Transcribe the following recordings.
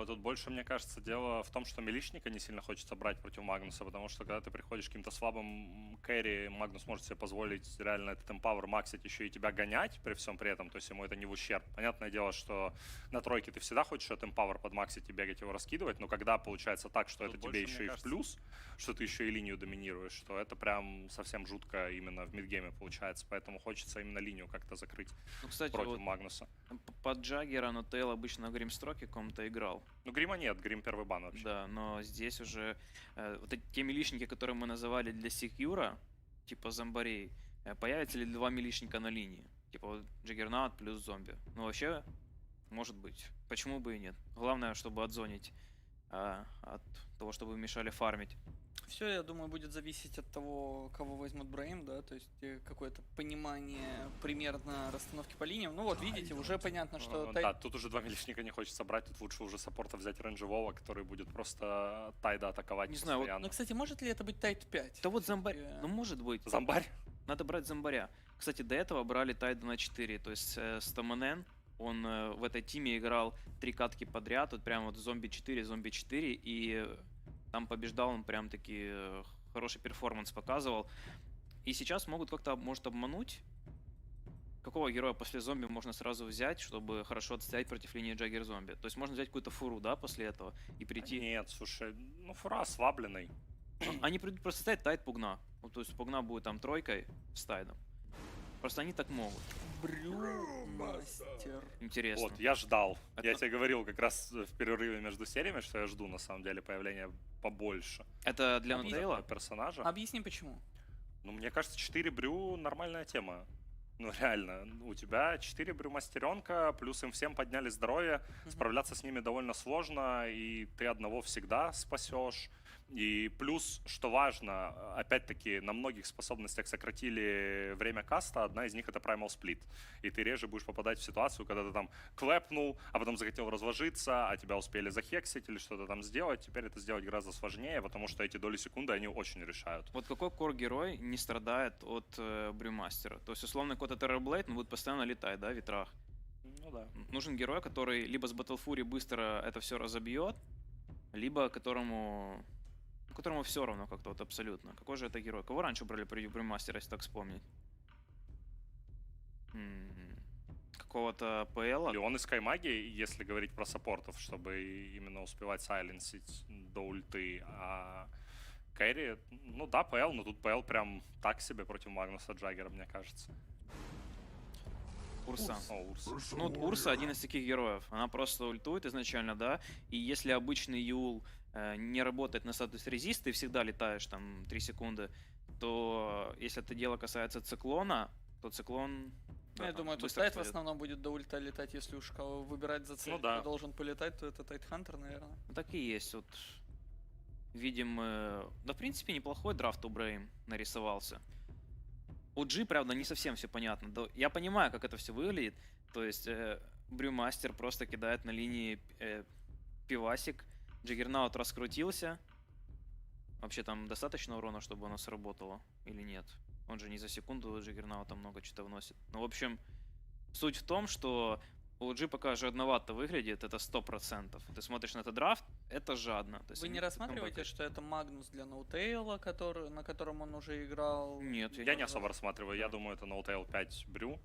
тут больше, мне кажется, дело в том, что милишника не сильно хочется брать против Магнуса, потому что когда ты приходишь к каким-то слабым кэрри, Магнус может себе позволить реально этот эмпауэр максить, еще и тебя гонять при всем при этом, то есть ему это не в ущерб. Понятное дело, что на тройке ты всегда хочешь этот эмпауэр подмаксить и бегать его раскидывать, но когда получается так, что тут это тебе еще и в плюс, что ты еще и линию доминируешь, что это прям совсем жутко именно в мидгейме получается, поэтому хочется именно линию как-то закрыть против вот Магнуса. Под Джаггера, но Тейл обычно в Гримстроке ком-то играл. Ну, Грима нет, Грим первый бан вообще. Да, но здесь уже вот те милишники, которые мы называли для секьюра, типа зомбарей, появятся ли 2 милишника на линии? Типа вот Джаггернаут плюс зомби. Ну, вообще, может быть. Почему бы и нет? Главное, чтобы отзонить от того, чтобы мешали фармить. Все, я думаю, будет зависеть от того, кого возьмут Brame, да, то есть какое-то понимание примерно расстановки по линиям. Ну вот, видите, уже понятно, что... Да, тут уже 2 милишника не хочется брать, тут лучше уже саппорта взять рейнджевого, который будет просто тайда атаковать не знаю, постоянно. Ну, кстати, может ли это быть тайд 5? Да вот зомбарь, ну может быть. Зомбарь? Надо брать зомбаря. Кстати, до этого брали тайда на 4, то есть Стаманен, он в этой тиме играл 3 катки подряд, вот прям вот зомби 4, и там побеждал он прям таки хороший перформанс показывал. И сейчас могут как-то, может, обмануть. Какого героя после зомби можно сразу взять, чтобы хорошо отстоять против линии Джаггер-зомби? То есть можно взять какую-то фуру, да, после этого и прийти... Нет, слушай, ну фура ослабленный. Они придут просто ставить тайд пугна. Ну, то есть пугна будет там тройкой с тайдом. Просто они так могут. Брюмастер. Интересно. Вот, я ждал. Я тебе говорил как раз в перерыве между сериями, что я жду на самом деле появления побольше. Это для Нутейла? Персонажа. Объясни почему. Ну, мне кажется, 4 брю нормальная тема. Ну, реально, у тебя 4 брю-мастеренка, плюс им всем подняли здоровье, справляться с ними довольно сложно, и ты одного всегда спасешь. И плюс, что важно, опять-таки, на многих способностях сократили время каста, одна из них это Primal Split. И ты реже будешь попадать в ситуацию, когда ты там клэпнул, а потом захотел разложиться, а тебя успели захексить или что-то там сделать. Теперь это сделать гораздо сложнее, потому что эти доли секунды, они очень решают. Вот какой кор-герой не страдает от брюмастера? То есть, условно, какой-то Террорблейд, он будет постоянно летать, да, в ветрах. Ну да. Нужен герой, который либо с Battle Fury быстро это все разобьет, либо которому все равно как-то вот абсолютно. Какой же это герой? Кого раньше брали при брюмастера, если так вспомнить? Какого-то ПЛа? Леон из Скаймаги, если говорить про саппортов, чтобы именно успевать сайленсить до ульты. А Кэрри, ну да, ПЛ, но тут ПЛ прям так себе против Магнуса Джаггера, мне кажется. Урса. Урса. Ну, Урса один из таких героев. Она просто ультует изначально, да, и если обычный Юл не работает на статус резист, ты всегда летаешь там 3 секунды, то если это дело касается циклона, то циклон... Да, я думаю, тут тайд в основном будет до ульта летать, если уж кого выбирать за цель, кто должен полетать, то это Тайтхантер, наверное. Ну, так и есть. Вот видим, да, в принципе, неплохой драфт у Brame нарисовался. У G, правда, не совсем все понятно. Я понимаю, как это все выглядит. То есть Брюмастер просто кидает на линии пивасик. Джаггернаут раскрутился. Вообще там достаточно урона, чтобы оно сработало? Или нет? Он же не за секунду Джаггернаута много чего-то вносит. Ну, в общем, суть в том, что у G пока жадновато выглядит, это 100%. Ты смотришь на этот драфт, это жадно. То есть вы не рассматриваете, что это Магнус для Ноутейла, на котором он уже играл? Нет, я не особо рассматриваю. Я думаю, это Ноутейл 5 брю.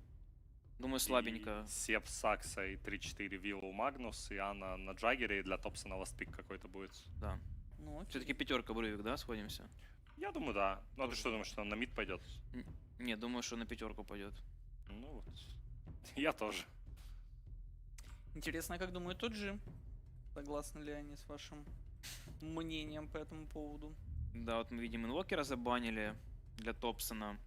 Думаю, слабенько. Сеп, Сакса и 3-4 Виллу Магнус, и Анна на Джаггере, и для Топса на ластпик какой-то будет. Да. Ну, все-таки 5 брювик, да, сходимся? Я думаю, да. Ну, а ты что думаешь, что он на мид пойдет? Не, думаю, что на 5 пойдет. Ну вот. Я тоже. Интересно, как думают тот же. Согласны ли они с вашим мнением по этому поводу? Да, вот мы видим, инвокера забанили для Топсона.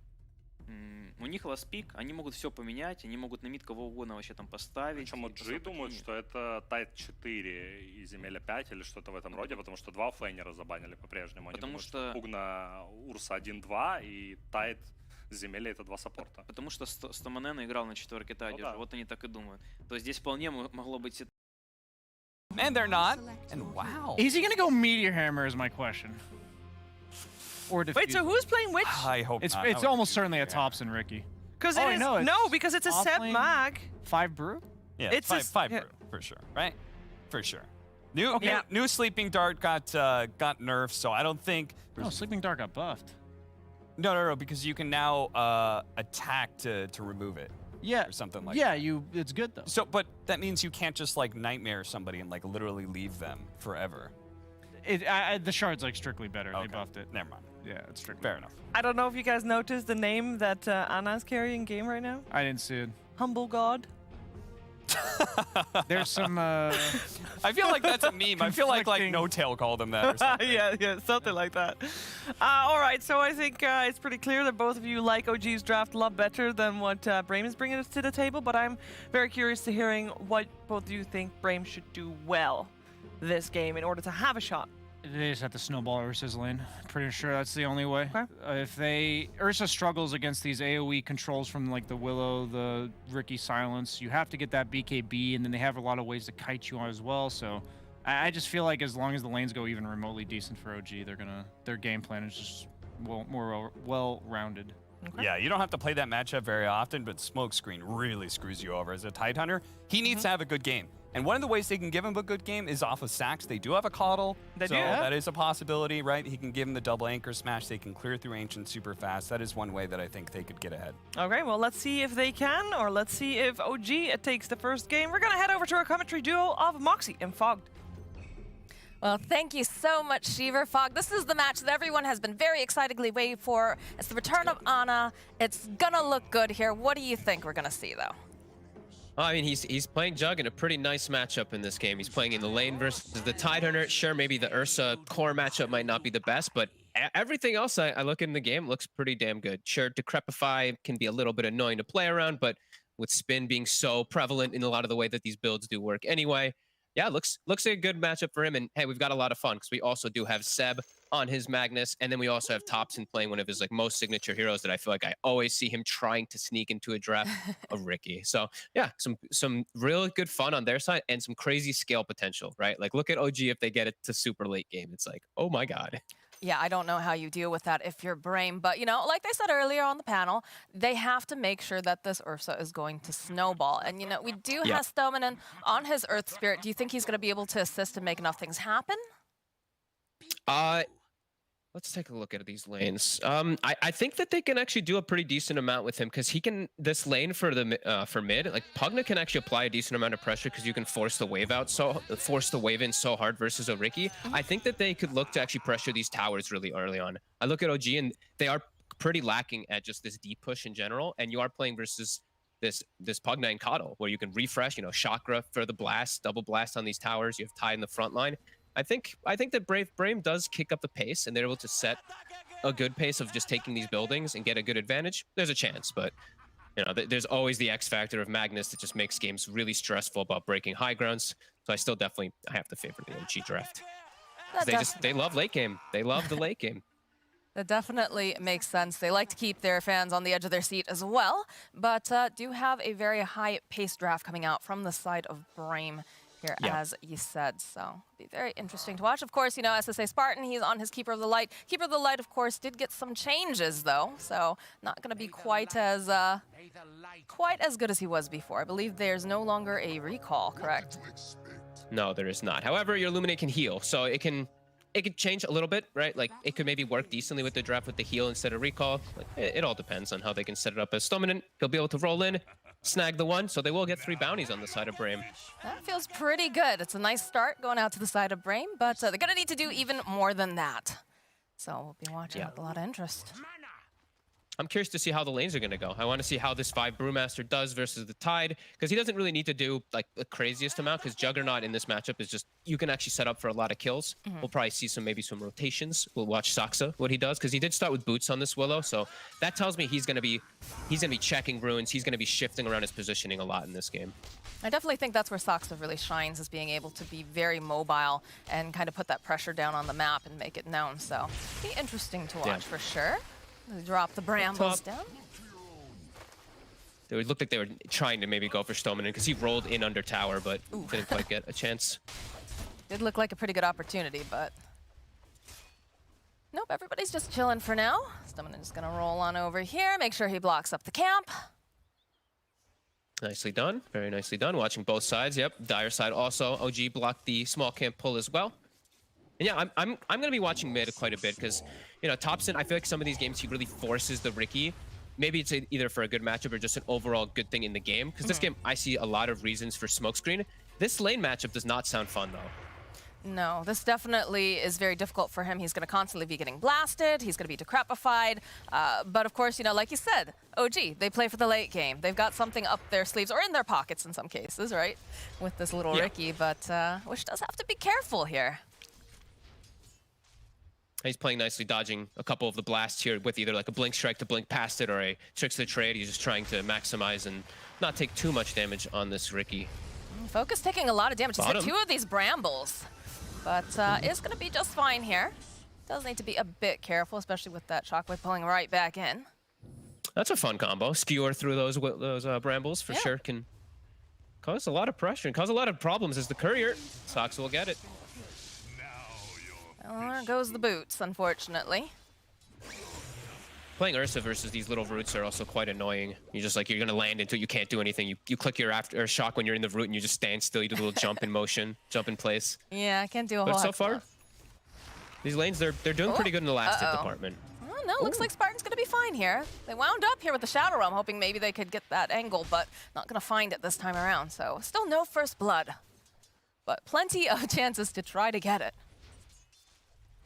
У них ластпик, они могут все поменять, они могут на мид кого угодно вообще там поставить. Причем G думают, что это тайт 4 и земеля 5 или что-то в этом роде, потому что 2 оффлейнера забанили по-прежнему. Они потому думают, что Пугна Урса 1-2 и тайт земля это 2 саппорта. Потому что Стаманена играл на 4-ке тайде, да. Вот они так и думают. То есть здесь вполне могло быть... And they're not. And wow. Is he gonna go Meteor Hammer is my question. Or Wait, so who's playing which? I hope not. It's almost certainly a Thompson, Ricky. Because Oh, it is no, it's no, because it's a Seb offlane. mag. 5 brew? Yeah, It's five yeah. brew, for sure, right? For sure. New Sleeping Dart got nerfed, so I don't think. No, Sleeping Dart got buffed. No, because you can now attack to remove it. Yeah, or something like yeah, that. it's good though. So, but that means you can't just like nightmare somebody and like literally leave them forever. The shard's like strictly better. Okay. They buffed it. Never mind. Yeah, it's strictly Fair enough. I don't know if you guys noticed the name that Anna's carrying game right now. I didn't see it. Humble God. There's some. I feel like that's a meme. I feel like No Tail called him that or something. yeah, something like that. All right, so I think it's pretty clear that both of you like OG's draft a lot better than what Brame is bringing to the table, but I'm very curious to hearing what both of you think Brame should do well this game in order to have a shot. They just have to snowball Ursa's lane. Pretty sure that's the only way. Okay. If Ursa struggles against these AoE controls from like the Willow, the Riki Silence, you have to get that BKB, and then they have a lot of ways to kite you on as well. So I just feel like as long as the lanes go even remotely decent for OG, their game plan is just more well-rounded. Okay. Yeah, you don't have to play that matchup very often, but Smokescreen really screws you over as a Tidehunter. He needs to have a good game. And one of the ways they can give him a good game is off of sacks. They do have a coddle, so that is a possibility, right? He can give him the double anchor smash. They can clear through Ancient super fast. That is one way that I think they could get ahead. Okay, well, let's see if they can, or let's see if OG takes the first game. We're going to head over to our commentary duo of Moxie and Fogged. Well, thank you so much, Shiver Fog. This is the match that everyone has been very excitedly waiting for. It's the return of Ana. It's gonna look good here. What do you think we're gonna see, though? I mean, he's playing Jug in a pretty nice matchup in this game. He's playing in the lane versus the Tidehunter. Sure, maybe the Ursa core matchup might not be the best, but everything else I look in the game looks pretty damn good. Sure, Decrepify can be a little bit annoying to play around, but with Spin being so prevalent in a lot of the way that these builds do work anyway, yeah, looks like a good matchup for him. And hey, we've got a lot of fun because we also do have Seb on his Magnus, and then we also have Thompson playing one of his like most signature heroes that I feel like I always see him trying to sneak into a draft of Riki. So yeah, some real good fun on their side and some crazy scale potential, right? Like look at OG if they get it to super late game. It's like, oh my God. Yeah, I don't know how you deal with that if you're Brame, but you know, like they said earlier on the panel, they have to make sure that this Ursa is going to snowball. And you know, we do have Stominen on his Earth Spirit. Do you think he's going to be able to assist and make enough things happen? Let's take a look at these lanes. I think that they can actually do a pretty decent amount with him because he can, this lane for the for mid, like Pugna can actually apply a decent amount of pressure because you can force the wave in so hard versus a Riki. I think that they could look to actually pressure these towers really early on. I look at OG and they are pretty lacking at just this deep push in general, and you are playing versus this Pugna and Coddle where you can refresh, you know, Chakra for the blast, double blast on these towers. You have Tide in the front line. I think that Brame does kick up the pace, and they're able to set a good pace of just taking these buildings and get a good advantage. There's a chance, but you know, there's always the X factor of Magnus that just makes games really stressful about breaking high grounds. So I have to favor the OG draft. They love late game. They love the late game. That definitely makes sense. They like to keep their fans on the edge of their seat as well, but do have a very high-paced draft coming out from the side of Brame here, as you said, so be very interesting to watch. Of course, you know, SSA Spartan, he's on his Keeper of the Light. Keeper of the Light, of course, did get some changes, though, so not going to be quite as good as he was before. I believe there's no longer a recall, correct? No, there is not. However, your Illuminate can heal, so it could change a little bit, right? Like, it could maybe work decently with the draft with the heal instead of recall. Like, it all depends on how they can set it up. As Stominen, he'll be able to roll in, snag the one, so they will get 3 bounties on the side of Brame. That feels pretty good. It's a nice start going out to the side of Brame, but they're going to need to do even more than that. So we'll be watching with a lot of interest. I'm curious to see how the lanes are going to go. I want to see how this 5 Brewmaster does versus the Tide, because he doesn't really need to do like the craziest amount, because Juggernaut in this matchup is just, you can actually set up for a lot of kills. We'll probably see maybe some rotations. We'll watch Saksa, what he does, because he did start with boots on this Willow, so that tells me he's going to be checking runes. He's going to be shifting around his positioning a lot in this game. I definitely think that's where Saksa really shines, is being able to be very mobile and kind of put that pressure down on the map and make it known. So be interesting to watch for sure. Drop the brambles down. It looked like they were trying to maybe go for Stominen because he rolled in under tower, but didn't quite get a chance. Did look like a pretty good opportunity, but nope, everybody's just chilling for now. Stominen's gonna roll on over here, make sure he blocks up the camp. Nicely done. Very nicely done. Watching both sides. Yep. Dire side also. OG blocked the small camp pull as well. And yeah, I'm gonna be watching mid quite a bit because, you know, Thompson, I feel like some of these games he really forces the Ricky. Maybe it's either for a good matchup or just an overall good thing in the game. Because this game, I see a lot of reasons for smokescreen. This lane matchup does not sound fun though. No, this definitely is very difficult for him. He's going to constantly be getting blasted. He's going to be decrepified. But of course, you know, like you said, OG, they play for the late game. They've got something up their sleeves or in their pockets in some cases, right? With this little Ricky, but Wish does have to be careful here. He's playing nicely, dodging a couple of the blasts here with either like a blink strike to blink past it or a tricks the trade. He's just trying to maximize and not take too much damage on this Ricky. Focus taking a lot of damage. He's hit 2 of these brambles. But it's going to be just fine here. Does need to be a bit careful, especially with that shockwave pulling right back in. That's a fun combo. Skewer through those brambles for sure can cause a lot of pressure and cause a lot of problems as the courier. Sox will get it. Well, there goes the boots, unfortunately. Playing Ursa versus these little roots are also quite annoying. You're just like, you're gonna land into it, you can't do anything. You click your after shock when you're in the root and you just stand still. You do a little jump in motion, jump in place. Yeah, I can't do a whole But lot. so far, these lanes, they're doing pretty good in the last hit department. Oh, no, looks like Spartan's gonna be fine here. They wound up here with the Shadow Realm, hoping maybe they could get that angle, but not gonna find it this time around. So still no first blood, but plenty of chances to try to get it.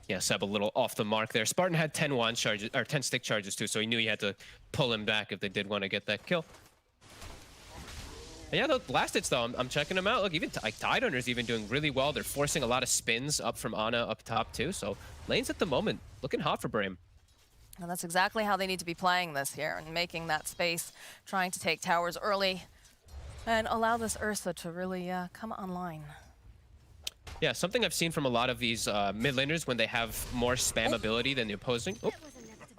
Yeah, Seb a little off the mark there. Spartan had 10 wand charges, or 10 stick charges too, so he knew he had to pull him back if they did want to get that kill. And yeah, the last hits though, I'm checking them out. Look, even like Tidehunter's even doing really well. They're forcing a lot of spins up from Ana up top too. So lanes at the moment looking hot for Brame. And that's exactly how they need to be playing this here and making that space, trying to take towers early and allow this Ursa to really come online. Yeah, something I've seen from a lot of these mid laners when they have more spam ability than the opposing. Oh,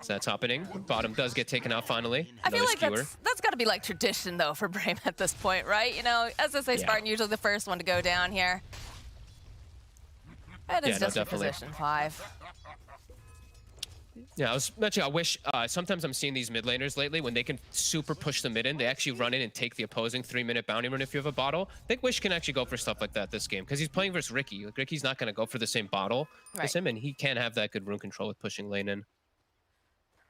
so that's happening. Bottom does get taken out finally. I feel like that's got to be like tradition though for Brame at this point, right? You know, as I say, Spartan usually the first one to go down here. It is just a position 5. Yeah, I was mentioning, I wish, sometimes I'm seeing these mid laners lately, when they can super push the mid in, they actually run in and take the opposing 3-minute bounty run if you have a bottle. I think Wish can actually go for stuff like that this game, because he's playing versus Ricky. Like, Ricky's not going to go for the same bottle as him, and he can have that good rune control with pushing lane in.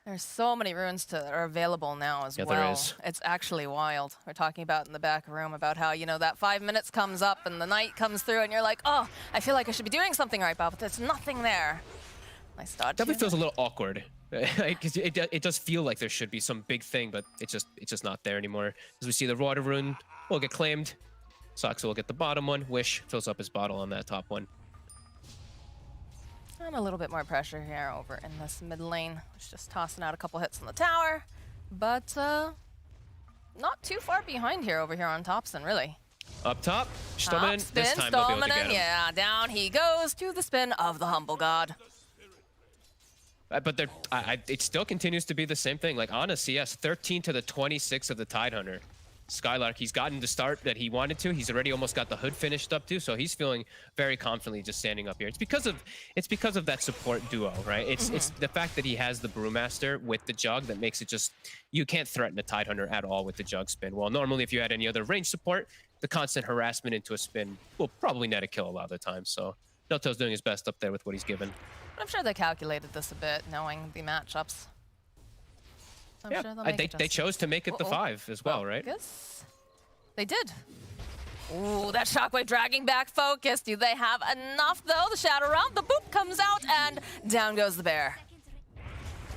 There's so many runes that are available now as well. There is. It's actually wild. We're talking about in the back room about how, you know, that 5 minutes comes up and the night comes through and you're like, oh, I feel like I should be doing something right now, but there's nothing there. Nice dodge. Definitely feels a little awkward. It does feel like there should be some big thing, but it's just not there anymore. As we see the water rune will get claimed. Sox will get the bottom one. Wish fills up his bottle on that top one. And a little bit more pressure here over in this mid lane. It's just tossing out a couple hits on the tower, but not too far behind here over here on Thompson, really. Up top, Stolmanen. Spin, This time they'll be able to get him. yeah, down he goes to the spin of the humble god. But it still continues to be the same thing. Like Ana CS, 13 to the 26 of the Tidehunter. Skylark, he's gotten the start that he wanted to. He's already almost got the hood finished up too, so he's feeling very confidently just standing up here. It's because of that support duo, right? It's the fact that he has the Brewmaster with the jug that makes it just, you can't threaten a Tidehunter at all with the jug spin. Well, normally if you had any other range support, the constant harassment into a spin will probably net a kill a lot of the time. So Delto's doing his best up there with what he's given. I'm sure they calculated this a bit, knowing the matchups. I'm yeah, sure they'll make they chose to make it the 5 as well, right? Yes, they did. Ooh, that shockwave dragging back focus. Do they have enough, though? The Shadow Realm, the boop comes out, and down goes the bear.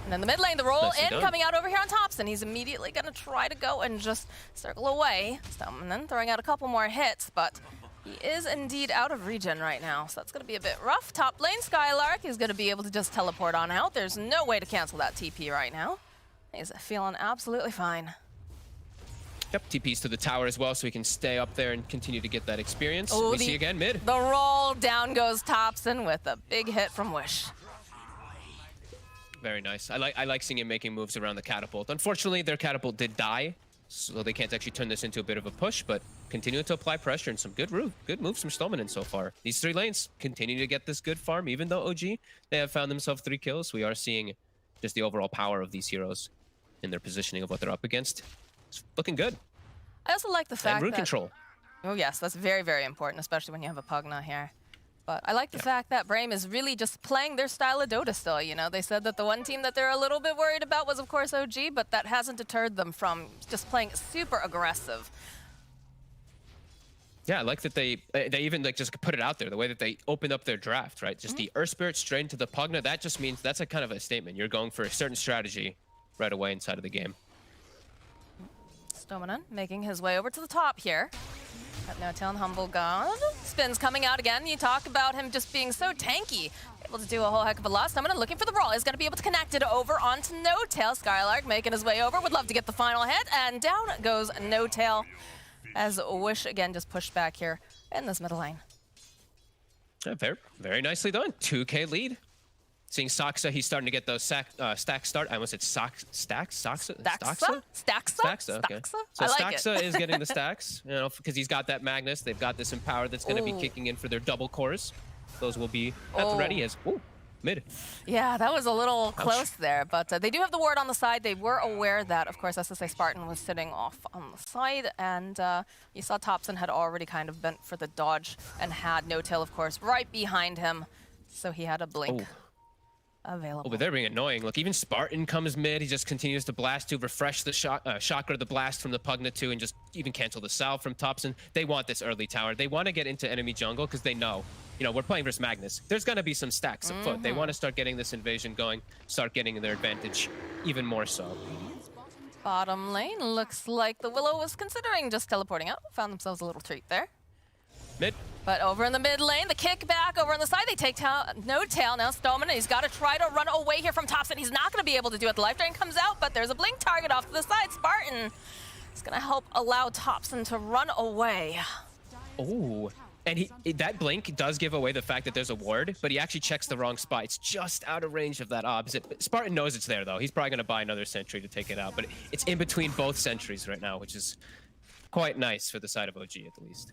And in the mid lane, the roll in, coming out over here on Thompson. He's immediately going to try to go and just circle away. And then throwing out a couple more hits, but he is indeed out of regen right now, so that's going to be a bit rough. Top lane, Skylark is going to be able to just teleport on out. There's no way to cancel that TP right now. He's feeling absolutely fine. Yep, TP's to the tower as well, so he can stay up there and continue to get that experience. Ooh, we see again mid. The roll, down goes Thompson with a big hit from Wish. Very nice. I like seeing him making moves around the catapult. Unfortunately, their catapult did die, so they can't actually turn this into a bit of a push, but continue to apply pressure and some good moves from Stolmanen so far. These 3 lanes continue to get this good farm, even though OG, they have found themselves 3 kills. We are seeing just the overall power of these heroes in their positioning of what they're up against. It's looking good. I also like the fact And root that... control. Oh yes, that's very, very important, especially when you have a Pugna here. But I like the fact that Brame is really just playing their style of Dota still, you know? They said that the one team that they're a little bit worried about was, of course, OG, but that hasn't deterred them from just playing super aggressive. Yeah, I like that they even like just put it out there, the way that they opened up their draft, right? Just the Earth Spirit straight into the Pugna, that just means that's a kind of a statement. You're going for a certain strategy right away inside of the game. Stomanen making his way over to the top here. Got No-Tail and Humble God. Spins coming out again. You talk about him just being so tanky. Able to do a whole heck of a lot. Stomanen looking for the brawl. He's going to be able to connect it over onto No-Tail. Skylark making his way over. Would love to get the final hit. And down goes No-Tail. As Wish again just pushed back here in this middle lane. Yeah, very, very nicely done. 2K lead. Seeing Saksa, he's starting to get those stacks start. I almost said stacks. Staxa? Staxa? Staxa, okay. Staxa? So I like Staxa is getting the stacks, you know, because he's got that Magnus. They've got this Empower that's going to be kicking in for their double cores. Those will be at the ready as, mid. Yeah, that was a little close there, but they do have the ward on the side. They were aware that, of course, SSA Spartan was sitting off on the side, and you saw Topson had already kind of bent for the dodge and had No-Tail, of course, right behind him, so he had a blink. Available. Oh, but they're being annoying. Look, even Spartan comes mid. He just continues to blast to refresh the chakra, the blast from the Pugna 2, and just even cancel the salve from Topson. They want this early tower. They want to get into enemy jungle because they know, you know, we're playing versus Magnus. There's going to be some stacks afoot. They want to start getting this invasion going, start getting their advantage even more so. Bottom lane, looks like the Willow was considering just teleporting out. Found themselves a little treat there. Mid. But over in the mid lane, the kick back over on the side, they take No-Tail. Now Stomanen, he's got to try to run away here from Topson. He's not going to be able to do it. The life drain comes out, but there's a blink target off to the side. Spartan is going to help allow Topson to run away. Oh, and that blink does give away the fact that there's a ward, but he actually checks the wrong spot. It's just out of range of that opposite. Spartan knows it's there, though. He's probably going to buy another sentry to take it out, but it's in between both sentries right now, which is quite nice for the side of OG, at least.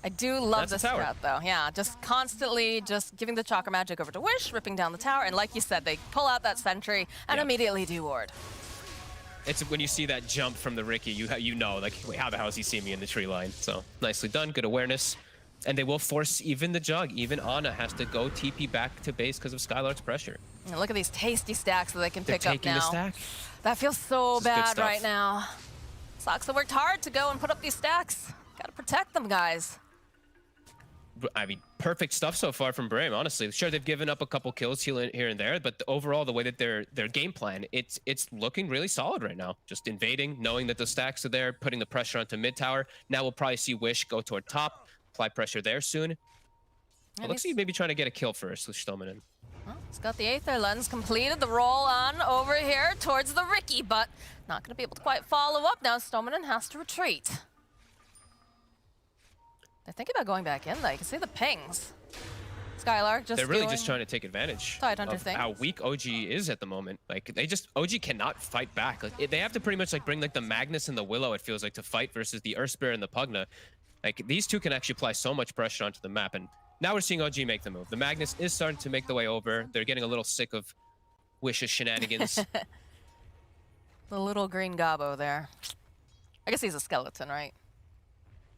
I do love this tower. strat, though. Yeah, just constantly just giving the Chakra Magic over to Wish, ripping down the tower, and like you said, they pull out that sentry and immediately do ward. It's when you see that jump from the Riki, you know, like, wait, how the hell has he seen me in the tree line? So, nicely done, good awareness. And they will force even the Jug, even Ana has to go TP back to base because of Skylark's pressure. And look at these tasty stacks that they can pick up taking now. the stack. That feels so This is good bad stuff. right now. Saksa worked hard to go and put up these stacks. Gotta protect them, guys. I mean, perfect stuff so far from Brame, honestly. Sure, they've given up a couple kills here and there, but overall, the way that their game plan, it's looking really solid right now. Just invading, knowing that the stacks are there, putting the pressure onto mid tower. Now we'll probably see Wish go toward top, apply pressure there soon. It looks like he's maybe trying to get a kill first with Stomanen. Well, he's got the Aether Lens completed. The roll on over here towards the Riki, but not going to be able to quite follow up now. Stomanen has to retreat. They're thinking about going back in, though. You can see the pings. Skylark just They're really just trying to take advantage Tidehunter of how weak OG is at the moment. Like, OG cannot fight back. Like, they have to pretty much like bring like the Magnus and the Willow, it feels like, to fight versus the Earth Spirit and the Pugna. Like, these two can actually apply so much pressure onto the map, and now we're seeing OG make the move. The Magnus is starting to make the way over. They're getting a little sick of Wish's shenanigans. The little green gobbo there. I guess he's a skeleton, right?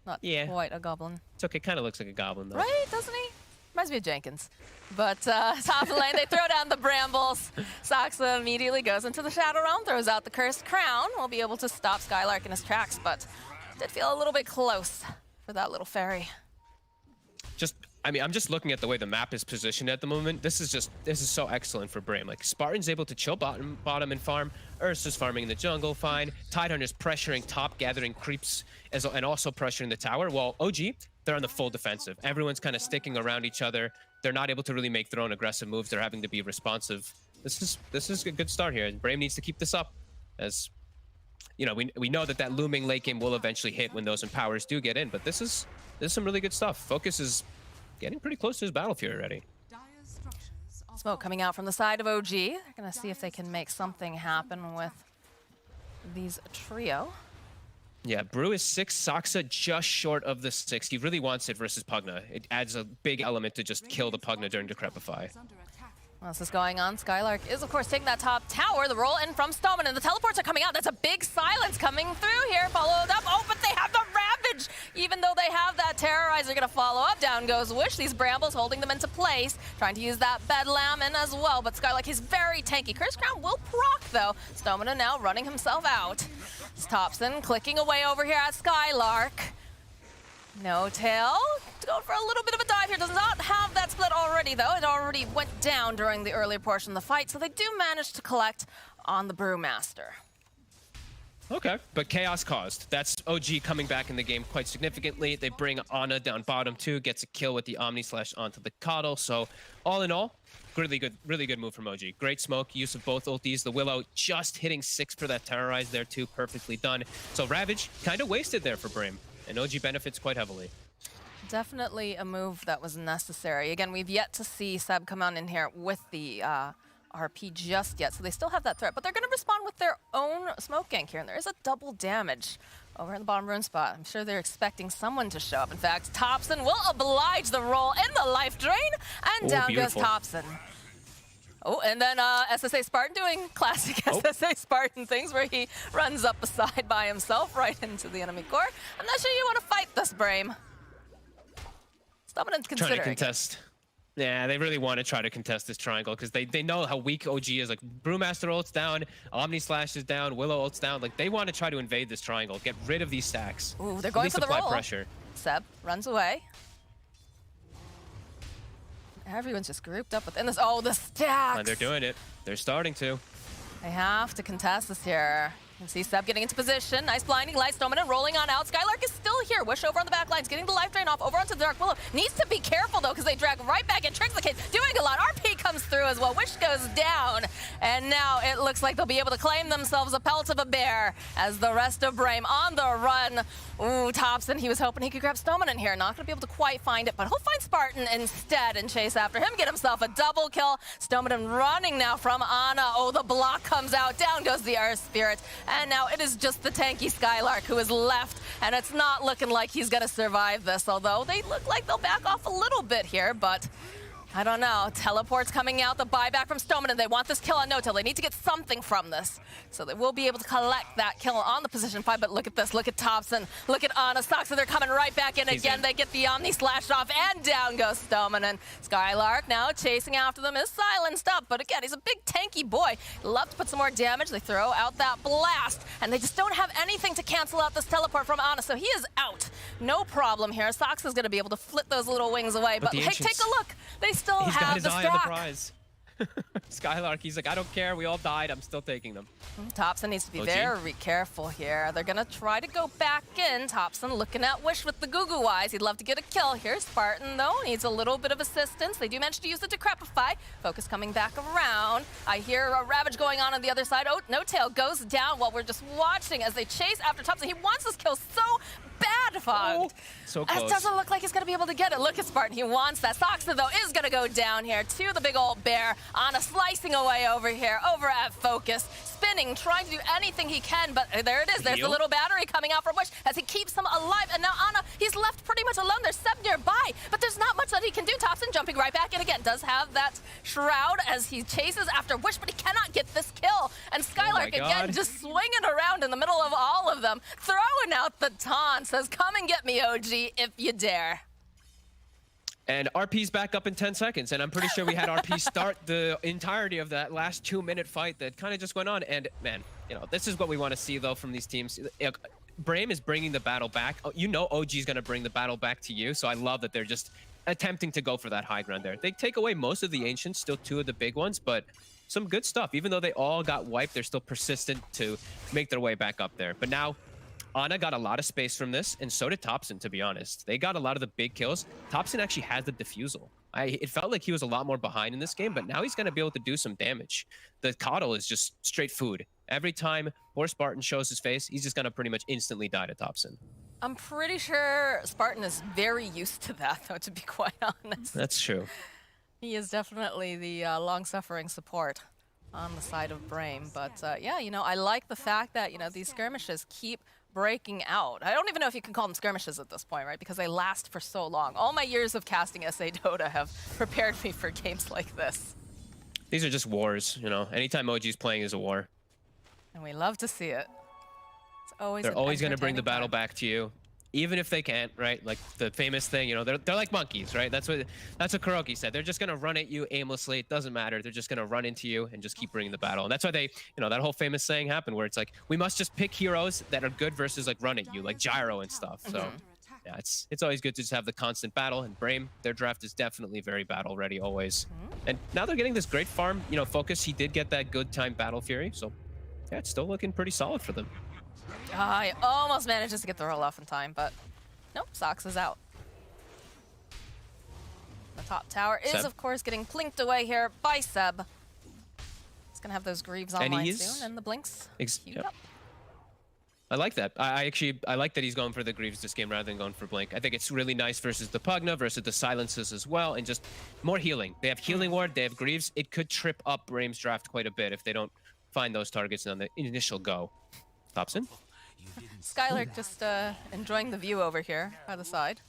Not quite a goblin. It's okay, kind of looks like a goblin, though. Right, doesn't he? Reminds me of Jenkins. But top of the lane, they throw down the brambles. Saksa immediately goes into the Shadow Realm, throws out the Cursed Crown. Will be able to stop Skylark in his tracks, but did feel a little bit close for that little fairy. I mean, I'm just looking at the way the map is positioned at the moment. This is so excellent for Brame. Like, Spartan's able to chill bottom and farm. Ursa's farming in the jungle, fine. Tidehunter's pressuring top, gathering creeps, and also pressuring the tower. While OG, they're on the full defensive. Everyone's kind of sticking around each other. They're not able to really make their own aggressive moves. They're having to be responsive. This is a good start here. And Brame needs to keep this up, as you know, we know that looming late game will eventually hit when those empowers do get in. But this is some really good stuff. Focus is getting pretty close to his Battle Fury already. Smoke coming out from the side of OG. They're going to see if they can make something happen with these trio. Yeah, Brew is 6, Saksa just short of the 6. He really wants it versus Pugna. It adds a big element to just kill the Pugna during Decrepify. While this is going on, Skylark is, of course, taking that top tower. The roll in from Stoneman, and the teleports are coming out. That's a big silence coming through here, followed up. Oh, but they have the Ravage! Even though they have that Terrorizer gonna follow up, down goes Wish. These Brambles holding them into place, trying to use that Bedlam in as well, but Skylark is very tanky. Curse Crown will proc, though. Stoneman now running himself out. It's Thompson clicking away over here at Skylark. No tail. Going for a little bit of a dive here. Does not have that split already, though. It already went down during the earlier portion of the fight, so they do manage to collect on the Brewmaster. Okay, but chaos caused. That's OG coming back in the game quite significantly. They bring Ana down bottom too, gets a kill with the Omni Slash onto the Coddle. So all in all, really good move from OG. Great smoke, use of both ultis. The Willow just hitting 6 for that Terrorize there too, perfectly done. So Ravage kind of wasted there for Brame, and OG benefits quite heavily. Definitely a move that was necessary. Again, we've yet to see Seb come on in here with the RP just yet, so they still have that threat, but they're going to respond with their own smoke gank here, and there is a double damage over in the bottom rune spot. I'm sure they're expecting someone to show up. In fact, Thompson will oblige the roll in the life drain, and down goes Thompson. Oh, and then SSA Spartan doing classic SSA Spartan things where he runs up a side by himself right into the enemy core. I'm not sure you want to fight this, Brame. Dominant's considering. Trying to contest. Yeah, they really want to try to contest this triangle because they know how weak OG is. Like, Brewmaster ult's down, Omni Slash is down, Willow ult's down. Like, they want to try to invade this triangle, get rid of these stacks. Ooh, they're going for the roll. Pressure. Seb runs away. Everyone's just grouped up within this. Oh, the stacks! And they're doing it. They're starting to. They have to contest this here. You can see Seb getting into position. Nice blinding light. Dominant rolling on out. Skylark is still here. Wish over on the back lines, getting the life drain off over onto the Dark Willow. Needs to be careful, though, because they drag right back in. Tricks the case, doing a lot. RP comes through as well. Wish goes down. And now it looks like they'll be able to claim themselves a pelt of a bear as the rest of Brame on the run. Ooh, Thompson, he was hoping he could grab Stoneman here. Not going to be able to quite find it, but he'll find Spartan instead and chase after him. Get himself a double kill. Stoneman running now from Ana. Oh, the block comes out. Down goes the Earth Spirit. And now it is just the tanky Skylark who is left, and it's not looking like he's going to survive this, although they look like they'll back off a little bit here, but I don't know. Teleports coming out, the buyback from Stoneman, and they want this kill on no-till. They need to get something from this, so they will be able to collect that kill on the position 5, but look at this. Look at Thompson. Look at Ana. Soxa, they're coming right back in again. They get the Omni Slash off, and down goes Stoneman. And Skylark now chasing after them is silenced up, but again, he's a big tanky boy. Love to put some more damage. They throw out that blast, and they just don't have anything to cancel out this teleport from Ana, so he is out. No problem here. Soxa is going to be able to flit those little wings away, but hey, take a look. They still He's have got his the eye stack. on the prize. Skylark, he's like, I don't care. We all died. I'm still taking them. Thompson needs to be OG. very careful here. They're going to try to go back in. Thompson looking at Wish with the goo-goo eyes. He'd love to get a kill here. Spartan, though, needs a little bit of assistance. They do manage to use the Decrepify. Focus coming back around. I hear a Ravage going on the other side. Oh, No Tail goes down while we're just watching as they chase after Thompson. He wants this kill so bad, Fogged. So close. It doesn't look like he's going to be able to get it. Look at Spartan. He wants that. Soxa, though, is going to go down here to the big old bear. Ana slicing away over here, over at Focus. Spinning, trying to do anything he can, but there it is. There's the little battery coming out from Wish as he keeps him alive. And now Ana, he's left pretty much alone. There's Seb nearby, but there's not much that he can do. Thompson jumping right back in again. Does have that shroud as he chases after Wish, but he cannot get this kill. And Skylark, again, just swinging around in the middle of all of them, throwing out the taunt. Says, come and get me, OG, if you dare. And RP's back up in 10 seconds, and I'm pretty sure we had RP start the entirety of that last 2-minute fight that kind of just went on. And man, you know, this is what we want to see though from these teams. Brame is bringing the battle back. You know OG's going to bring the battle back to you, so I love that they're just attempting to go for that high ground there. They take away most of the Ancients, still 2 of the big ones, but some good stuff. Even though they all got wiped, they're still persistent to make their way back up there. But now, Ana got a lot of space from this, and so did Thompson, to be honest. They got a lot of the big kills. Thompson actually has the defusal. It felt like he was a lot more behind in this game, but now he's going to be able to do some damage. The Coddle is just straight food. Every time poor Spartan shows his face, he's just going to pretty much instantly die to Thompson. I'm pretty sure Spartan is very used to that, though, to be quite honest. That's true. He is definitely the long-suffering support on the side of Brame. But yeah, you know, I like the fact that, you know, these skirmishes keep breaking out. I don't even know if you can call them skirmishes at this point, right? Because they last for so long. All my years of casting SA Dota have prepared me for games like this. These are just wars, you know. Anytime OG's playing is a war. And we love to see it. It's always They're an always going to bring the entertaining battle time. back to you, even if they can't, right? Like the famous thing, you know, they're like monkeys, right? That's what Kuroki said. They're just going to run at you aimlessly. It doesn't matter. They're just going to run into you and just keep bringing the battle. And that's why they, you know, that whole famous saying happened where it's like, we must just pick heroes that are good versus like run at you, like Gyro and stuff. So yeah, it's always good to just have the constant battle. And Brame, their draft is definitely very battle ready always. And now they're getting this great farm, you know, focus. He did get that good time Battle Fury. So yeah, it's still looking pretty solid for them. He almost manages to get the roll off in time, but nope, Sox is out. The top tower is, Seb? of course, getting plinked away here by Seb. He's going to have those Greaves online he's- soon, and the Blinks queued Yep. up. I like that. I like that he's going for the Greaves this game rather than going for Blink. I think it's really nice versus the Pugna, versus the Silences as well, and just more healing. They have Healing Ward, they have Greaves. It could trip up Brame's draft quite a bit if they don't find those targets on the initial go. Thompson? Skylark just enjoying the view over here by the side.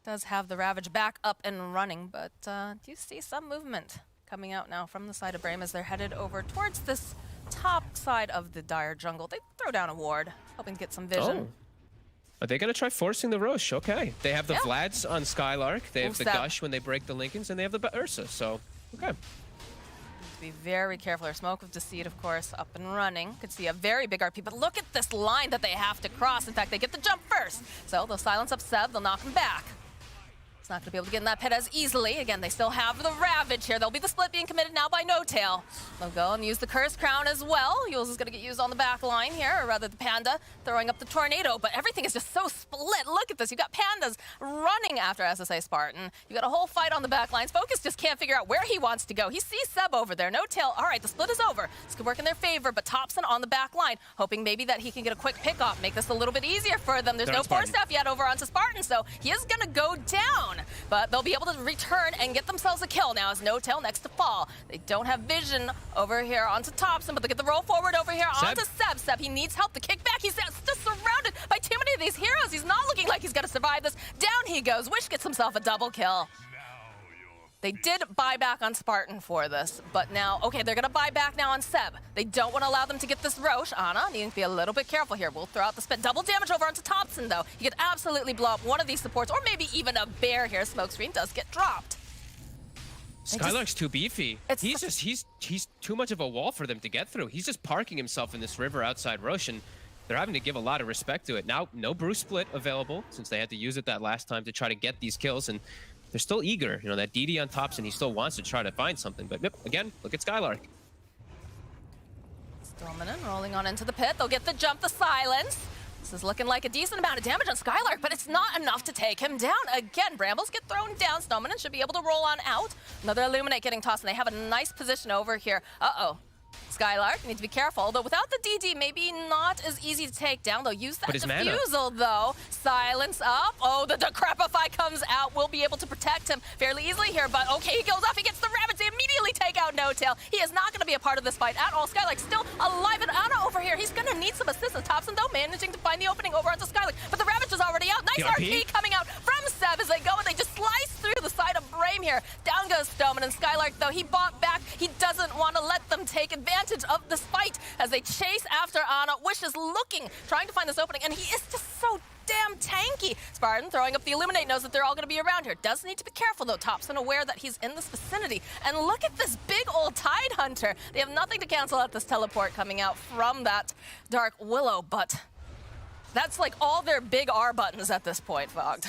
Does have the Ravage back up and running, but do you see some movement coming out now from the side of Brame as they're headed over towards this top side of the Dire jungle? They throw down a ward, hoping to get some vision. Oh. Are they going to try forcing the Roche? Okay. They have the Yeah. Vlads on Skylark. They have Ooh, the Seb. Gush when they break the Lincolns, and they have the Ursa. So, okay. Be very careful. Our Smoke of Deceit, of course, up and running. Could see a very big RP, but look at this line that they have to cross. In fact, they get the jump first. So they'll silence up Seb, they'll knock him back. It's not going to be able to get in that pit as easily. Again, they still have the Ravage here. There'll be the split being committed now by No Tail. They'll go and use the Curse Crown as well. Yules is going to get used on the back line here, or rather the Panda throwing up the Tornado, but everything is just so split. Look at this. You've got Pandas running after SSA Spartan. You got a whole fight on the back lines. Focus just can't figure out where he wants to go. He sees Seb over there. No Tail. All right, the split is over. This could work in their favor, but Thompson on the back line, hoping maybe that he can get a quick pick off, make this a little bit easier for them. There's They're no on Spartan. force staff yet over onto Spartan, so he is going to go down, but they'll be able to return and get themselves a kill now as No Tail next to fall. They don't have vision over here onto Thompson, but they get the roll forward over here Seb. onto Seb. Seb, he needs help. The kickback, he's just surrounded by too many of these heroes. He's not looking like he's going to survive this. Down he goes. Wish gets himself a double kill. They did buy back on Spartan for this, but now, okay, they're going to buy back now on Seb. They don't want to allow them to get this Roche. Ana needing to be a little bit careful here. We'll throw out the spit. Double damage over onto Thompson, though. He could absolutely blow up one of these supports, or maybe even a bear here. Smokescreen does get dropped. Skylark's too beefy. It's He's too much of a wall for them to get through. He's just parking himself in this river outside Roche, and they're having to give a lot of respect to it. Now, no Bruce split available, since they had to use it that last time to try to get these kills, and they're still eager. You know, that DD on Thompson, he still wants to try to find something, but yep, again, look at Skylark. Dominant rolling on into the pit. They'll get the jump, the silence. This is looking like a decent amount of damage on Skylark, but it's not enough to take him down. Again, Brambles get thrown down. Snowman should be able to roll on out. Another Illuminate getting tossed, and they have a nice position over here. Uh-oh. Skylark, you need to be careful. Though without the DD, maybe not as easy to take down. They'll use that But his mana. defusal, though. Silence up. Oh, the Decrepify comes out. We'll be able to protect him fairly easily here, but okay, he goes off. He gets the Ravage. They immediately take out No Tail. He is not going to be a part of this fight at all. Skylark still alive, and Ana over here. He's going to need some assistance. Thompson, though, managing to find the opening over onto Skylark, but the Ravage is already out. Nice RP coming out from Seb as they go, and they just slice through the side of Brame here. Down goes Stoneman, and Skylark, though, he bought back. He doesn't want to let them take advantage of this fight as they chase after Ana. Wish is looking, trying to find this opening, and he is just so damn tanky. Spartan throwing up the Illuminate, knows that they're all going to be around here. Does need to be careful, though. Thompson aware that he's in this vicinity. And look at this big old Tide Hunter. They have nothing to cancel out this teleport coming out from that Dark Willow, but that's like all their big R buttons at this point, Fogged.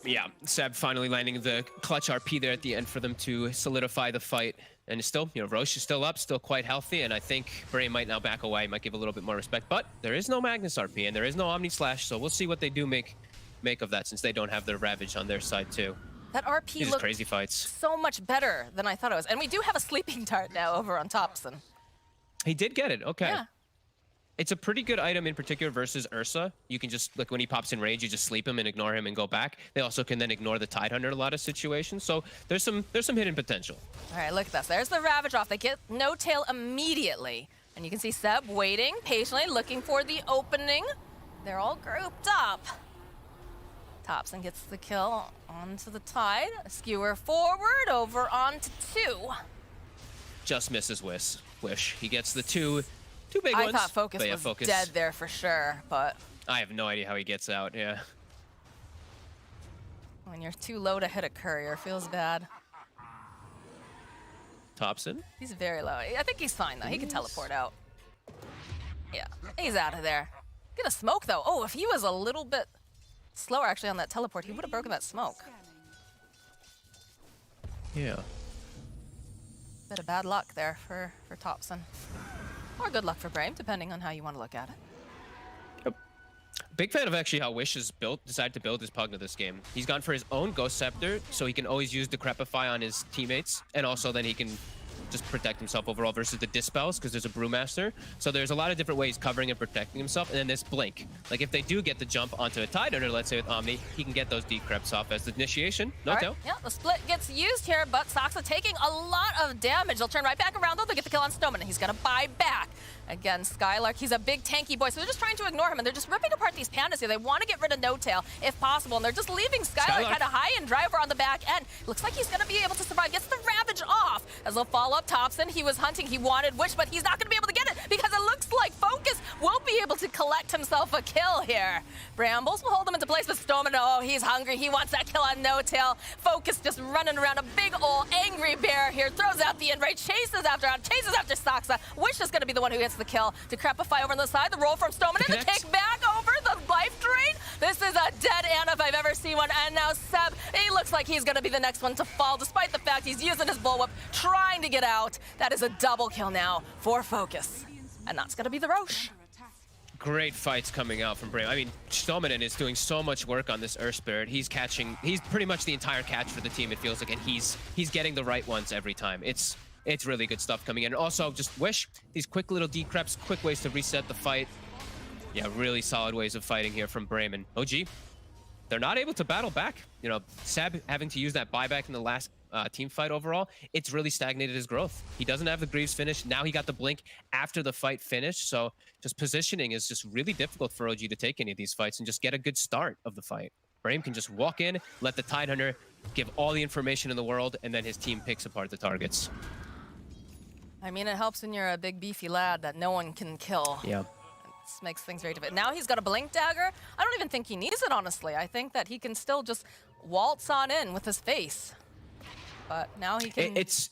Yeah, Seb finally landing the clutch RP there at the end for them to solidify the fight. And it's still, you know, Roche is still up, still quite healthy, and I think Brame might now back away, might give a little bit more respect. But there is no Magnus RP, and there is no Omni Slash, so we'll see what they do make of that, since they don't have their Ravage on their side too. That RP These are looked crazy fights. so much better than I thought it was. And we do have a Sleeping Dart now over on Thompson. He did get it, okay. Yeah. It's a pretty good item in particular versus Ursa. You can just, like when he pops in range, you just sleep him and ignore him and go back. They also can then ignore the Tide Hunter in a lot of situations. So there's some hidden potential. All right, look at this. There's the Ravage off. They get No Tail immediately. And you can see Seb waiting, patiently looking for the opening. They're all grouped up. Thompson gets the kill onto the Tide. A skewer forward over onto 2. just misses Wish. He gets the two big I ones. thought Focus but yeah, was Focus, dead there for sure, but I have no idea how he gets out, yeah. when you're too low to hit a courier, feels bad. Thompson? He's very low. I think he's fine though. He can teleport out. Yeah, he's out of there. Get a smoke though. Oh, if he was a little bit slower actually on that teleport, he would have broken that smoke. Yeah. Bit of bad luck there for Thompson. Or good luck for Brame, depending on how you want to look at it. Big fan of actually how Wish has decided to build his Pugna this game. He's gone for his own Ghost Scepter, so he can always use Decrepify on his teammates, and also then he can just protect himself overall versus the Dispels, because there's a Brewmaster. So there's a lot of different ways covering and protecting himself, and then this Blink. Like if they do get the jump onto a Tidehunter, let's say with Omni, he can get those Decreps off as the initiation. No tail. Yeah, the split gets used here, but Saksa taking a lot of damage. They'll turn right back around though. They'll get the kill on Snowman, and he's gonna buy back. Again, Skylark, he's a big tanky boy, so they're just trying to ignore him, and they're just ripping apart these pandas here. They want to get rid of No Tail if possible, and they're just leaving Skylark kind of high and dry over on the back end. Looks like he's going to be able to survive. Gets the Ravage off as they'll follow up Thompson. He was hunting, he wanted Wish, but he's not going to be able to get it because it looks like Focus will be able to collect himself a kill here. Brambles will hold him into place, but Stoneman, oh, he's hungry. He wants that kill on No Tail. Focus just running around a big old angry bear here. Throws out the end right, chases after Saksa. Wish is going to be the one who gets the kill. Decrepify over on the side, the roll from Stoneman, and the kick back over the life drain. This is a dead Ana if I've ever seen one, and now Seb, he looks like he's going to be the next one to fall, despite the fact he's using his bullwhip, trying to get out. That is a double kill now for Focus, and that's going to be the Roche. Great fights coming out from Brame. I mean, Stoneman is doing so much work on this Earth Spirit. He's pretty much the entire catch for the team, it feels like, and he's getting the right ones every time. It's really good stuff coming in. And also, just Wish, these quick little decreps, quick ways to reset the fight. Yeah, really solid ways of fighting here from Brame. And OG, they're not able to battle back. You know, Seb having to use that buyback in the last team fight overall, it's really stagnated his growth. He doesn't have the Greaves finish. Now he got the Blink after the fight finished. So just positioning is just really difficult for OG to take any of these fights and just get a good start of the fight. Brame can just walk in, let the Tidehunter give all the information in the world, and then his team picks apart the targets. I mean, it helps when you're a big beefy lad that no one can kill. Yeah. This makes things very difficult. Now he's got a Blink Dagger. I don't even think he needs it, honestly. I think that he can still just waltz on in with his face. But now he can... It's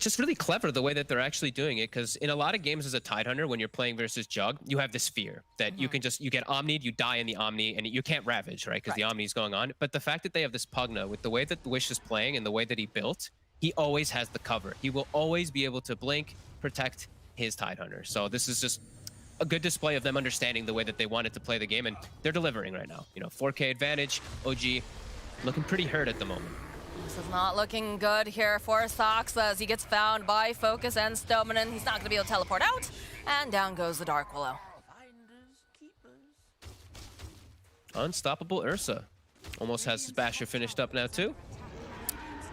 just really clever the way that they're actually doing it, because in a lot of games as a Tidehunter, when you're playing versus Jug, you have this fear that you get Omni'd, you die in the Omni, and you can't Ravage, right? Because the Omni's going on. But the fact that they have this Pugna, with the way that Wish is playing and the way that he built, he always has the cover. He will always be able to blink, protect his Tidehunter. So this is just a good display of them understanding the way that they wanted to play the game, and they're delivering right now. You know, 4K advantage, OG looking pretty hurt at the moment. This is not looking good here for Saksa as he gets found by Focus and Stoneman, and he's not going to be able to teleport out, and down goes the Dark Willow. Unstoppable Ursa. Almost has his Basher finished up now too.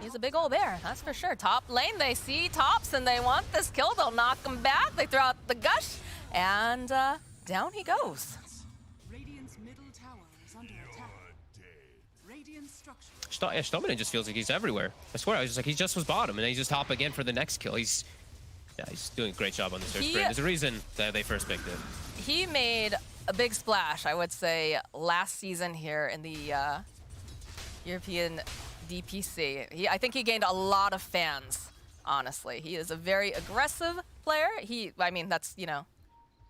He's a big old bear, that's for sure. Top lane, they see Tops and they want this kill. They'll knock him back. They throw out the Gush, and down he goes. Radiant's middle tower is under attack. Radiant structure. Stoneman just feels like he's everywhere. I swear, I was just like, he just was bottom, and then he just hop again for the next kill. He's doing a great job on this Earth Spirit. There's a reason that they first picked it. He made a big splash, I would say, last season here in the European DPC. I think he gained a lot of fans, honestly. He is a very aggressive player. I mean, that's, you know,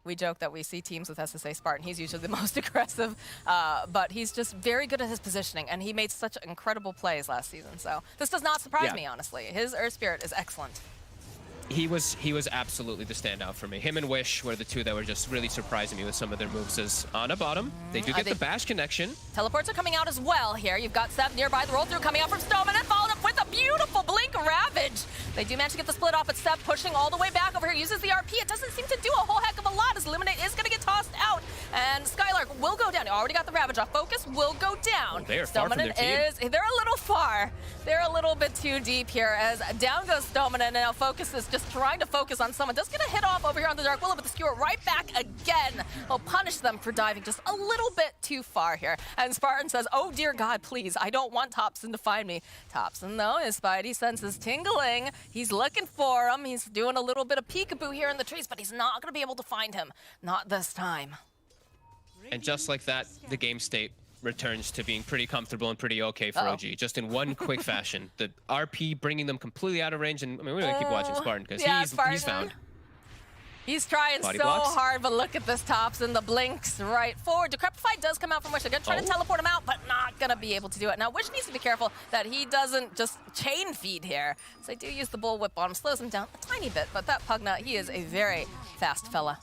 we joke that we see teams with SSA Spartan. He's usually the most aggressive, but he's just very good at his positioning, and he made such incredible plays last season. So this does not surprise me, honestly. His Earth Spirit is excellent. He was absolutely the standout for me. Him and Wish were the two that were just really surprising me with some of their moves. As on a bottom, they do get the bash connection. Teleports are coming out as well here. You've got Seb nearby, the roll through coming out from Stoneman, and followed up with a beautiful Blink Ravage. They do manage to get the split off, but Seb pushing all the way back over here, uses the RP. It doesn't seem to do a whole heck of a lot as Illuminate is going to get tossed out, And Skylark will go down. Already got the Ravage off. Focus will go down. They are far from their team. They're a little far. They're a little bit too deep here as down goes Stoneman, and now Focus is just trying to focus on someone. Does get a hit off over here on the Dark Willow, but the skewer right back again. Will punish them for diving just a little bit too far here. And Spartan says, oh dear God, please, I don't want Topson to find me. Topson, though, his spidey sense is tingling. He's looking for him. He's doing a little bit of peekaboo here in the trees, but he's not going to be able to find him. Not this time. And just like that, the game state returns to being pretty comfortable and pretty okay for OG, just in one quick fashion. The RP bringing them completely out of range, and I mean, we're gonna keep watching Spartan because he's found. He's trying Body so blocks. hard, but look at this Topson, the blinks right forward. Decrepify does come out from Wish. They're gonna try to teleport him out, but not gonna be able to do it. Now, Wish needs to be careful that he doesn't just chain feed here. So they do use the bullwhip on him, slows him down a tiny bit, but that Pugna, he is a very fast fella.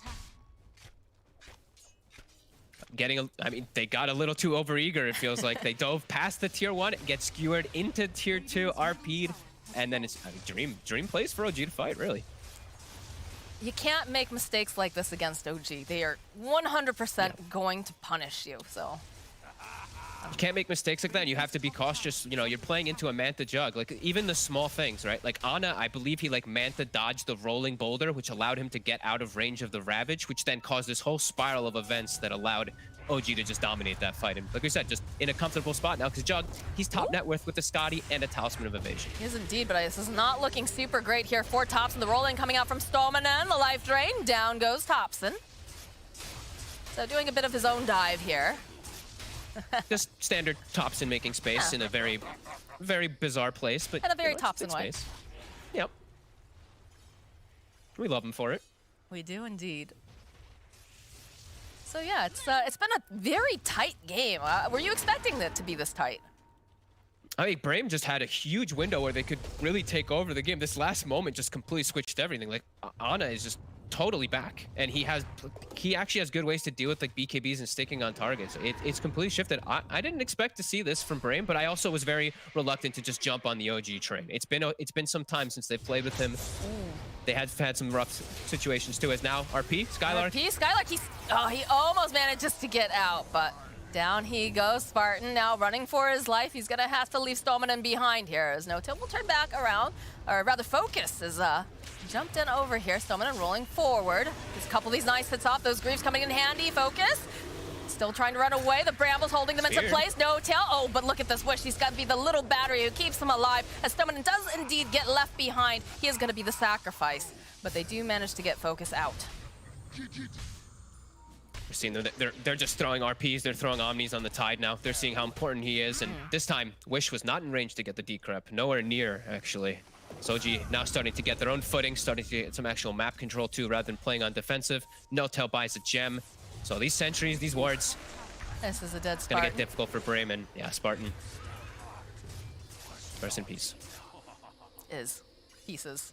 I mean, they got a little too overeager, it feels like. They dove past the tier 1, get skewered into tier 2, RP'd, and then it's dream place for OG to fight, really. You can't make mistakes like this against OG. They are 100% going to punish you, so. You can't make mistakes like that. You have to be cautious. You know, you're playing into a Manta Jug. Like, even the small things, right? Like, Ana, I believe he, like, Manta dodged the rolling boulder, which allowed him to get out of range of the Ravage, which then caused this whole spiral of events that allowed OG to just dominate that fight. And like we said, just in a comfortable spot now, because Jug, he's top net worth with the Scotty and a Talisman of Evasion. He is indeed, but this is not looking super great here for Topson. The rolling coming out from Stolmanen, the life drain. Down goes Topson. So doing a bit of his own dive here. Just standard Topson making space in a very, very bizarre place, but And a very you know, it's Topson way. space. Yep. We love him for it. We do indeed. So yeah, it's been a very tight game. Were you expecting it to be this tight? I mean, Brame just had a huge window where they could really take over the game. This last moment just completely switched everything. Like, Ana is just totally back, and he actually has good ways to deal with like BKBs and sticking on targets. It's completely shifted. I didn't expect to see this from Brame, but I also was very reluctant to just jump on the OG train. It's been some time since they've played with him. They had some rough situations too. As now RP Skylark. Skylark, he almost manages to get out, but down he goes. Spartan now running for his life. He's gonna have to leave Stolmanen behind here as No-Tail will turn back around, or rather Focus is jumped in over here. Stolmanen rolling forward. There's a couple of these nice hits off. Those Greaves coming in handy. Focus still trying to run away. The Brambles holding them into place. No-Tail. Oh, but look at this Wish. He's got to be the little battery who keeps him alive. As Stolmanen does indeed get left behind, he is going to be the sacrifice. But they do manage to get Focus out. We're seeing they're just throwing RPs. They're throwing Omnis on the Tide now. They're seeing how important he is. And this time, Wish was not in range to get the decrep. Nowhere near, actually. So OG now starting to get their own footing, starting to get some actual map control too, rather than playing on defensive. No-Tail buys a gem. So these sentries, these wards, This is a dead it's Spartan. gonna get difficult for Brame, and yeah, Spartan. Rest in peace. Is pieces.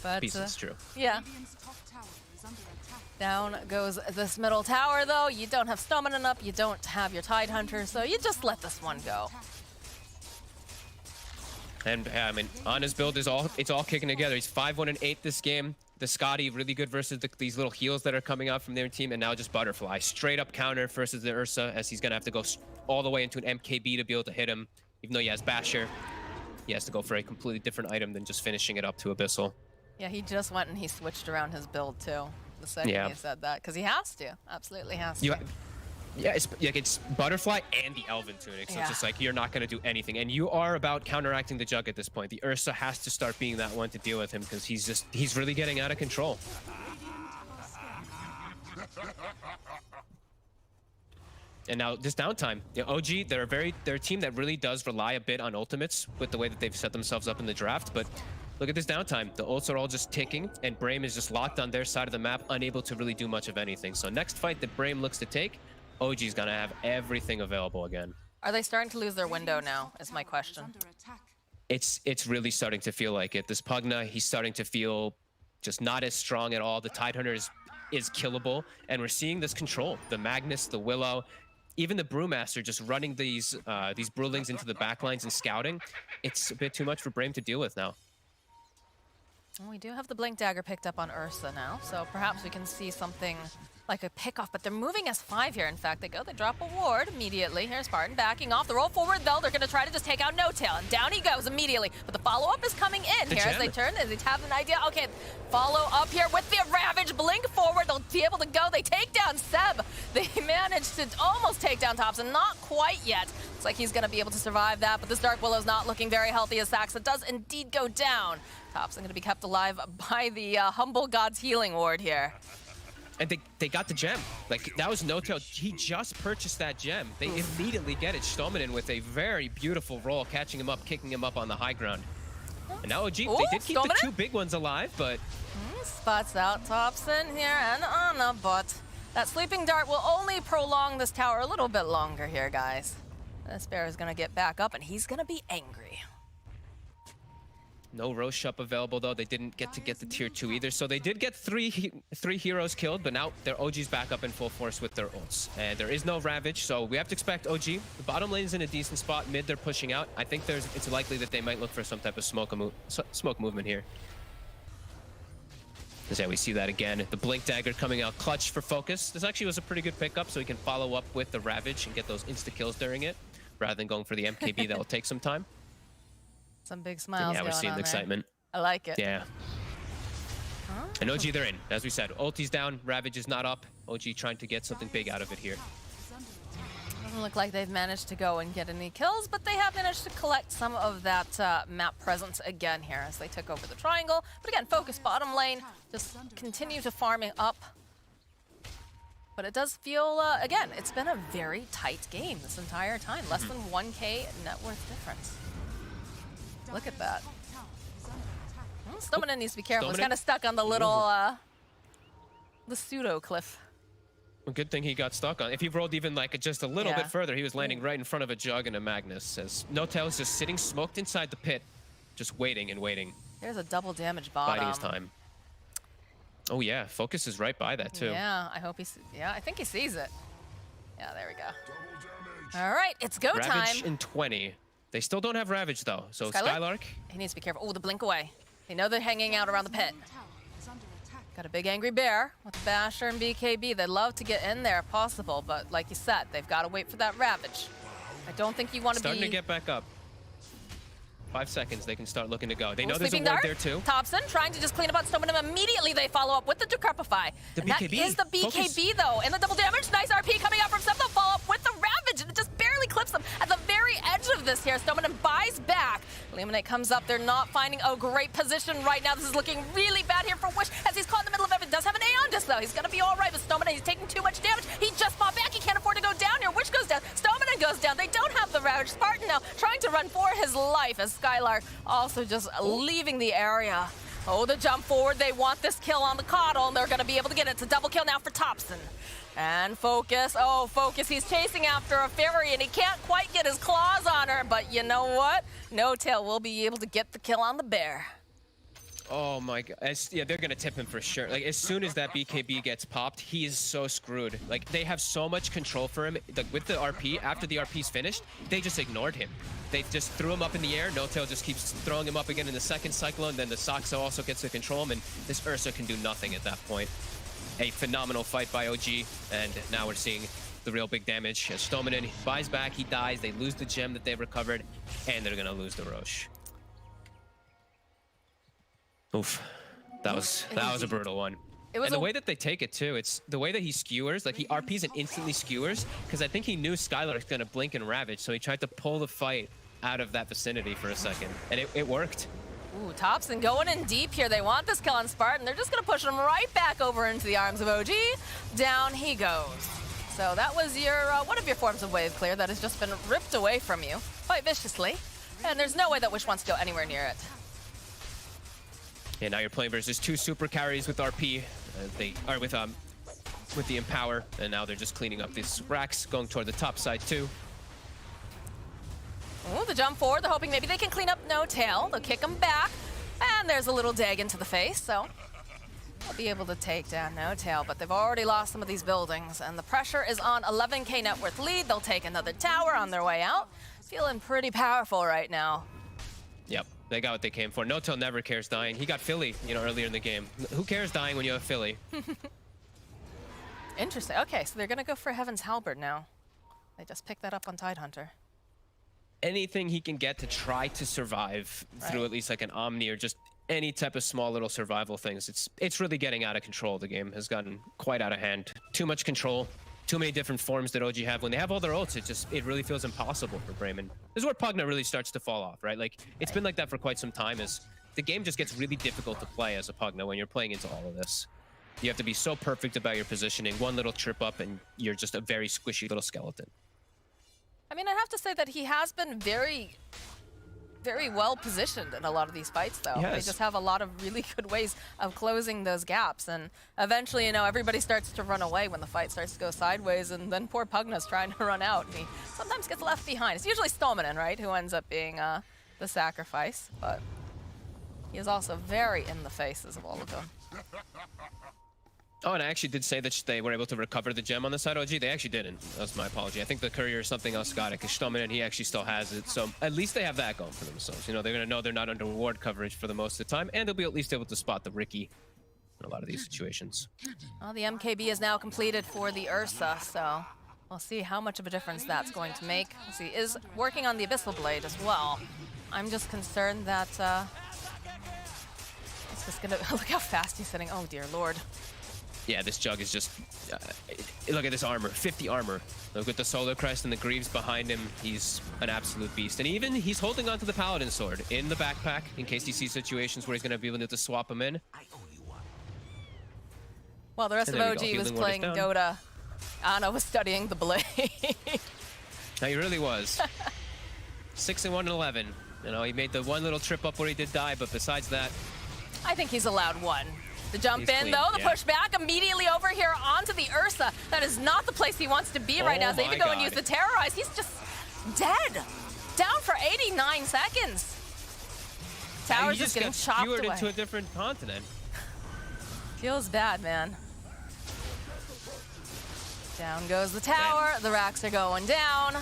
But Pieces, true. yeah, Radiant's top tower is under attack. down goes this middle tower though. You don't have Stolmanen up, you don't have your Tide Hunter, so you just let this one go. And yeah, I mean, Ana's build is all kicking together. He's 5-1 and 8 this game. The Scotty really good versus these little heals that are coming out from their team, and now just Butterfly straight up counter versus the Ursa, as he's gonna have to go all the way into an MKB to be able to hit him. Even though he has Basher, he has to go for a completely different item than just finishing it up to Abyssal. Yeah, he just went and he switched around his build too. The second he said that, because he has to, absolutely has to. Yeah, it's Butterfly and the Elven Tunic, so it's just like you're not going to do anything. And you are about counteracting the Jug at this point. The Ursa has to start being that one to deal with him, because he's really getting out of control. And now this downtime, OG, they're a team that really does rely a bit on ultimates with the way that they've set themselves up in the draft, but look at this downtime. The ults are all just ticking, and Brame is just locked on their side of the map, unable to really do much of anything. So next fight that Brame looks to take, OG's gonna have everything available again. Are they starting to lose their window now, is my question. Under attack. It's really starting to feel like it. This Pugna, he's starting to feel just not as strong at all. The Tidehunter is killable, and we're seeing this control. The Magnus, the Willow, even the Brewmaster just running these Brewlings into the backlines and scouting. It's a bit too much for Brame to deal with now. And we do have the Blink Dagger picked up on Ursa now, so perhaps we can see something like a pickoff, but they're moving S5 here. In fact, they drop a ward immediately. Here's Spartan backing off. The roll forward, though, they're going to try to just take out No-Tail, and down he goes immediately. But the follow-up is coming in here as they turn, as they have an idea. Okay, follow up here with the Ravage. Blink forward, they'll be able to go. They take down Seb. They managed to almost take down Thompson, not quite yet. Looks like he's going to be able to survive that, but this Dark Willow's not looking very healthy as Saxa does indeed go down. Thompson going to be kept alive by the Humble God's Healing Ward here. And they got the gem. Like, that was No-Tail. He just purchased that gem. They immediately get it. Stominen with a very beautiful roll, catching him up, kicking him up on the high ground. And now OG, they did keep the 2 big ones alive, but... Spots out Thompson here and Anna, but that Sleeping Dart will only prolong this tower a little bit longer here, guys. This bear is going to get back up, and he's going to be angry. No Rosh up available, though. They didn't get the tier 2 either. So they did get three heroes killed, but now their OG's back up in full force with their ults. And there is no Ravage, so we have to expect OG. The bottom lane is in a decent spot. Mid, they're pushing out. I think it's likely that they might look for some type of smoke movement here. As yeah, we see that again. The Blink Dagger coming out clutch for Focus. This actually was a pretty good pickup, so he can follow up with the Ravage and get those insta-kills during it, rather than going for the MKB that will take some time. Some big smiles yeah, we're seeing the excitement. I like it. Yeah. And OG, they're in. As we said, ulti's down, Ravage is not up. OG trying to get something big out of it here. Doesn't look like they've managed to go and get any kills, but they have managed to collect some of that map presence again here as they took over the triangle. But again, focus bottom lane, just continue to farming up. But it does feel, again, it's been a very tight game this entire time. Less than 1K net worth difference. Look at that. Stominen needs to be careful. He's kind of stuck on the little, the pseudo cliff. Well, good thing he got stuck on. If he rolled even like just a little bit further, he was landing right in front of a Jug and a Magnus. As No-Tail's just sitting smoked inside the pit, just waiting and waiting. There's a double damage bottom. Biding his time. Oh yeah, Focus is right by that too. Yeah, I hope I think he sees it. Yeah, there we go. All right, it's go time. Ravage in 20. They still don't have Ravage though, so Skylark. He needs to be careful. Oh, the blink away. They know they're hanging out around the pit. Got a big angry bear with Basher and BKB. They'd love to get in there if possible, but like you said, they've got to wait for that Ravage. I don't think you want to be... Starting to get back up. 5 seconds, they can start looking to go. They know there's a ward there too. Thompson trying to just clean up on Stominem. Immediately they follow up with the Decrepify. The and BKB. That is the BKB though. And the double damage. Nice RP coming out from Seb. They'll follow up with the Ravage and it just barely clips them. At the very edge of this here, Stominem buys back. Illuminate comes up. They're not finding a great position right now. This is looking really bad here for Wish as he's caught in the middle of it. Does have an Aeon Disc though. He's gonna be all right with Stominem. He's taking too much damage. He just fought back. He can't afford to go down here. Wish goes down. Stominem goes down. They don't have the Ravage. Spartan now trying to run for his life as Skylark also just leaving the area. Oh, the jump forward. They want this kill on the Coddle, and they're going to be able to get it. It's a double kill now for Thompson. And Focus. Oh, Focus. He's chasing after a Fairy, and he can't quite get his claws on her. But you know what? No-Tail will be able to get the kill on the bear. Oh my god. Yeah, they're gonna tip him for sure. Like, as soon as that BKB gets popped, he is so screwed. Like, they have so much control for him. Like, with the RP, after the RP's finished, they just ignored him. They just threw him up in the air. No-Tail just keeps throwing him up again in the second Cyclone. Then the Saxa also gets to control him, and this Ursa can do nothing at that point. A phenomenal fight by OG, and now we're seeing the real big damage. As Stominen buys back, he dies. They lose the gem that they've recovered, and they're gonna lose the Rosh. Oof, that was a brutal one. And the way that they take it too, it's the way that he skewers, like he RPs and instantly skewers, because I think he knew Skylark's gonna blink and Ravage, so he tried to pull the fight out of that vicinity for a second, and it worked. Ooh, Thompson going in deep here. They want this kill on Spartan. They're just gonna push him right back over into the arms of OG. Down he goes. So that was your one of your forms of wave clear that has just been ripped away from you quite viciously, and there's no way that Wish wants to go anywhere near it. Yeah, now you're playing versus 2 super carries with RP. They are with the Empower, and now they're just cleaning up these racks, going toward the top side too. Ooh, the jump forward. They're hoping maybe they can clean up No-Tail. They'll kick him back, and there's a little dig into the face, so they'll be able to take down No-Tail, but they've already lost some of these buildings, and the pressure is on. 11K net worth lead. They'll take another tower on their way out. Feeling pretty powerful right now. Yep. They got what they came for. No-Tail never cares dying. He got Philly, you know, earlier in the game. Who cares dying when you have Philly? Interesting. Okay, so they're gonna go for Heaven's Halberd now. They just picked that up on Tidehunter. Anything he can get to try to survive through at least like an Omni or just any type of small little survival things. It's really getting out of control. The game has gotten quite out of hand. Too much control. Too many different forms that OG have. When they have all their ults, it really feels impossible for Brame. This is where Pugna really starts to fall off, right? Like, it's been like that for quite some time. As the game just gets really difficult to play as a Pugna when you're playing into all of this. You have to be so perfect about your positioning. One little trip up and you're just a very squishy little skeleton. I mean, I'd have to say that he has been very well positioned in a lot of these fights, though. They just have a lot of really good ways of closing those gaps. And eventually, you know, everybody starts to run away when the fight starts to go sideways, and then poor Pugna's trying to run out. And he sometimes gets left behind. It's usually Stolmanen, right, who ends up being the sacrifice. But he is also very in the faces of all of them. Oh, and I actually did say that they were able to recover the gem on the side OG. They actually didn't. That's my apology. I think the courier or something else got it, because Stolmanen, he actually still has it. So at least they have that going for themselves. You know, they're going to know they're not under ward coverage for the most of the time, and they'll be at least able to spot the Ricky in a lot of these situations. Well, the MKB is now completed for the Ursa, so we'll see how much of a difference that's going to make. He is working on the Abyssal Blade as well. I'm just concerned that it's just going to... Look how fast he's hitting. Oh, dear Lord. Yeah, this Jug is just... look at this armor. 50 armor. Look at the Solar Crest and the Greaves behind him. He's an absolute beast. And even he's holding onto the Paladin Sword in the backpack in case he sees situations where he's going to be able to swap him in. Well, the rest of OG was playing Dota. Anna was studying the blade. No, he really was. 6-1 and 11. You know, he made the one little trip up where he did die, but besides that... I think he's allowed one. The jump He's in, clean, though, the yeah. push back immediately over here onto the Ursa. That is not the place he wants to be right now. So even go and use the Terrorize, he's just dead. Down for 89 seconds. Tower's just getting chopped away. Into a different continent. Feels bad, man. Down goes the tower. The racks are going down.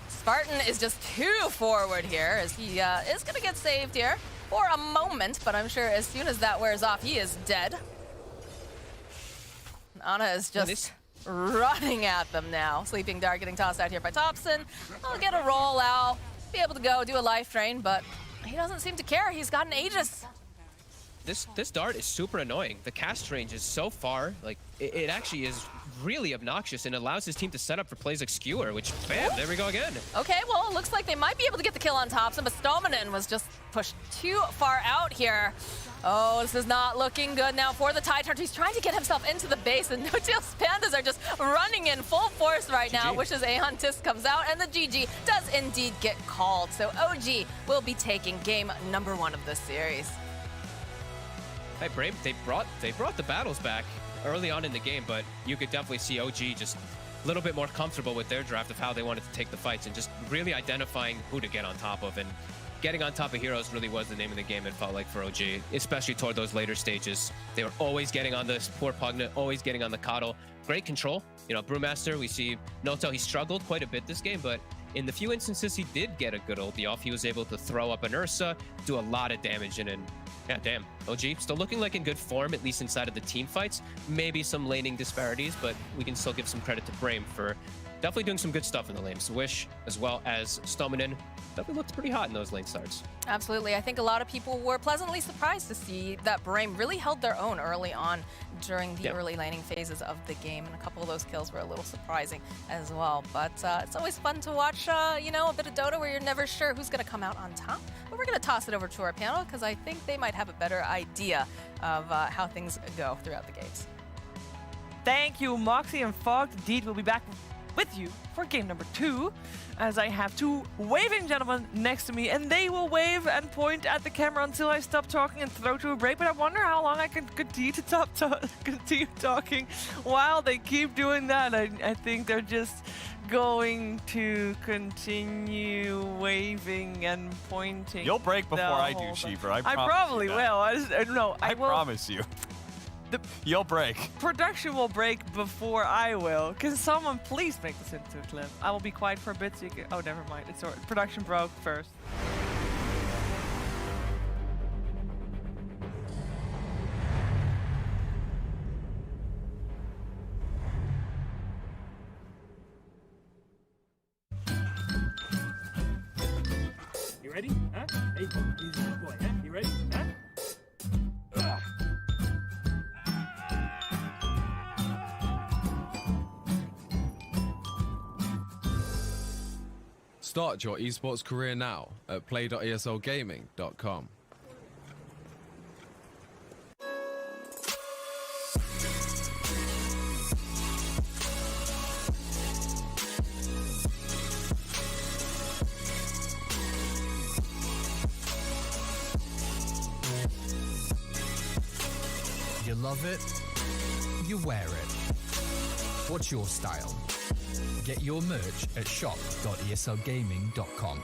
Spartan is just too forward here as he is going to get saved here. For a moment, but I'm sure as soon as that wears off, he is dead. Ana is just running at them now. Sleeping Dart getting tossed out here by Thompson. I'll get a roll out, be able to go do a life drain, but he doesn't seem to care. He's got an Aegis. This Dart is super annoying. The cast range is so far, like, it actually is really obnoxious and allows his team to set up for plays like Skewer, which, bam, there we go again. Okay, well, it looks like they might be able to get the kill on Thompson, but Stolmanen was just pushed too far out here. Oh, this is not looking good now for the Tidehunter. He's trying to get himself into the base, and No-Tail's Pandas are just running in full force right now. Wishes Aeon Tisk comes out, and the GG does indeed get called. So OG will be taking game number 1 of this series. Hey, Brame, they brought the battles back early on in the game, but you could definitely see OG just a little bit more comfortable with their draft of how they wanted to take the fights and just really identifying who to get on top of. And getting on top of heroes really was the name of the game, it felt like, for OG, especially toward those later stages. They were always getting on this poor Pugna, always getting on the Coddle. Great control. You know, Brewmaster, we see No-Tail, he struggled quite a bit this game, but in the few instances he did get a good ulti off, he was able to throw up an Ursa, do a lot of damage in, and yeah, damn. OG still looking like in good form, at least inside of the team fights. Maybe some laning disparities, but we can still give some credit to Brame for definitely doing some good stuff in the lane. Wish, as well as Stolmanen, definitely looked pretty hot in those lane starts. Absolutely. I think a lot of people were pleasantly surprised to see that Brame really held their own early on during the early laning phases of the game, and a couple of those kills were a little surprising as well. But it's always fun to watch, you know, a bit of Dota where you're never sure who's going to come out on top. But we're going to toss it over to our panel because I think they might have a better idea of how things go throughout the gates. Thank you, Moxie and Fog. Indeed, we'll be back with you for game number 2, as I have 2 waving gentlemen next to me, and they will wave and point at the camera until I stop talking and throw to a break. But I wonder how long I can continue to continue talking while they keep doing that. I think they're just going to continue waving and pointing. You'll break before I do, Sheever. I probably will. I promise you. You'll break. Production will break before I will. Can someone please make this into a clip? I will be quiet for a bit so you can... Oh, never mind. It's all right. Production broke first. ready? Huh? Hey, he's a good boy, huh? You ready? Huh? Start your esports career now at play.eslgaming.com. You love it, you wear it. What's your style? Get your merch at shop.eslgaming.com.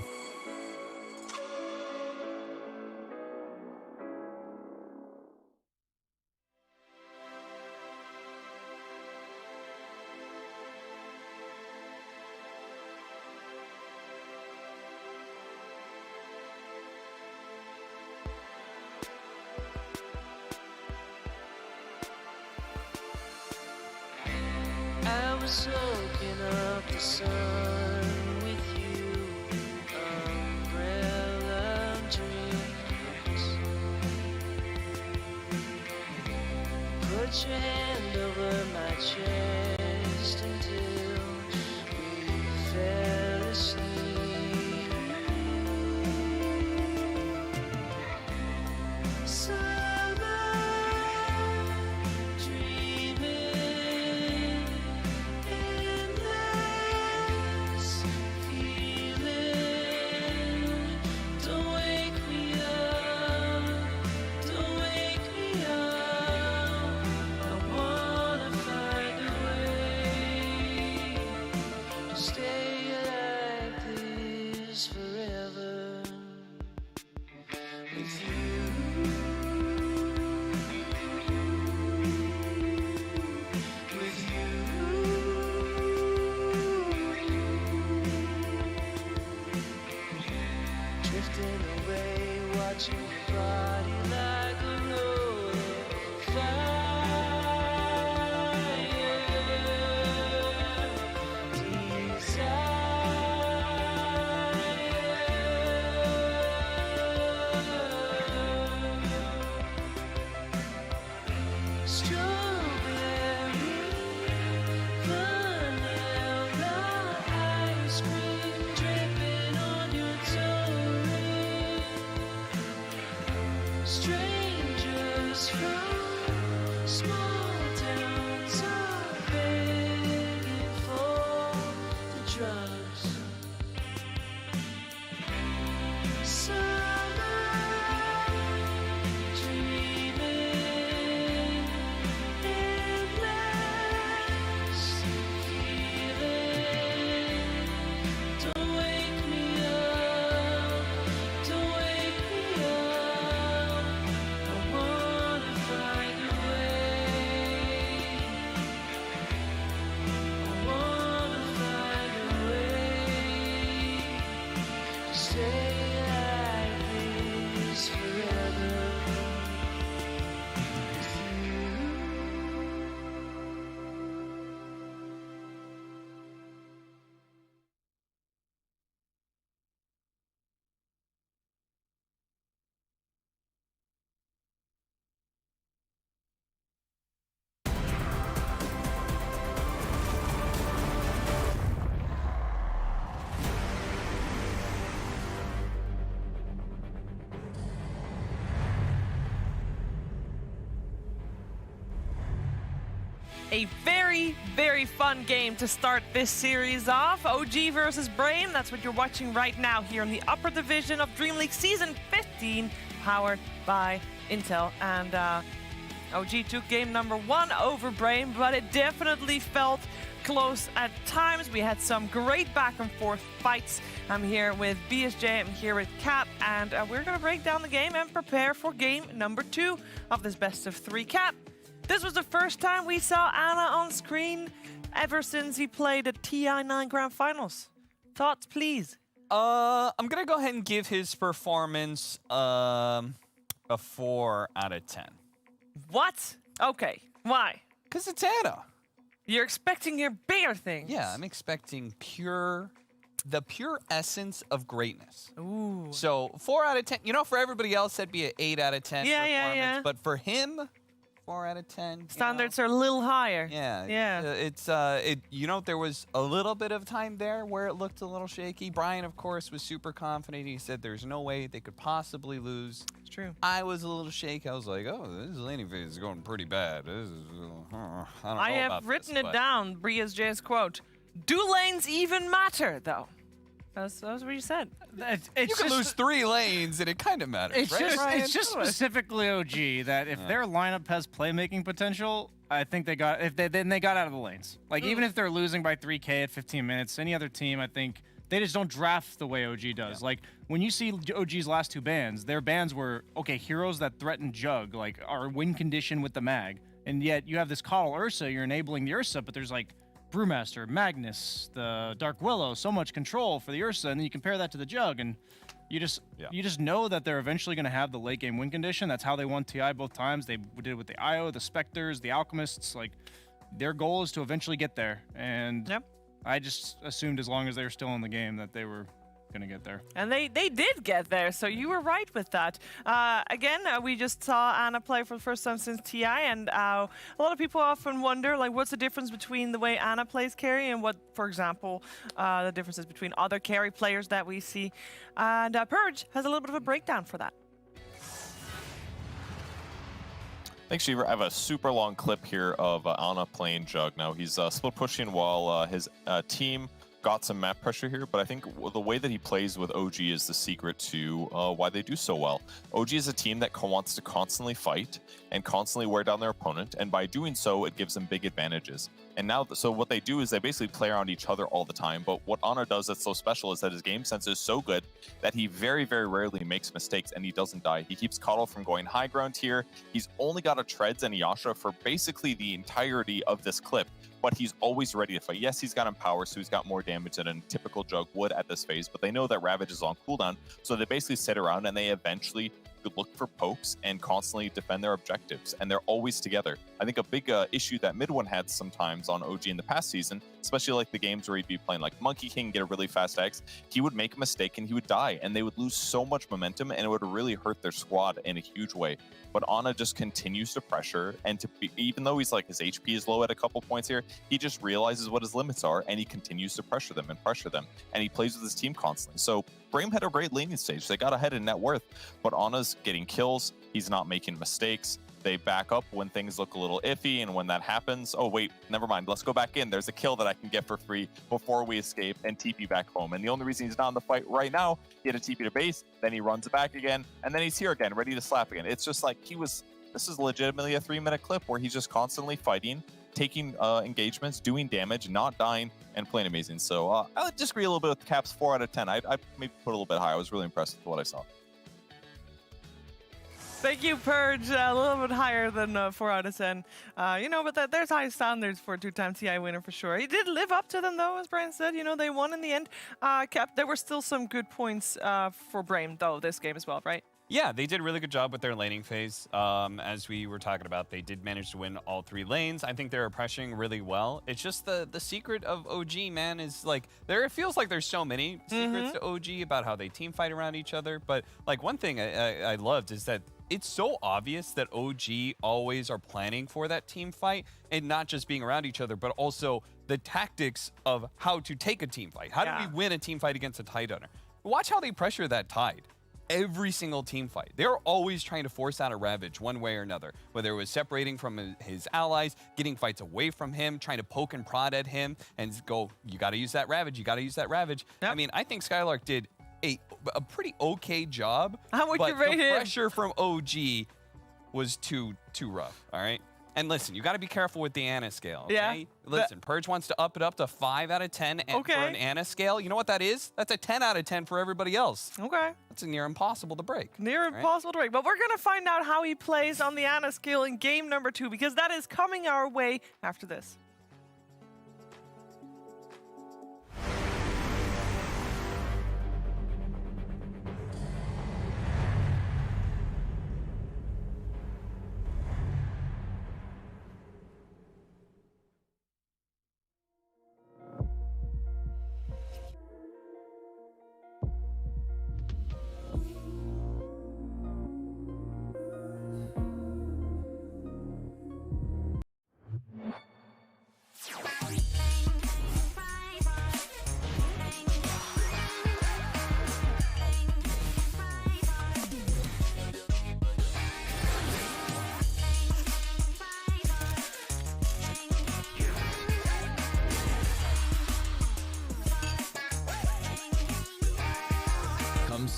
I was soaking up the sun with you, umbrella dreams. Put your hand over my chest until we fell asleep. Summer dreaming. Endless feeling. Don't wake me up. Don't wake me up. I wanna find a way to stay like this forever with you. With you. Drifting away, watching your body like a rolling desire. Strawberry, vanilla ice cream dripping on your tongue. Strangers from small towns are begging for the drugs. Summer dreaming, endless feeling. Don't wake me up, don't wake me up. I wanna find a way. I wanna find a way to stay like this forever with you. A very, very fun game to start this series off. OG versus Brame, that's what you're watching right now here in the upper division of Dream League Season 15, powered by Intel. And OG took game number 1 over Brame, but it definitely felt close at times. We had some great back and forth fights. I'm here with BSJ, I'm here with Cap, and we're gonna break down the game and prepare for game number 2 of this best of 3. Cap, this was the first time we saw Anna on screen ever since he played at TI9 Grand Finals. Thoughts, please? I'm gonna go ahead and give his performance a 4 out of 10. What? Okay, why? Because it's Anna. You're expecting your bigger things. Yeah, I'm expecting pure the pure essence of greatness. Ooh. So 4 out of 10. You know, for everybody else, that'd be an 8 out of 10 Yeah, performance. yeah. But for him, 4 out of 10. Standards are a little higher. Yeah. Yeah. You know, there was a little bit of time there where it looked a little shaky. Brian, of course, was super confident. He said there's no way they could possibly lose. It's true. I was a little shaky. I was like, oh, this laning phase is going pretty bad. This is, I don't know I have about written this, it but- down. Bria's J's quote. Do lanes even matter, though? That's what you said. You can lose 3 lanes and it kind of matters, It's right, just Brian? it's just specifically OG that if their lineup has playmaking potential, I think they got then they got out of the lanes. Like even if they're losing by 3K at 15 minutes, any other team, I think they just don't draft the way OG does. Like when you see OG's last 2 bans, their bans were okay, heroes that threaten Jug, like are win condition with the mag, and yet you have this Coddle Ursa, you're enabling the Ursa, but there's like Brewmaster, Magnus, the Dark Willow, so much control for the Ursa, and then you compare that to the Jug, and you just know that they're eventually going to have the late game win condition. That's how they won TI both times. They did it with the IO, the Spectres, the Alchemists. Like their goal is to eventually get there, and I just assumed as long as they were still in the game that they were going to get there. And they did get there, so you were right with that. Again, we just saw Anna play for the first time since TI, and a lot of people often wonder, like, what's the difference between the way Anna plays carry and what, for example, the differences between other carry players that we see. And Purge has a little bit of a breakdown for that. Thanks, Sheaver. I have a super long clip here of Anna playing Jug. Now, he's split pushing while his team got some map pressure here, but I think the way that he plays with OG is the secret to why they do so well. OG is a team that wants to constantly fight and constantly wear down their opponent, and by doing so, it gives them big advantages. And now, so what they do is they basically play around each other all the time, but what Ana does that's so special is that his game sense is so good that he very, very rarely makes mistakes and he doesn't die. He keeps Coddle from going high ground here. He's only got a Treads and Yasha for basically the entirety of this clip, but he's always ready to fight. Yes, he's got Empower, so he's got more damage than a typical Jug would at this phase, but they know that Ravage is on cooldown, so they basically sit around and they eventually look for pokes and constantly defend their objectives, and they're always together. I think a big issue that Mid One had sometimes on OG in the past season, especially like the games where he'd be playing like Monkey King, get a really fast X, he would make a mistake and he would die, and they would lose so much momentum, and it would really hurt their squad in a huge way. But Ana just continues to pressure, and even though he's like his HP is low at a couple points here, he just realizes what his limits are, and he continues to pressure them, and he plays with his team constantly. So Brame had a great laning stage. They got ahead in net worth, but Ana's getting kills. He's not making mistakes. They back up when things look a little iffy, and when that happens, oh wait, never mind, let's go back in. There's a kill that I can get for free before we escape and TP back home. And the only reason he's not in the fight right now, he had a TP to base, then he runs back again, and then he's here again, ready to slap again. It's just like this is legitimately a 3-minute clip where he's just constantly fighting, taking engagements, doing damage, not dying, and playing amazing. So I would disagree a little bit with the Caps 4 out of 10. I'd maybe put a little bit higher. I was really impressed with what I saw. Thank you, Purge. A little bit higher than 4 out of 10. But there's high standards for a 2-time TI winner for sure. He did live up to them, though, as Brian said. You know, they won in the end. Cap, there were still some good points for Brame, though, this game as well, right? Yeah, they did a really good job with their laning phase. As we were talking about, they did manage to win all 3 lanes. I think they were pressuring really well. It's just the secret of OG, man, is like, it feels like there's so many secrets to OG about how they team fight around each other. But like one thing I loved is that it's so obvious that OG always are planning for that team fight and not just being around each other, but also the tactics of how to take a team fight. How do we win a team fight against a Tidehunter? Watch how they pressure that Tide. Every single team fight. They're always trying to force out a Ravage one way or another, whether it was separating from his allies, getting fights away from him, trying to poke and prod at him and go, you got to use that Ravage, you got to use that Ravage. Yep. I mean, I think Skylark did a pretty okay job. How would you rate him? The pressure from OG was too rough, all right? And listen, you got to be careful with the Ana scale, okay? Yeah. Listen, Purge wants to up it up to 5 out of 10 for an Ana scale. You know what that is? That's a 10 out of 10 for everybody else. Okay. That's a near impossible to break. Near impossible to break. But we're going to find out how he plays on the Ana scale in game number 2, because that is coming our way after this.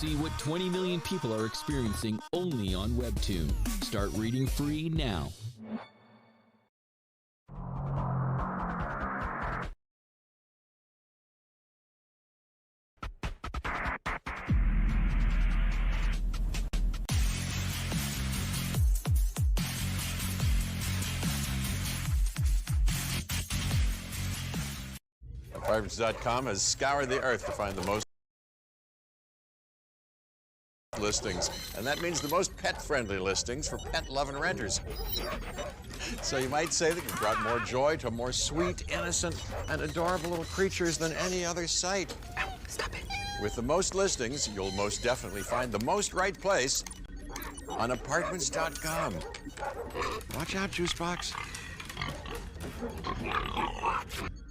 see what 20 million people are experiencing only on Webtoon. Start reading free now. Apartments.com has scoured the earth to find the most listings, and that means the most pet-friendly listings for pet-loving renters. So you might say that you've brought more joy to more sweet, innocent, and adorable little creatures than any other site. Ow, stop it. With the most listings, you'll most definitely find the most right place on Apartments.com. Watch out, Juicebox.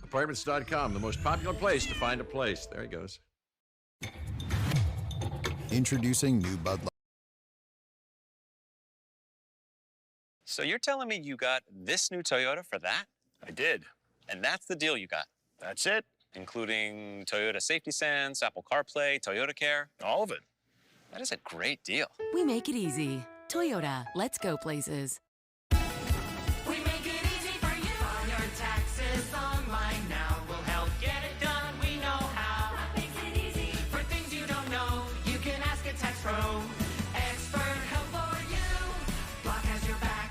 Apartments.com, the most popular place to find a place. There he goes. Introducing new Bud Light. So you're telling me you got this new Toyota for that? I did. And that's the deal you got? That's it. Including Toyota Safety Sense, Apple CarPlay, Toyota Care? All of it. That is a great deal. We make it easy. Toyota, let's go places. We make it easy for you. File your taxes online now. We'll help get it done. We know how. That makes it easy. For things you don't know, you can ask a tax pro. Expert help for you. Block has your back.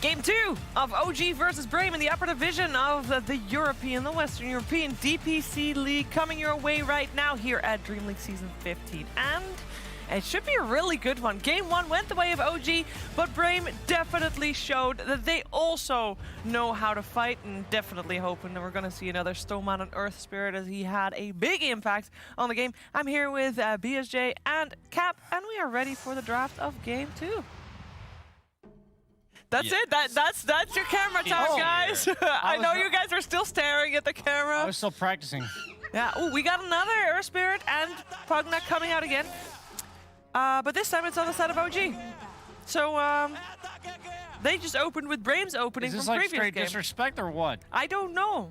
Game 2 of OG versus Brame in the upper division of the Western European DPC League coming your way right now here at Dream League Season 15. And it should be a really good one. Game 1 went the way of OG, but Brame definitely showed that they also know how to fight, and definitely hoping that we're going to see another Stoneman on Earth Spirit as he had a big impact on the game. I'm here with BSJ and Cap, and we are ready for the draft of Game 2. That's it. That's your camera time, guys. I know you guys are still staring at the camera. I was still practicing. Yeah. Oh, we got another Earth Spirit and Pugna coming out again. But this time it's on the side of OG. So they just opened with Brame's opening Is this from like previous straight game. disrespect or what? I don't know.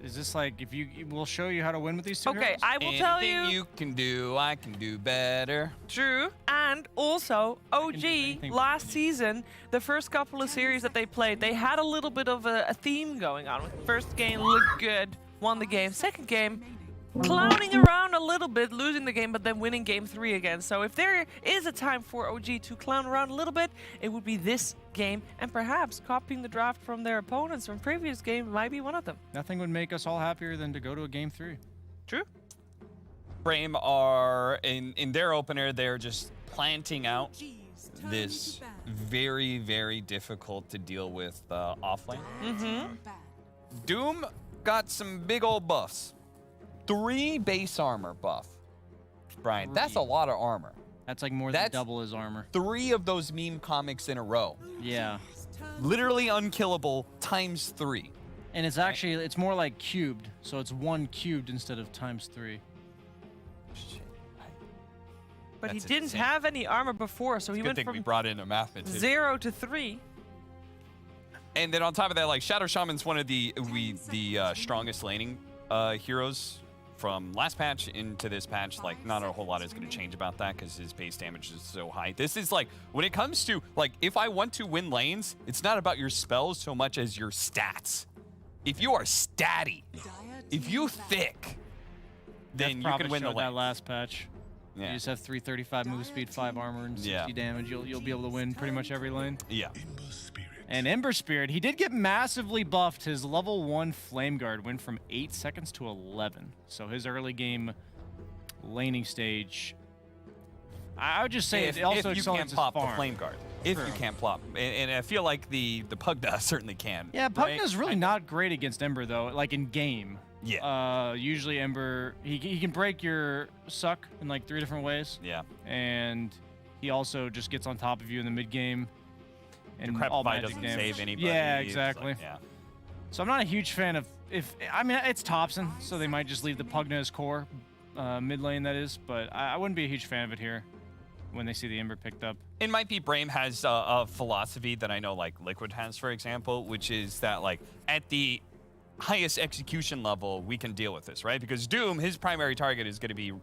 Is this like if we'll show you how to win with these two? Okay, heroes? I will tell you. Anything you can do, I can do better. True. And also, OG, last season, the first couple of series that they played, they had a little bit of a theme going on. First game looked good, won the game. Second game, clowning around a little bit, losing the game, but then winning game 3 again. So if there is a time for OG to clown around a little bit, it would be this game, and perhaps copying the draft from their opponents from previous game might be one of them. Nothing would make us all happier than to go to a game 3. True. Brame are, in their opener, they're just planting out this very, very difficult to deal with offlane. Doom got some big old buffs. 3 base armor buff. Brian, that's a lot of armor. That's like more than double his armor. 3 of those meme comics in a row. Yeah. Literally unkillable times 3. And it's actually, it's more like cubed. So it's 1 cubed instead of times 3. But That's he didn't insane. have any armor before, so he Good went thing from we brought in a mathematician. 0 to 3. And then on top of that, like Shadow Shaman's one of the strongest laning heroes from last patch into this patch, like, not a whole lot is going to change about that because his base damage is so high. This is like, when it comes to, like, if I want to win lanes, it's not about your spells so much as your stats. If you are statty, if you thick, then you can win the lane. That last patch. Yeah. You just have 335 move speed, 5 armor, and 60 damage. You'll be able to win pretty much every lane. Yeah. And Ember Spirit, he did get massively buffed. His level 1 Flame Guard went from 8 seconds to 11. So his early game laning stage, I would just say it also if you can't accelerates his pop the farm. Flame Guard. If you can't plop. And I feel like the Pugna certainly can. Yeah, right? Pugna's really not great against Ember, though, like in game. Yeah. Usually Ember, he can break your suck in like 3 different ways. Yeah. And he also just gets on top of you in the mid game. And Decrepify all magic doesn't damage. save anybody. Yeah, It's exactly. like, yeah. So I'm not a huge fan of I mean, it's Thompson, so they might just leave the Pugna as core, mid lane that is. But I wouldn't be a huge fan of it here when they see the Ember picked up. It might be Brame has a philosophy that I know like Liquid has, for example, which is that like at the highest execution level, we can deal with this, right? Because Doom, his primary target is going to be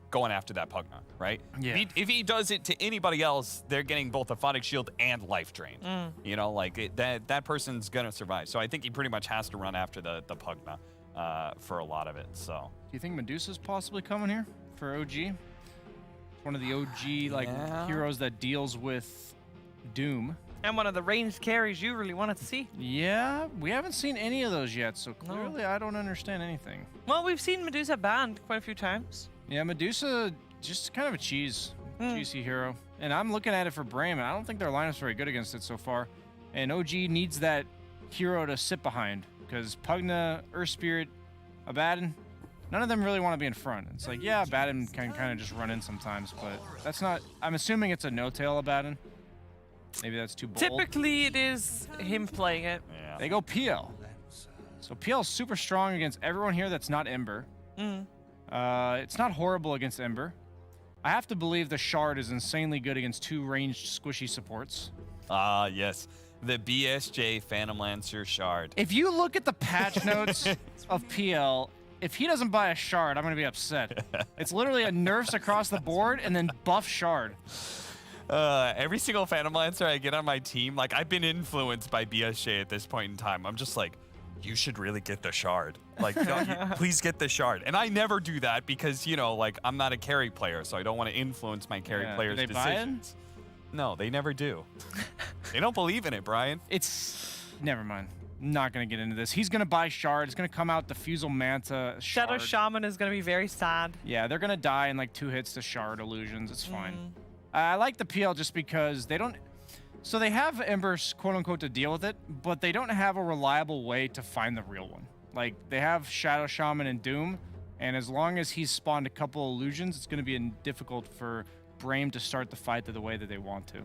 going after that Pugna, right? Yeah. If he does it to anybody else, they're getting both a Phonic Shield and life drain. You know, like that person's going to survive. So I think he pretty much has to run after the Pugna for a lot of it. So Do you think Medusa's possibly coming here for OG? It's one of the OG like heroes that deals with Doom. And one of the ranged carries you really wanted to see. Yeah, we haven't seen any of those yet, so clearly I don't understand anything. Well, we've seen Medusa banned quite a few times. Yeah, Medusa, just kind of a cheesy hero. And I'm looking at it for Brame, and I don't think their lineup's very good against it so far. And OG needs that hero to sit behind, because Pugna, Earth Spirit, Abaddon, none of them really want to be in front. It's like, yeah, Abaddon can kind of just run in sometimes, but that's not... I'm assuming it's a no-tail Abaddon. Maybe that's too bold. Typically, it is him playing it. Yeah. They go PL. So PL's super strong against everyone here that's not Ember. It's not horrible against Ember. I have to believe the Shard is insanely good against 2 ranged squishy supports. yes. The BSJ Phantom Lancer Shard. If you look at the patch notes of PL, if he doesn't buy a Shard, I'm going to be upset. It's literally a nerfs across the board and then buff Shard. Every single Phantom Lancer I get on my team, like I've been influenced by BSJ at this point in time. I'm just like, you should really get the Shard. Like, please get the Shard. And I never do that because, you know, like I'm not a carry player, so I don't want to influence my carry players' decisions. No, they never do. They don't believe in it, Brian. Never mind. Not going to get into this. He's going to buy Shard. It's going to come out Diffusal Manta, Shard. Shadow Shaman is going to be very sad. Yeah, they're going to die in like 2 hits to Shard Illusions. It's fine. I like the PL just because they don't... So they have Embers, quote-unquote, to deal with it, but they don't have a reliable way to find the real one. Like, they have Shadow Shaman and Doom, and as long as he's spawned a couple illusions, it's going to be difficult for Brame to start the fight the way that they want to.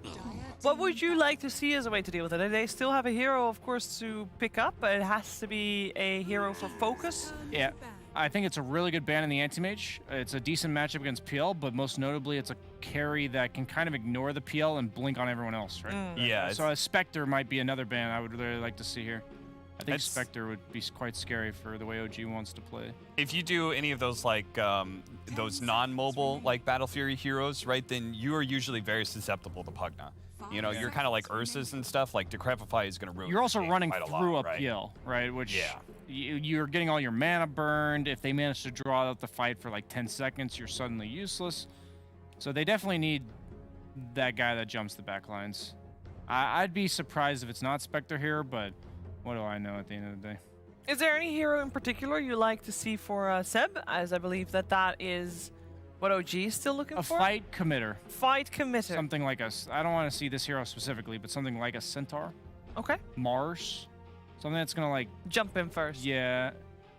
What would you like to see as a way to deal with it? They still have a hero, of course, to pick up, but it has to be a hero for focus. Yeah, I think it's a really good ban in the Anti-Mage. It's a decent matchup against PL, but most notably, it's a carry that can kind of ignore the PL and blink on everyone else, right? Yeah. So a Spectre might be another ban I would really like to see here. I think Spectre would be quite scary for the way OG wants to play. If you do any of those like those non-mobile like Battle Fury heroes, right, then you are usually very susceptible to Pugna. You know, you're kind of like Ursus and stuff. Like Decrepify is going to ruin. You're also running quite through lot, a right? PL, right? Which you're getting all your mana burned. If they manage to draw out the fight for like 10 seconds, you're suddenly useless. So they definitely need that guy that jumps the back lines. I'd be surprised if it's not Spectre here, but what do I know at the end of the day? Is there any hero in particular you like to see for Seb? As I believe that is what OG is still looking for? A fight committer. Fight committer. Something like I don't want to see this hero specifically, but something like a Centaur. Okay. Mars. Something that's going to like... jump in first. Yeah.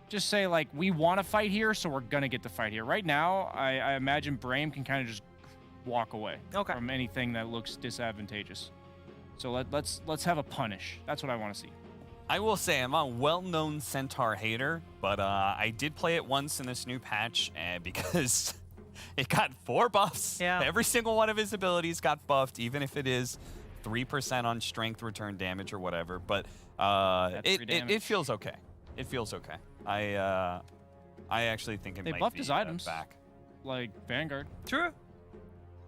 Just say like, we want to fight here, so we're going to get the fight here. Right now, I imagine Brame can kind of just walk away from anything that looks disadvantageous. So let's have a punish. That's what I want to see. I will say I'm a well-known Centaur hater, but I did play it once in this new patch because it got 4 buffs. Yeah. Every single one of his abilities got buffed, even if it is 3% on strength return damage or whatever. But it feels okay. It feels okay. I actually think it They might buffed be his items. back. Like Vanguard. True.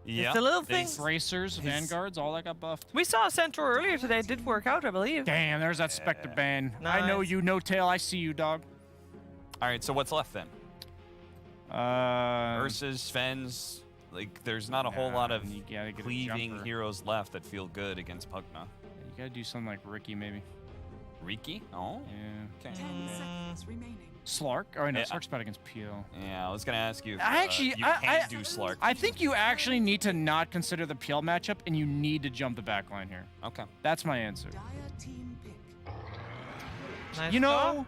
Yeah. It's a little they- thing. Bracers, Vanguards, all that got buffed. We saw a Centaur earlier today. It did work out, I believe. Damn, there's that Spectre ban. I know Nice. you, No Tail. I see you, dog. All right, so what's left then? Ursa's, Sven's. Like, there's not a whole lot of you gotta get a cleaving jumper. heroes left that feel good against Pugna. You gotta do something like Ricky, maybe. Riki? Oh. Yeah. Okay. 10 seconds remaining. Slark? Oh, no, Yeah. Slark's bad against PL. Yeah, I was gonna ask you. If, I actually, you I can't do Slark. I think you actually need to not consider the PL matchup, and you need to jump the backline here. Okay. That's my answer. Dire team pick. Nice You call. know,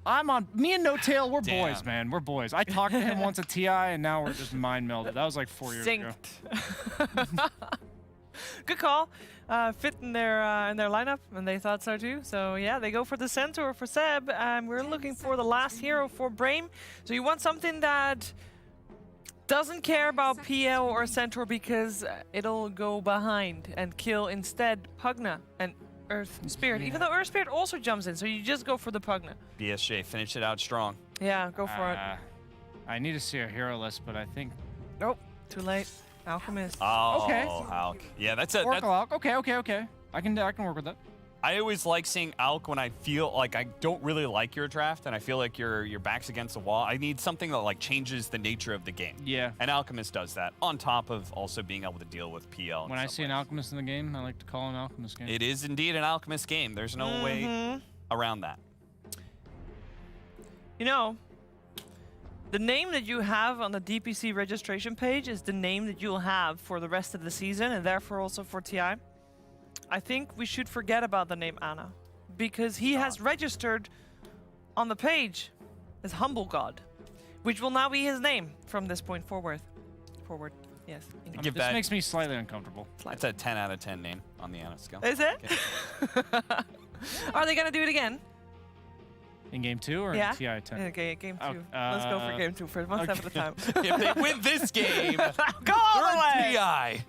I'm on. Me and No Tail, we're Damn. boys, man. We're boys. I talked to him once at TI, and now we're just mind melded. That was like 4 years ago. Synced. Good call. Fit in their lineup, and they thought so too. So yeah, they go for the Centaur for Seb, and we're looking for the last hero for Brame. So you want something that doesn't care about PL or Centaur because it'll go behind and kill instead Pugna and Earth Spirit. Even though Earth Spirit also jumps in, so you just go for the Pugna. BSJ, finish it out strong. Yeah, go for it. I need to see a hero list, but I think. Nope, too late. Alchemist. Oh, Okay. Alk. Yeah, that's a. Oracle Alk. Okay. I can work with that. I always like seeing Alk when I feel like I don't really like your draft and I feel like your back's against the wall. I need something that like changes the nature of the game. Yeah. And Alchemist does that, on top of also being able to deal with PL. in When I some see an ways. Alchemist in the game, I like to call an Alchemist game. It is indeed an Alchemist game. There's no way around that. You know, the name that you have on the DPC registration page is the name that you'll have for the rest of the season and therefore also for TI. I think we should forget about the name Anna because he has registered on the page as Humble God, which will now be his name from this point forward. Yes. Give This that. makes me slightly uncomfortable. That's a 10 out of 10 name on the Anna scale. Is it? Okay. Are they going to do it again? In game 2 or Yeah. in TI 10? Okay, game 2. Oh, Let's go for game 2 first, one step at a time. If they win this game, Go all the way! TI.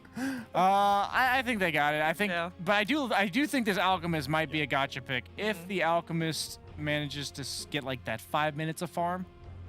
I think they got it. I think, but I do think this Alchemist might be a gotcha pick. If the Alchemist manages to get like that 5 minutes of farm,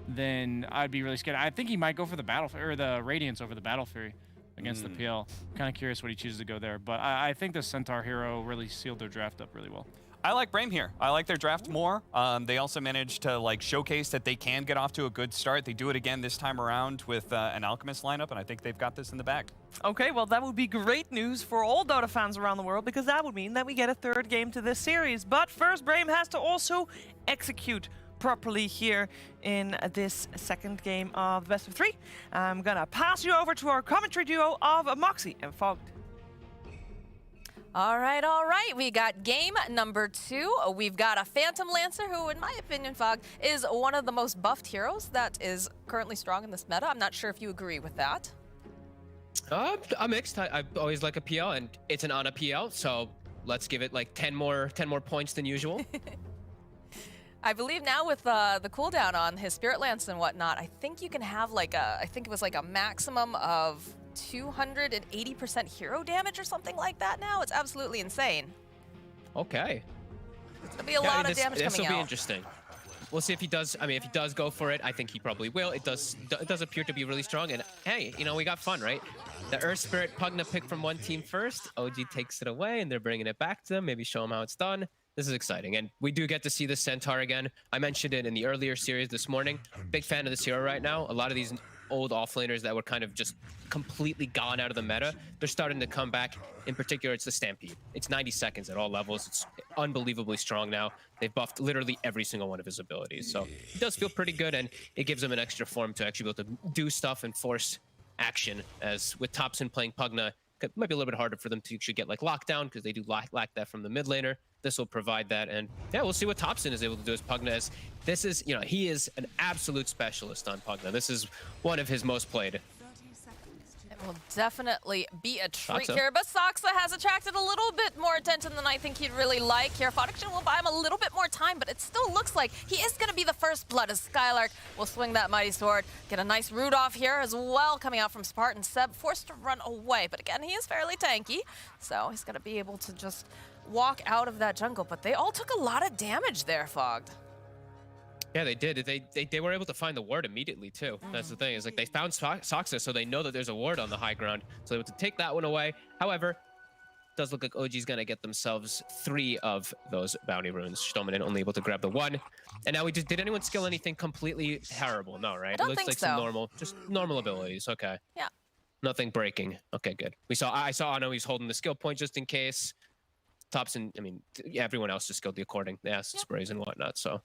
then I'd be really scared. I think he might go for the battle or the Radiance over the Battle Fury against the PL. Kind of curious what he chooses to go there, but I think the Centaur hero really sealed their draft up really well. I like Brame here. I like their draft more. They also managed to like showcase that they can get off to a good start. They do it again this time around with an Alchemist lineup, and I think they've got this in the bag. Okay, well, that would be great news for all Dota fans around the world because that would mean that we get a third game to this series. But first, Brame has to also execute properly here in this second game of best of 3. I'm gonna pass you over to our commentary duo of Moxie and Fogged. All right. We got game number 2. We've got a Phantom Lancer who, in my opinion, Fog, is one of the most buffed heroes that is currently strong in this meta. I'm not sure if you agree with that. I'm mixed. I always like a PL, and it's an Ana PL, so let's give it like 10 more points than usual. I believe now with the cooldown on his Spirit Lance and whatnot, I think you can have like I think it was like a maximum of 280% hero damage or something like that now. It's absolutely insane. Okay. It's gonna be a lot of damage This coming will be out. interesting. We'll see if he does. I mean, if he does go for it, I think he probably will. It does appear to be really strong. And hey, you know, we got fun, right? The Earth Spirit Pugna pick from one team first. OG takes it away, and they're bringing it back to them. Maybe show them how it's done. This is exciting, and we do get to see the Centaur again. I mentioned it in the earlier series this morning. Big fan of this hero right now. A lot of these old offlaners that were kind of just completely gone out of the meta, they're starting to come back. In particular, it's the Stampede. It's 90 seconds at all levels. It's unbelievably strong now. They've buffed literally every single one of his abilities, so it does feel pretty good, and it gives him an extra form to actually be able to do stuff and force action. As with Thompson playing Pugna, it might be a little bit harder for them to actually get like lockdown because they do lack that from the mid laner. This will provide that, and yeah, we'll see what Thompson is able to do as Pugna. As this is, you know, he is an absolute specialist on Pugna. This is one of his most played. It will definitely be a treat so. here, but Soxa has attracted a little bit more attention than I think he'd really like here. Fodiction will buy him a little bit more time, but it still looks like he is going to be the first blood as Skylark will swing that mighty sword. Get a nice root off here as well coming out from Spartan. Seb forced to run away, but again, he is fairly tanky, so he's going to be able to just walk out of that jungle. But they all took a lot of damage there, Fogged. Yeah, they did. They were able to find the ward immediately too. That's the thing. Is like they found Soxa, so they know that there's a ward on the high ground, so they were able to take that one away. However, does look like OG's gonna get themselves 3 of those bounty runes. Stoneman only able to grab the 1. And now did anyone skill anything completely terrible? No, right? I don't It looks think like so. some normal, just normal abilities. Okay. Yeah. Nothing breaking. Okay, good. I saw Ano, he's holding the skill point just in case. Thompson, I mean, yeah, everyone else just skilled the according. The acid sprays and whatnot, so.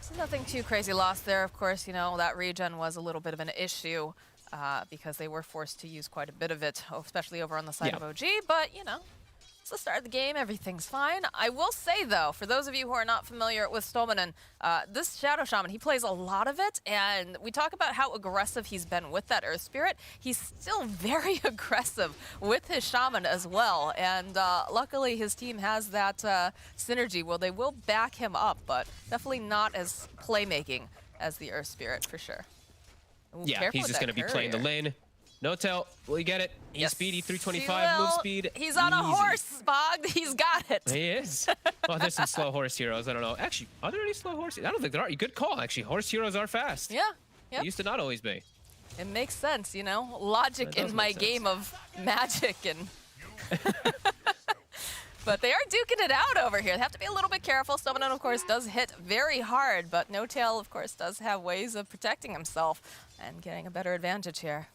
So nothing too crazy lost there. Of course, you know, that regen was a little bit of an issue because they were forced to use quite a bit of it, especially over on the side of OG. But, you know, it's the start of the game. Everything's fine. I will say, though, for those of you who are not familiar with Stolmanen, this Shadow Shaman, he plays a lot of it. And we talk about how aggressive he's been with that Earth Spirit. He's still very aggressive with his Shaman as well. And luckily, his team has that synergy where they will back him up, but definitely not as playmaking as the Earth Spirit, for sure. Ooh, yeah, he's just going to be playing the lane. No tell. Will you get it? He's speedy, 325 move speed. He's on a horse, Spog. He's got it. He is. Oh, there's some slow horse heroes. I don't know. Actually, are there any slow horse? I don't think there are. Good call, actually. Horse heroes are fast. Yeah. Yep. They used to not always be. It makes sense, you know? Logic in my game of magic and... But they are duking it out over here. They have to be a little bit careful. Stoneman, of course, does hit very hard, but No Tail, of course, does have ways of protecting himself and getting a better advantage here.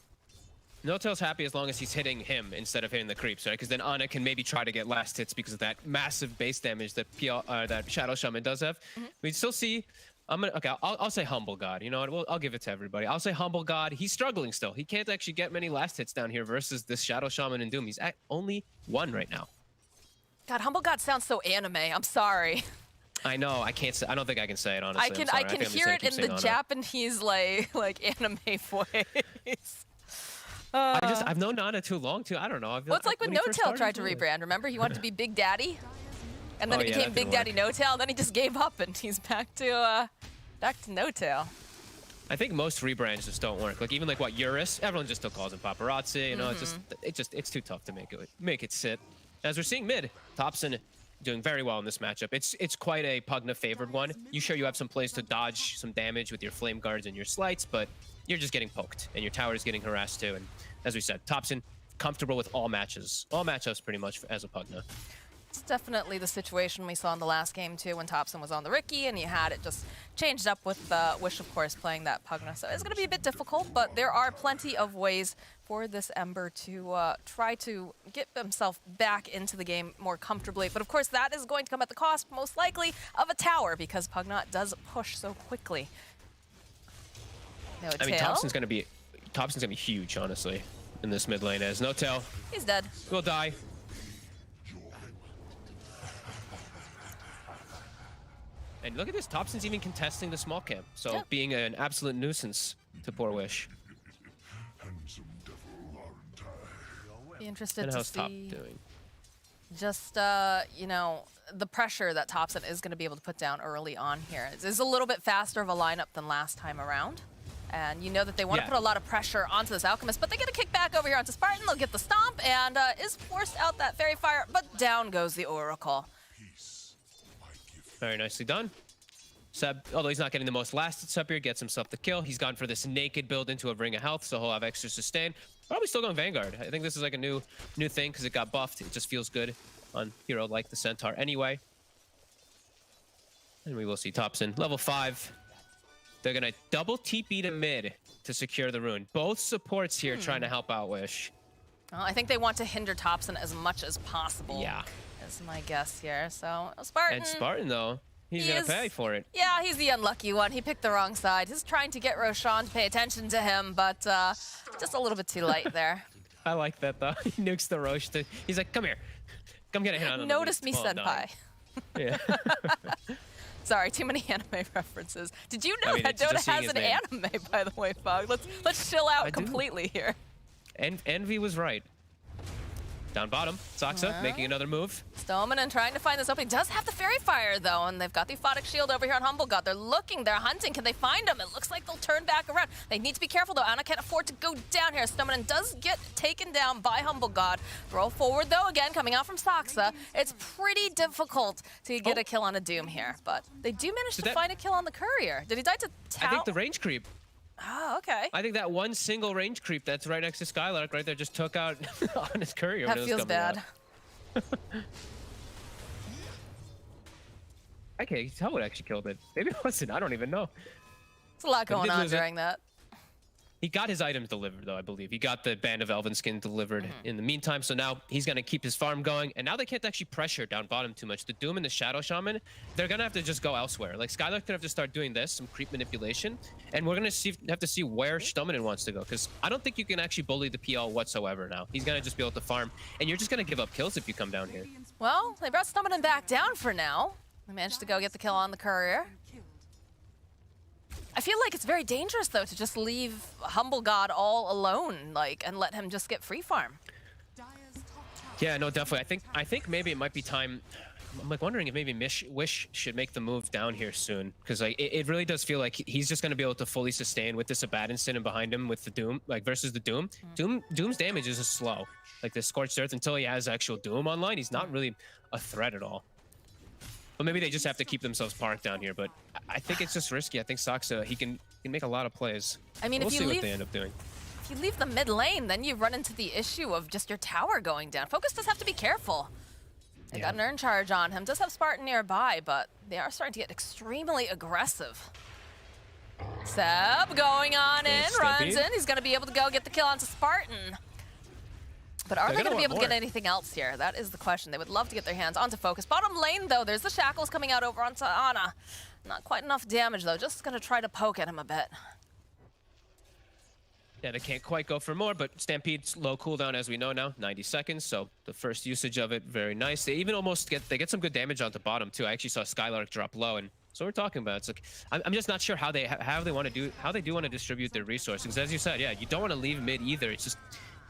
No Tail's happy as long as he's hitting him instead of hitting the creeps, right? Because then Ana can maybe try to get last hits because of that massive base damage that that Shadow Shaman does have. We still see. I'll say Humble God. You know what? I'll give it to everybody. I'll say Humble God. He's struggling still. He can't actually get many last hits down here versus this Shadow Shaman and Doom. He's at only 1 right now. God, Humble God sounds so anime. I'm sorry. I know. I can't say. I don't think I can say it honestly. I can hear it in the Japanese like anime voice. I've known Nana too long too. I don't know. Well, it's like when No Tail tried to rebrand. Remember, he wanted to be Big Daddy, and then it became Big Daddy No Tail. And then he just gave up, and he's back to No Tail. I think most rebrands just don't work. Like even like what Eurus, everyone just still calls him Paparazzi. You know, it's too tough to make it sit. As we're seeing mid, Thompson doing very well in this matchup. It's quite a Pugna favored one. You sure you have some plays to dodge some damage with your flame guards and your slights, but you're just getting poked and your tower is getting harassed too. And as we said, Thompson comfortable with all matchups pretty much as a Pugna. It's definitely the situation we saw in the last game too when Thompson was on the Ricky and you had it just changed up with Wish, of course, playing that Pugna. So it's going to be a bit difficult, but there are plenty of ways for this Ember to try to get himself back into the game more comfortably. But of course, that is going to come at the cost, most likely, of a tower because Pugna does push so quickly. I mean, Thompson's gonna be huge, honestly, in this mid lane. As No Tail, he's dead. Will die. And look at this, Thompson's even contesting the small camp, so being an absolute nuisance to poor Wish. Be interested and to how's see Top doing? Just you know, the pressure that Thompson is going to be able to put down early on here. It's a little bit faster of a lineup than last time around. And you know that they want to put a lot of pressure onto this Alchemist, but they get a kick back over here onto Spartan. They'll get the stomp and is forced out that Fairy Fire, but down goes the Oracle. Very nicely done. Seb, although he's not getting the most last hits up here, gets himself the kill. He's gone for this naked build into a Ring of Health, so he'll have extra sustain. Probably still going Vanguard. I think this is like a new thing because it got buffed. It just feels good on hero like the Centaur anyway. And we will see Thompson, level 5. They're going to double TP to mid to secure the rune. Both supports here trying to help out Wish. Well, I think they want to hinder Thompson as much as possible. Yeah. Is my guess here. So, Spartan. And Spartan, though, he's going to pay for it. Yeah, he's the unlucky one. He picked the wrong side. He's trying to get Roshan to pay attention to him, but just a little bit too late there. I like that, though. He nukes the Roche. He's like, come here. Come get a hit on him. Notice me, senpai. Yeah. Sorry, too many anime references. Did you know that Dota has an anime, by the way, Fog? Let's chill out completely here. And Envy was right. Down bottom, Saksa making another move. Stoneman trying to find this opening. Does have the Fairy Fire, though, and they've got the Aphotic Shield over here on Humble God. They're looking, they're hunting. Can they find him? It looks like they'll turn back around. They need to be careful, though. Ana can't afford to go down here. Stoneman does get taken down by Humble God. Throw forward, though, again, coming out from Saksa. It's pretty difficult to get a kill on a Doom here, but they do manage to find a kill on the Courier. Did he die to Tau? I think the range creep. Oh, okay. I think that one single range creep that's right next to Skylark right there just took out on his Courier. That feels bad. I can't tell what actually killed it. Maybe it wasn't. I don't even know. There's a lot going on during that. He got his items delivered, though, I believe. He got the Band of Elven Skin delivered in the meantime, so now he's going to keep his farm going, and now they can't actually pressure down bottom too much. The Doom and the Shadow Shaman, they're going to have to just go elsewhere. Like, Skylark's going to have to start doing this, some creep manipulation, and we're going to have to see where Stominen wants to go, because I don't think you can actually bully the PL whatsoever now. He's going to just be able to farm, and you're just going to give up kills if you come down here. Well, they brought Stominen back down for now. They managed to go get the kill on the Courier. I feel like it's very dangerous, though, to just leave Humble God all alone, like, and let him just get free farm. Yeah, no, definitely. I think maybe it might be time. I'm like wondering if maybe Wish should make the move down here soon, because like it really does feel like he's just going to be able to fully sustain with this Abaddon and behind him with the Doom, like versus the Doom. Doom's damage is just slow, like the Scorched Earth until he has actual Doom online. He's not really a threat at all. But maybe they just have to keep themselves parked down here. But I think it's just risky. I think Saksa, he can make a lot of plays. I mean, we'll if see you what they end up doing. If you leave the mid lane, then you run into the issue of just your tower going down. Focus does have to be careful. They got an Urn Charge on him. Does have Spartan nearby, but they are starting to get extremely aggressive. Seb going on in, runs in. He's going to be able to go get the kill onto Spartan. But are they going to be able to get anything else here? That is the question. They would love to get their hands onto Focus. Bottom lane, though, there's the Shackles coming out over onto Ana. Not quite enough damage, though. Just going to try to poke at him a bit. Yeah, they can't quite go for more, but Stampede's low cooldown, as we know now, 90 seconds. So the first usage of it, very nice. They even almost get some good damage onto bottom, too. I actually saw Skylark drop low, and so we're talking about. It's like I'm just not sure how they want to do want to distribute their resources. Because as you said, yeah, you don't want to leave mid either. It's just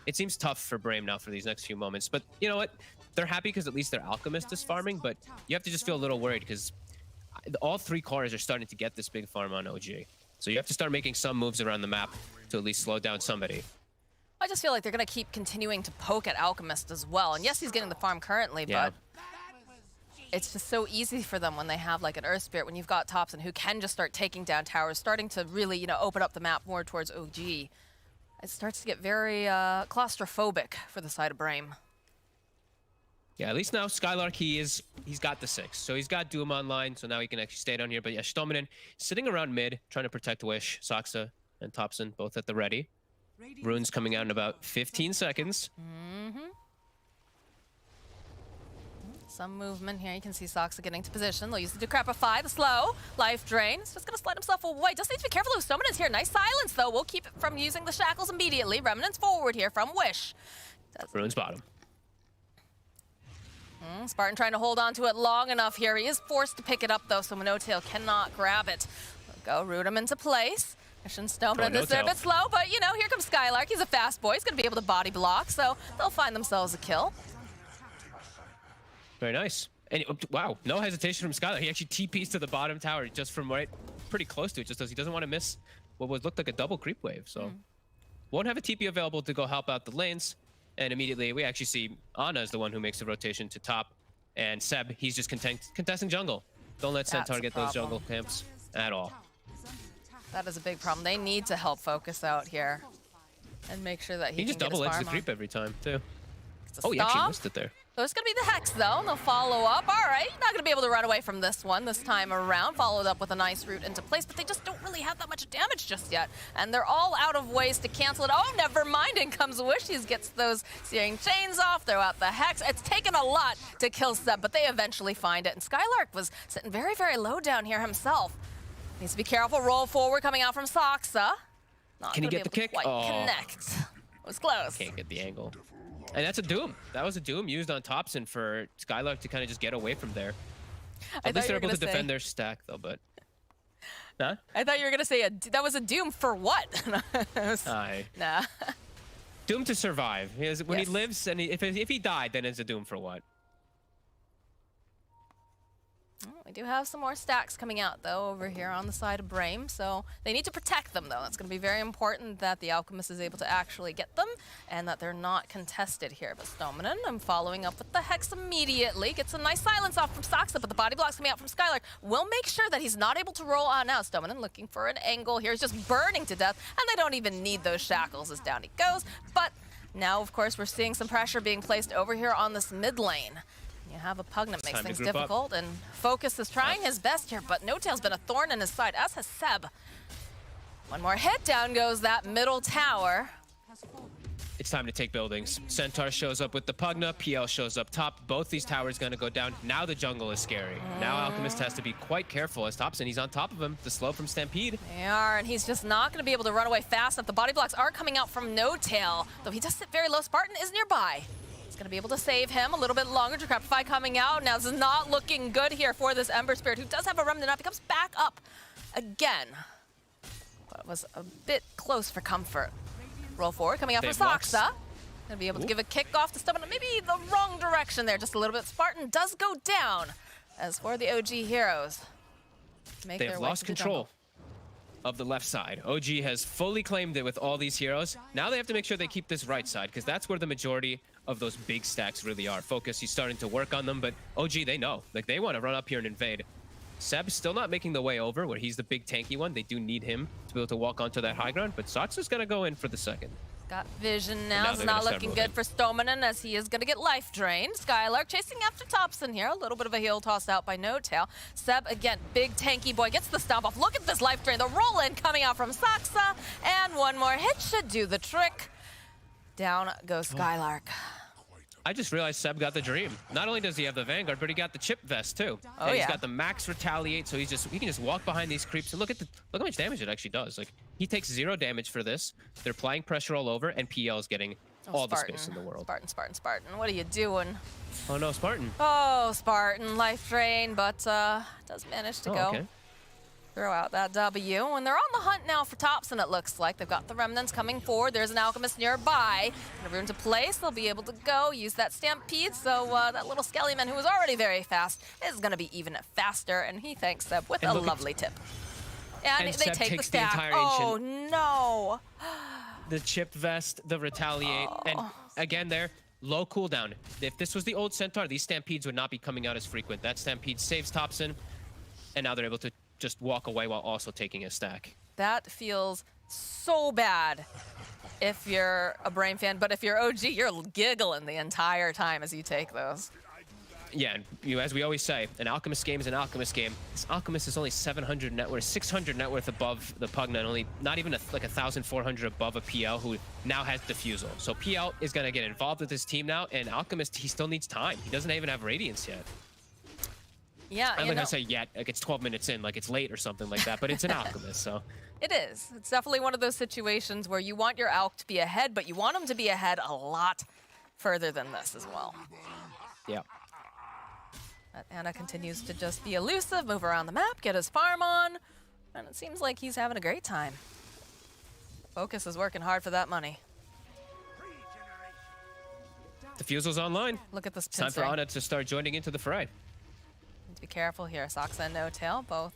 it seems tough for Brame now for these next few moments. But you know what? They're happy because at least their Alchemist is farming, but you have to just feel a little worried because all three cores are starting to get this big farm on OG. So you have to start making some moves around the map to at least slow down somebody. I just feel like they're going to keep continuing to poke at Alchemist as well. And yes, he's getting the farm currently, but it's just so easy for them when they have like an Earth Spirit, when you've got Thompson who can just start taking down towers, starting to really, you know, open up the map more towards OG. It starts to get very claustrophobic for the side of Brame. Yeah, at least now Skylark, he's got the 6. So he's got Doom online, so now he can actually stay down here. But yeah, Stominen sitting around mid, trying to protect Wish, Saksa, and Thompson both at the ready. Runes coming out in about 15 seconds. Some movement here. You can see Saksa getting to position. They'll use the Decrepify, the slow, life drain. He's just going to slide himself away. Just need to be careful with Stoneman is here. Nice silence, though. We'll keep it from using the shackles immediately. Remnants forward here from Wish. Runes bottom. Spartan trying to hold on to it long enough here. He is forced to pick it up, though, so No-Tail cannot grab it. We'll go root him into place. Mission Stoneman is a bit slow, but, you know, here comes Skylark. He's a fast boy. He's going to be able to body block, so they'll find themselves a kill. Very nice. And wow, no hesitation from Skylark. He actually TPs to the bottom tower just from right, pretty close to it, just as he doesn't want to miss what would look like a double creep wave. So won't have a TP available to go help out the lanes. And immediately we actually see Ana is the one who makes the rotation to top. And Seb, he's just contesting jungle. Don't let Seb target those jungle camps at all. That is a big problem. They need to help Focus out here and make sure that he can just get his double edge farm the creep on. every time, too. Oh, he actually missed it there. So it's going to be the Hex, though. They'll follow up. All right, not going to be able to run away from this one this time around. Followed up with a nice root into place, but they just don't really have that much damage just yet. And they're all out of ways to cancel it. Oh, never mind. In comes Wishies, gets those Searing Chains off, throw out the Hex. It's taken a lot to kill Seb, but they eventually find it. And Skylark was sitting very, very low down here himself. Needs to be careful. Roll forward coming out from Saksa. Can he get the kick? Quite connect. It was close. Can't get the angle. And that's a Doom. That was a Doom used on Thompson for Skylark to kind of just get away from there. At least they're able to defend their stack, though, but... Huh? I thought you were going to say that was a Doom for what? Aye. Nah. doomed to survive. When he lives, and if he died, then it's a doom for what? We do have some more stacks coming out, though, over here on the side of Brame, so they need to protect them, though. It's going to be very important that the Alchemist is able to actually get them and that they're not contested here. But Stoneman, I'm following up with the Hex immediately. Gets a nice silence off from Soxa, but the body blocks coming out from Skylark will make sure that he's not able to roll on now. Stoneman looking for an angle here. He's just burning to death, and they don't even need those shackles as down he goes. But now, of course, we're seeing some pressure being placed over here on this mid lane. You have a Pug that makes things difficult, and Focus is trying his best here, but No Tail's been a thorn in his side, as has Seb. One more hit, down goes that middle tower. It's time to take buildings. Centaur shows up with the Pugna, PL shows up top. Both these towers gonna go down. Now the jungle is scary. Now Alchemist has to be quite careful as Thompson, he's on top of him. The slow from Stampede. They are, and he's just not gonna be able to run away fast enough. The body blocks are coming out from No Tail, though he does sit very low. Spartan is nearby. Gonna be able to save him a little bit longer. Decrepify coming out. Now this is not looking good here for this Ember Spirit, who does have a remnant up. He comes back up again. But it was a bit close for comfort. Roll forward, coming out from Soxa. Gonna be able to give a kick off to Stubborn. Maybe the wrong direction there, just a little bit. Spartan does go down. As for the OG heroes, They've lost control of the left side. OG has fully claimed it with all these heroes. Now they have to make sure they keep this right side, because that's where the majority of those big stacks really are. Focus, he's starting to work on them, but OG, they know. Like, they want to run up here and invade. Seb's still not making the way over, where he's the big tanky one. They do need him to be able to walk onto that high ground, but Soxa's going to go in for the second. Got vision now. It's not looking good for Stoneman, as he is going to get life drained. Skylark chasing after Thompson here. A little bit of a heel toss out by No Tail. Seb, again, big tanky boy, gets the stomp off. Look at this life drain. The roll in coming out from Soxa. And one more hit should do the trick. Down goes Skylark. I just realized Seb got the dream. Not only does he have the Vanguard, but he got the chip vest too. And he's got the max retaliate, so he can just walk behind these creeps and look how much damage it actually does. Like, he takes 0 damage for this. They're applying pressure all over, and PL is getting all the space in the world. Spartan. What are you doing? Oh no, Spartan. Oh, Spartan, life drain, but does manage to go. Okay. Throw out that W, and they're on the hunt now for Thompson, it looks like. They've got the remnants coming forward. There's an Alchemist nearby. And a rune to place. They'll be able to go, use that Stampede, so that little Skellyman, who was already very fast, is going to be even faster, and he thanks Seb with a lovely tip. And they Seb take the takes stack. entire Oh, ancient. no. The chip vest, the retaliate, and again there, low cooldown. If this was the old Centaur, these Stampedes would not be coming out as frequent. That Stampede saves Thompson, and now they're able to just walk away while also taking a stack. That feels so bad if you're a Brame fan, but if you're OG, you're giggling the entire time as you take those. Yeah, and as we always say, an Alchemist game is an Alchemist game. This Alchemist is only 700 net worth, 600 net worth above the Pugna, and only not even like 1,400 above a PL, who now has Diffusal. So PL is going to get involved with his team now, and Alchemist, he still needs time. He doesn't even have Radiance yet. Yeah, I'm not gonna say yet, like it's 12 minutes in, like it's late or something like that, but it's an Alchemist, so. It is. It's definitely one of those situations where you want your Alch to be ahead, but you want him to be ahead a lot further than this as well. Yeah. But Anna continues to just be elusive, move around the map, get his farm on, and it seems like he's having a great time. Focus is working hard for that money. Diffusal's online. Look at this It's time for Anna to start joining into the fray. Need to be careful here. Soxa and No Tail both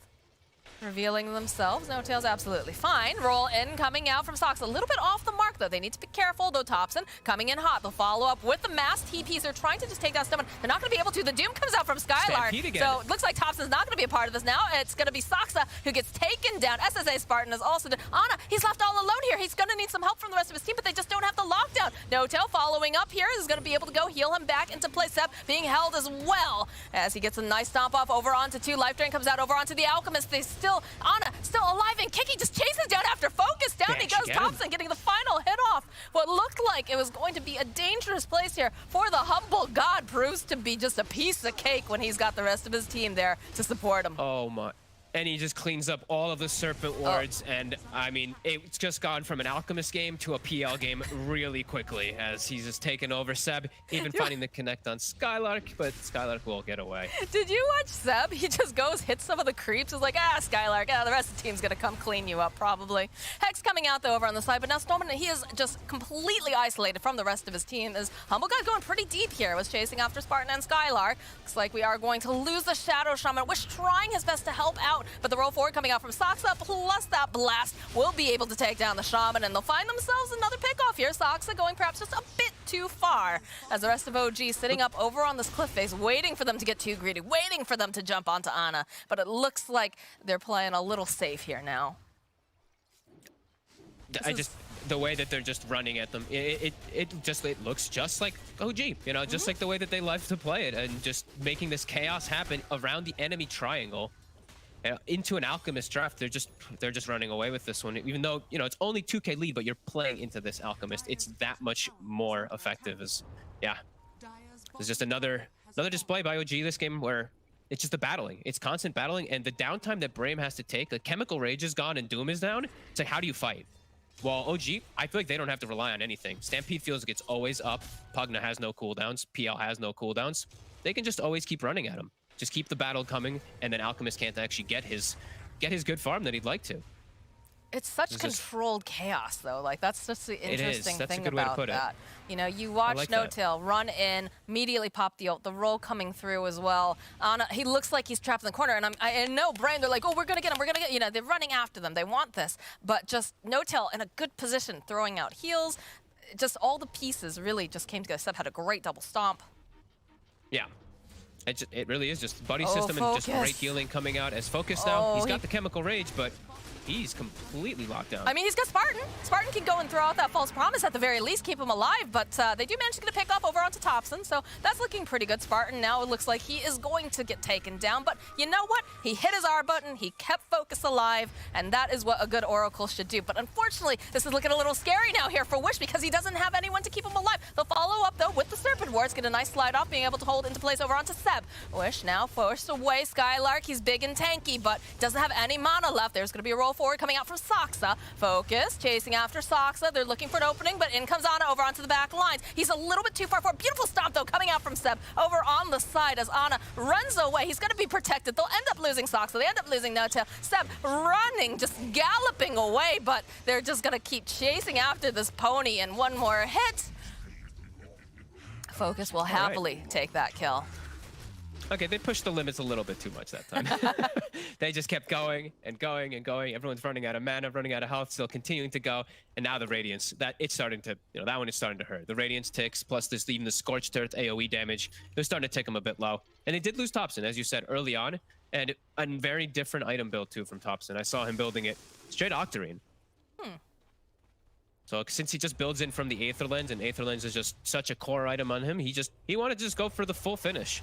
revealing themselves. No Tail's absolutely fine. Roll in coming out from Soxa. A little bit off the mark, though. They need to be careful, though. Thompson coming in hot. They'll follow up with the mass TPs. They're trying to just take down someone. They're not going to be able to. The Doom comes out from Skylark. So it looks like Thompson's not going to be a part of this now. It's going to be Soxa who gets taken down. SSA Spartan is also done. Anna, he's left all alone here. He's going to need some help from the rest of his team, but they just don't have the lockdown. No Tail following up here is going to be able to go heal him back into place. Seb being held as well as he gets a nice stomp off over onto 2. Life Drain comes out over onto the Alchemist. They still, Anna still alive and kicking, just chases down after Focus. Down he goes. Thompson getting the final hit off. What looked like it was going to be a dangerous place here for the humble god proves to be just a piece of cake when he's got the rest of his team there to support him. Oh my. and he just cleans up all of the Serpent Wards. And I mean, it's just gone from an Alchemist game to a PL game really quickly as he's just taken over Seb, even finding the connect on Skylark, but Skylark will get away. Did you watch Seb? He just goes, hits some of the creeps, is like, Skylark, the rest of the team's gonna come clean you up, probably. Hex coming out, though, over on the side, but now Snowman, he is just completely isolated from the rest of his team, as Humble Guy going pretty deep here, was chasing after Spartan and Skylark. Looks like we are going to lose the Shadow Shaman, Wish trying his best to help out, but the roll forward coming out from Soxa, plus that blast, will be able to take down the Shaman, and they'll find themselves another pick-off here. Soxa going perhaps just a bit too far, as the rest of OG sitting up over on this cliff face, waiting for them to get too greedy, waiting for them to jump onto Ana, but it looks like they're playing a little safe here now. The way that they're just running at them, it looks just like OG, you know, just like the way that they love to play it, and just making this chaos happen around the enemy triangle into an Alchemist draft. They're just running away with this one, even though, you know, it's only 2k lead, but you're playing into this Alchemist. It's that much more effective. There's just another display by OG this game where it's just the battling. It's constant battling, and the downtime that Brame has to take. Like, Chemical Rage is gone and Doom is down. It's like, how do you fight? Well, OG, I feel like they don't have to rely on anything. Stampede feels like it's always up. Pugna has no cooldowns. PL has no cooldowns. They can just always keep running at him. Just keep the battle coming, and then Alchemist can't actually get his good farm that he'd like to. It's such controlled chaos, though. Like, that's just the interesting thing about that. You know, you watch No-Tail run in, immediately pop the ult, the roll coming through as well. Ana, he looks like he's trapped in the corner, and I know Brame, they're like, oh, we're gonna get him, you know, they're running after them, they want this. But just No-Tail in a good position, throwing out heals, just all the pieces really just came together. Seb had a great double stomp. Yeah. It really is just buddy system and just great healing coming out as Focus now. He's got the Chemical Rage, but he's completely locked down. I mean, he's got Spartan. Spartan can go and throw out that false promise at the very least, keep him alive, but they do manage to get a pick up over onto Thompson, so that's looking pretty good. Spartan now, it looks like he is going to get taken down, but you know what? He hit his R button, he kept Focus alive, and that is what a good Oracle should do. But unfortunately, this is looking a little scary now here for Wish because he doesn't have anyone to keep him alive. They'll follow up, though, with the Serpent Wards, get a nice slide off, being able to hold into place over onto Seb. Wish now forced away. Skylark, he's big and tanky, but doesn't have any mana left. There's going to be a roll forward coming out from Soxa. Focus, chasing after Soxa. They're looking for an opening, but in comes Ana over onto the back lines. He's a little bit too far forward. Beautiful stomp, though, coming out from Seb over on the side as Ana runs away. He's going to be protected. They'll end up losing Soxa. They end up losing No-Tail. Seb running, just galloping away, but they're just going to keep chasing after this pony, and one more hit. Focus will happily take that kill. Okay, they pushed the limits a little bit too much that time. They just kept going and going and going. Everyone's running out of mana, running out of health, still continuing to go. And now the Radiance, that one is starting to hurt. The Radiance ticks, plus this even the Scorched Earth AoE damage, they're starting to tick them a bit low. And they did lose Thompson, as you said, early on. And a very different item build, too, from Thompson. I saw him building it straight Octarine. So since he just builds in from the Aether Lens, and Aether Lens is just such a core item on him, he wanted to just go for the full finish.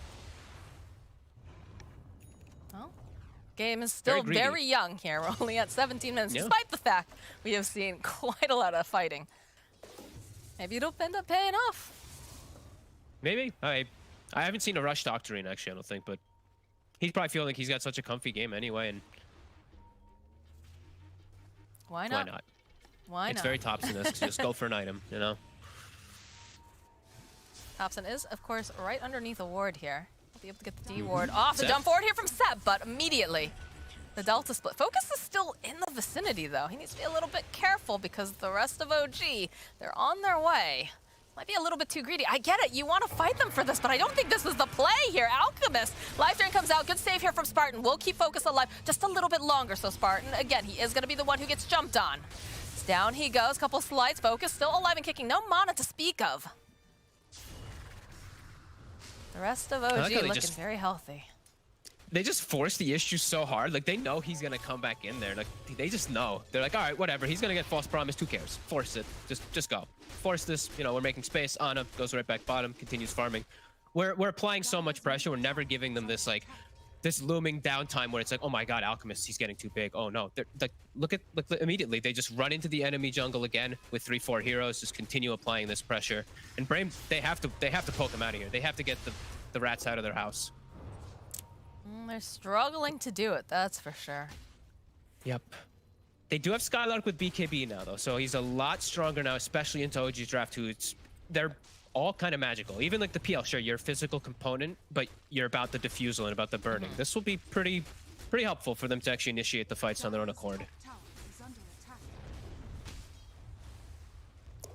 Game is still very young here. We're only at 17 minutes, despite the fact we have seen quite a lot of fighting. Maybe it'll end up paying off. Maybe. I haven't seen a rush to Octarine, actually, I don't think, but he's probably feeling like he's got such a comfy game anyway, and why not? Why not? It's very Thompson-esque, so just go for an item, you know? Thompson is, of course, right underneath a ward here. Be able to get the D ward off. The jump forward here from Seb, but immediately the Delta split. Focus is still in the vicinity, though. He needs to be a little bit careful because the rest of OG, they're on their way. Might be a little bit too greedy. I get it. You want to fight them for this, but I don't think this is the play here. Alchemist. Life Drain comes out. Good save here from Spartan. We'll keep Focus alive just a little bit longer. So Spartan, again, he is going to be the one who gets jumped on. Down he goes. Couple slides. Focus still alive and kicking. No mana to speak of. The rest of OG looking very healthy. They just force the issue so hard. Like, they know he's going to come back in there. Like, they just know. They're like, all right, whatever. He's going to get false promise. Who cares? Force it. Just go. Force this. You know, we're making space. Ana goes right back bottom, continues farming. We're applying so much pressure. We're never giving them this, like, this looming downtime where it's like, oh my god, Alchemist, he's getting too big. Oh no. They're like, look immediately. They just run into the enemy jungle again with 3-4 heroes, just continue applying this pressure. And Brame, they have to poke him out of here. They have to get the rats out of their house. They're struggling to do it, that's for sure. Yep. They do have Skylark with BKB now, though, so he's a lot stronger now, especially into OG's draft, who they're all kind of magical. Even like the PL, sure, you're a physical component, but you're about the defusal and about the burning. This will be pretty helpful for them to actually initiate the fights on their own accord.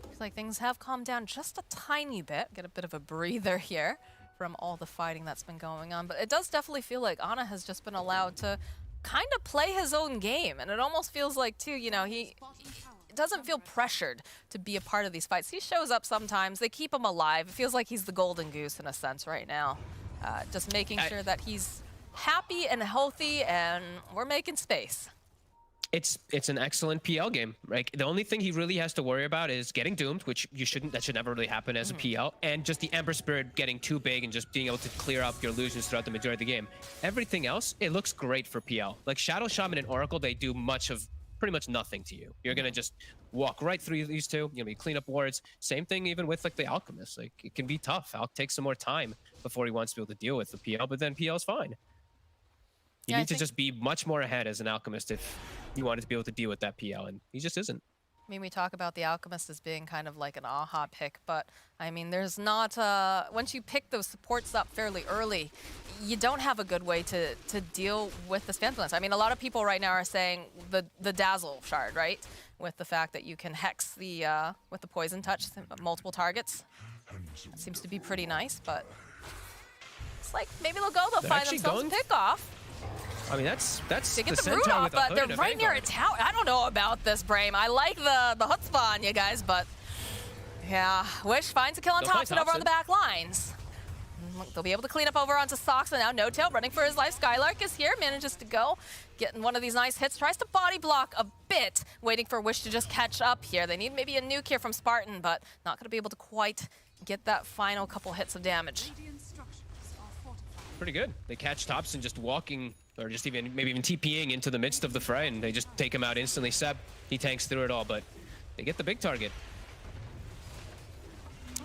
Looks like things have calmed down just a tiny bit. Get a bit of a breather here from all the fighting that's been going on. But it does definitely feel like Ana has just been allowed to kind of play his own game. And it almost feels like, too, you know, he doesn't feel pressured to be a part of these fights. He shows up sometimes. They keep him alive. It feels like he's the golden goose in a sense right now. Just making sure that he's happy and healthy, and we're making space. It's an excellent PL game. Right? The only thing he really has to worry about is getting doomed, which that should never really happen as a PL, and just the Ember Spirit getting too big and just being able to clear up your illusions throughout the majority of the game. Everything else, it looks great for PL. Like Shadow Shaman and Oracle, they do pretty much nothing to you. You're gonna just walk right through these two. You know, you clean up wards. Same thing even with like the Alchemist. Like it can be tough. Alch takes some more time before he wants to be able to deal with the PL, but then PL's fine. You need to just be much more ahead as an Alchemist if you wanted to be able to deal with that PL, and he just isn't. I mean, we talk about the Alchemist as being kind of like an aha pick, but I mean, there's not, once you pick those supports up fairly early, you don't have a good way to deal with the Phantom Lance. I mean, a lot of people right now are saying the Dazzle shard, right? With the fact that you can hex with the Poison Touch multiple targets. That seems to be pretty nice, but it's like maybe they'll find themselves a pick off. I mean, that's they get the the root off, but they're right near a Vanguard. tower. I don't know about this, Brame. I like the chutzpah on you guys, but yeah. Wish finds a kill on Thompson over on the back lines. They'll be able to clean up over onto Soxa now. No Tail running for his life. Skylark is here, manages to go. Getting one of these nice hits. Tries to body block a bit, waiting for Wish to just catch up here. They need maybe a nuke here from Spartan, but not going to be able to quite get that final couple hits of damage. Pretty good. They catch Thompson just walking, or just maybe even TPing into the midst of the fray, and they just take him out instantly. Seb, he tanks through it all, but they get the big target.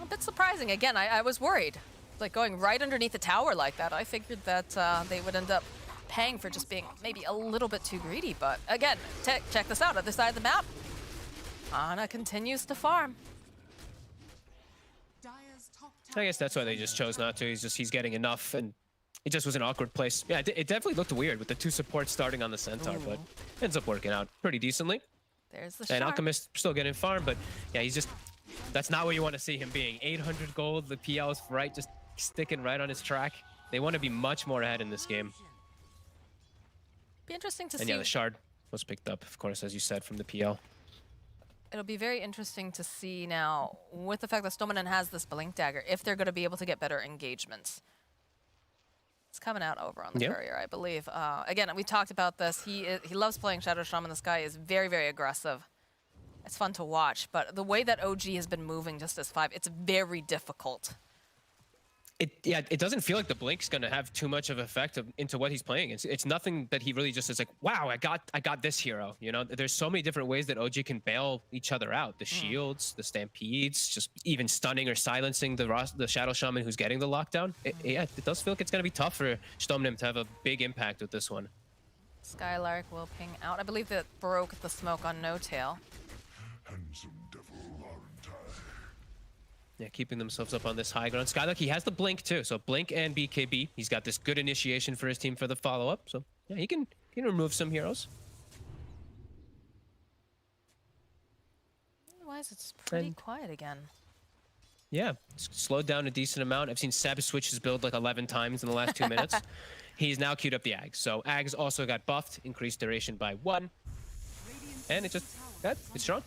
A bit surprising. Again, I was worried. Like going right underneath the tower like that. I figured that they would end up paying for just being maybe a little bit too greedy, but again, check this out. Other side of the map, Ana continues to farm. I guess that's why they just chose not to. He's getting enough, and it just was an awkward place. Yeah, it definitely looked weird with the two supports starting on the Centaur, but ends up working out pretty decently. There's the And shard. Alchemist still getting farm, but yeah, that's not what you want to see him being. 800 gold, the PL is right, just sticking right on his track. They want to be much more ahead in this game. Be interesting to And see. yeah, the shard was picked up, of course, as you said, from the PL. It'll be very interesting to see now, with the fact that Stomanen has this Blink Dagger, if they're going to be able to get better engagements. It's coming out over on the courier, I believe. Again, we talked about this. He loves playing Shadow Shaman. This guy is very, very aggressive. It's fun to watch, but the way that OG has been moving just as 5, it's very difficult. It doesn't feel like the Blink's going to have too much of effect into what he's playing. It's nothing that he really just is like, wow, I got this hero. You know, there's so many different ways that OG can bail each other out. The shields, the stampedes, just even stunning or silencing the Shadow Shaman who's getting the lockdown. It does feel like it's going to be tough for Stomnim to have a big impact with this one. Skylark will ping out. I believe that broke the smoke on No Tail. Yeah, keeping themselves up on this high ground. Skylark, he has the Blink too, so Blink and BKB. He's got this good initiation for his team for the follow-up, so yeah, he can remove some heroes. Otherwise, it's pretty quiet again. Yeah, it's slowed down a decent amount. I've seen Seb switch his build like 11 times in the last 2 minutes. He's now queued up the Ags, so Ags also got buffed, increased duration by 1, and it's strong.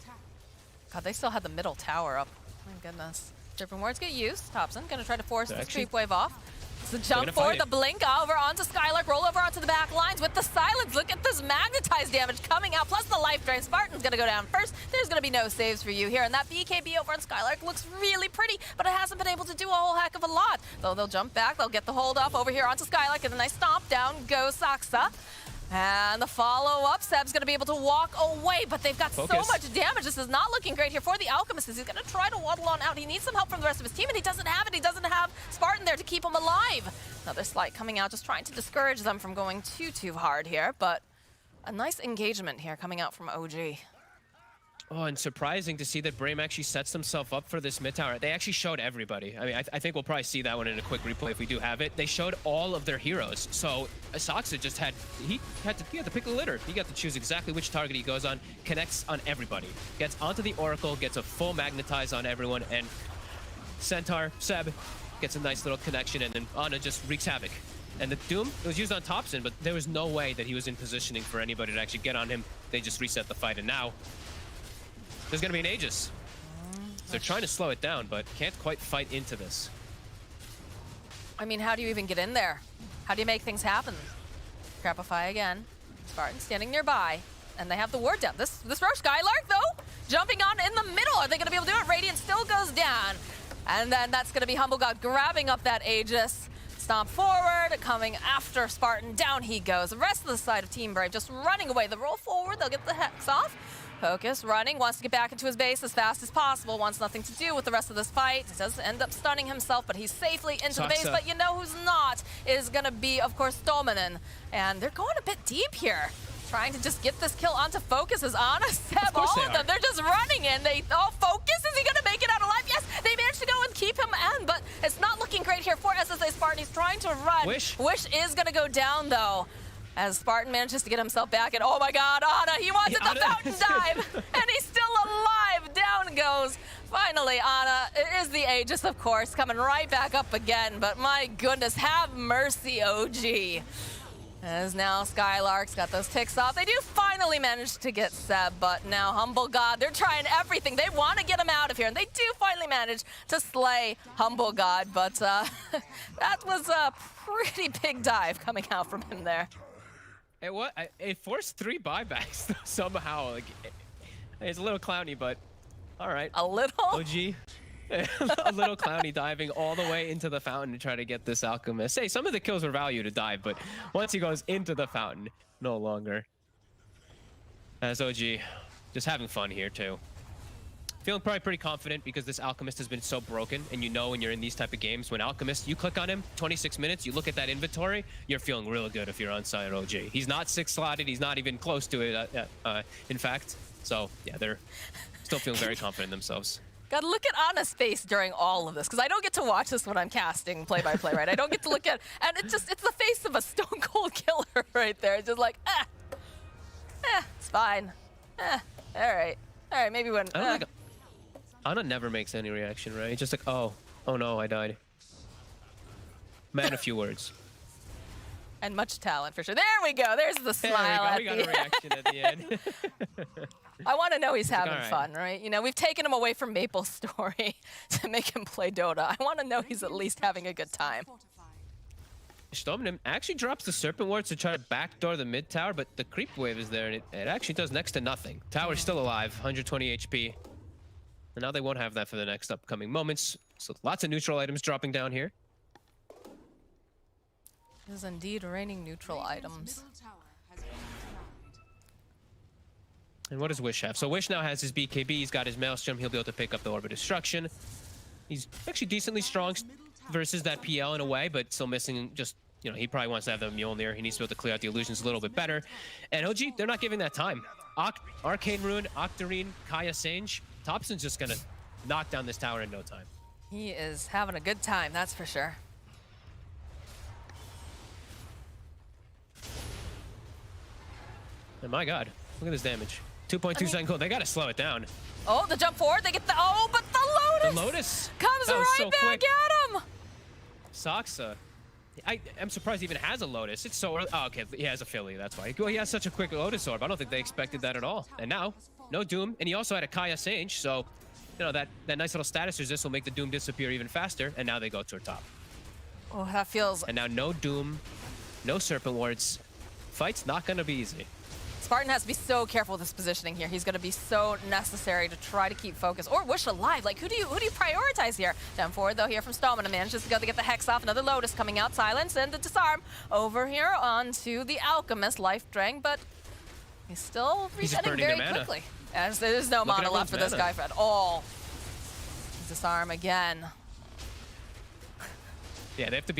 God, they still had the middle tower up. My goodness. Different words get used. Thompson gonna try to force this creep wave off. It's the jump forward, the blink over onto Skylark, roll over onto the back lines with the silence. Look at this magnetized damage coming out, plus the life drain. Spartan's gonna go down first. There's gonna be no saves for you here, and that BKB over on Skylark looks really pretty, but it hasn't been able to do a whole heck of a lot. Though they'll jump back, they'll get the hold off over here onto Skylark, and a nice stomp. Down goes Soxa. And the follow-up, Seb's going to be able to walk away, but they've got so much damage. This is not looking great here for the Alchemist. He's going to try to waddle on out. He needs some help from the rest of his team, and he doesn't have it. He doesn't have Spartan there to keep him alive. Another Slight coming out, just trying to discourage them from going too hard here, but a nice engagement here coming out from OG. Oh, and surprising to see that Brame actually sets himself up for this mid tower. They actually showed everybody. I mean, I think we'll probably see that one in a quick replay if we do have it. They showed all of their heroes. So Saksa just had he had to pick a litter. He got to choose exactly which target he goes on, connects on everybody, gets onto the Oracle, gets a full magnetize on everyone, and Centaur, Seb, gets a nice little connection, and then Ana just wreaks havoc. And the Doom, it was used on Thompson, but there was no way that he was in positioning for anybody to actually get on him. They just reset the fight, and now there's gonna be an Aegis. So they're trying to slow it down, but can't quite fight into this. I mean, how do you even get in there? How do you make things happen? Crapify again. Spartan standing nearby, and they have the ward down. This Roche Skylark, though, jumping on in the middle. Are they gonna be able to do it? Radiant still goes down. And then that's gonna be Humble God grabbing up that Aegis. Stomp forward, coming after Spartan. Down he goes. The rest of the side of Team Brave just running away. The roll forward, they'll get the Hex off. Focus, running, wants to get back into his base as fast as possible, wants nothing to do with the rest of this fight. He does end up stunning himself, but he's safely into the base. But you know who's not is going to be, of course, Dominan. And they're going a bit deep here, trying to just get this kill onto Focus as Ana, Seb, all of them. They're just running in. Focus, is he going to make it out alive? Yes, they managed to go and keep him in, but it's not looking great here for SSA Spartan. He's trying to run. Wish is going to go down, though, as Spartan manages to get himself back, and oh my god, Ana, he wanted the fountain dive, and he's still alive. Down goes. Finally, Ana, it is the Aegis, of course, coming right back up again, but my goodness, have mercy, OG. As now Skylark's got those ticks off. They do finally manage to get Seb, but now Humble God, they're trying everything. They want to get him out of here, and they do finally manage to slay Humble God, but that was a pretty big dive coming out from him there. It forced 3 buybacks somehow. Like, it's a little clowny, but all right. A little? OG. A little clowny diving all the way into the fountain to try to get this Alchemist. Hey, some of the kills were value to dive, but once he goes into the fountain, no longer. As OG, just having fun here too. Feeling probably pretty confident because this Alchemist has been so broken, and you know when you're in these type of games, when Alchemist, you click on him, 26 minutes, you look at that inventory, you're feeling real good if you're on side OG. He's not 6-slotted, he's not even close to it, in fact. So, yeah, they're still feeling very confident in themselves. Gotta look at Ana's face during all of this, because I don't get to watch this when I'm casting play-by-play, right? I don't get to look at, and it's the face of a stone cold killer right there. It's just like, it's fine. All right, maybe when, Ana never makes any reaction, right? Just like, oh no, I died. Man, a few words. And much talent, for sure. There we go. There's the smile. We got a reaction at the end. I want to know he's having fun, right? You know, we've taken him away from Maple Story to make him play Dota. I want to know he's at least having a good time. Dominan actually drops the Serpent Ward to try to backdoor the mid tower, but the creep wave is there, and it actually does next to nothing. Tower's still alive, 120 HP. And now they won't have that for the next upcoming moments. So lots of neutral items dropping down here. It is indeed raining neutral items. And what does Wish have? So Wish now has his BKB, he's got his Maelstrom, he'll be able to pick up the Orb of Destruction. He's actually decently strong versus that PL in a way, but still missing just, you know, he probably wants to have the Mjolnir. He needs to be able to clear out the illusions a little bit better. And OG, they're not giving that time. Arcane Rune, Octarine, Kaya Sange. Thompson's just gonna knock down this tower in no time. He is having a good time, that's for sure. And my god, look at this damage. 2.2 second cooldown. They gotta slow it down. Oh, the jump forward, they get the, but the Lotus! The Lotus comes right so back quick. at him! Saksa. I'm surprised he even has a Lotus. It's so early. Oh, okay, he has a Philly, that's why. Well, he has such a quick Lotus Orb. I don't think they expected that at all. And now, no Doom, and he also had a Kaya Sange, so, you know, that nice little status resist will make the Doom disappear even faster, and now they go to her top. Oh, that feels... And now no Doom, no Serpent Wards. Fight's not gonna be easy. Spartan has to be so careful with his positioning here. He's going to be so necessary to try to keep focus. Or Wish alive. Like, who do you prioritize here? Down forward, though, here from Stomina. Manages to go to get the Hex off. Another Lotus coming out. Silence and the Disarm over here onto the Alchemist. Life drain, but he's still resetting very quickly. As there's no mana left for this guy at all. Disarm again. Yeah, they have to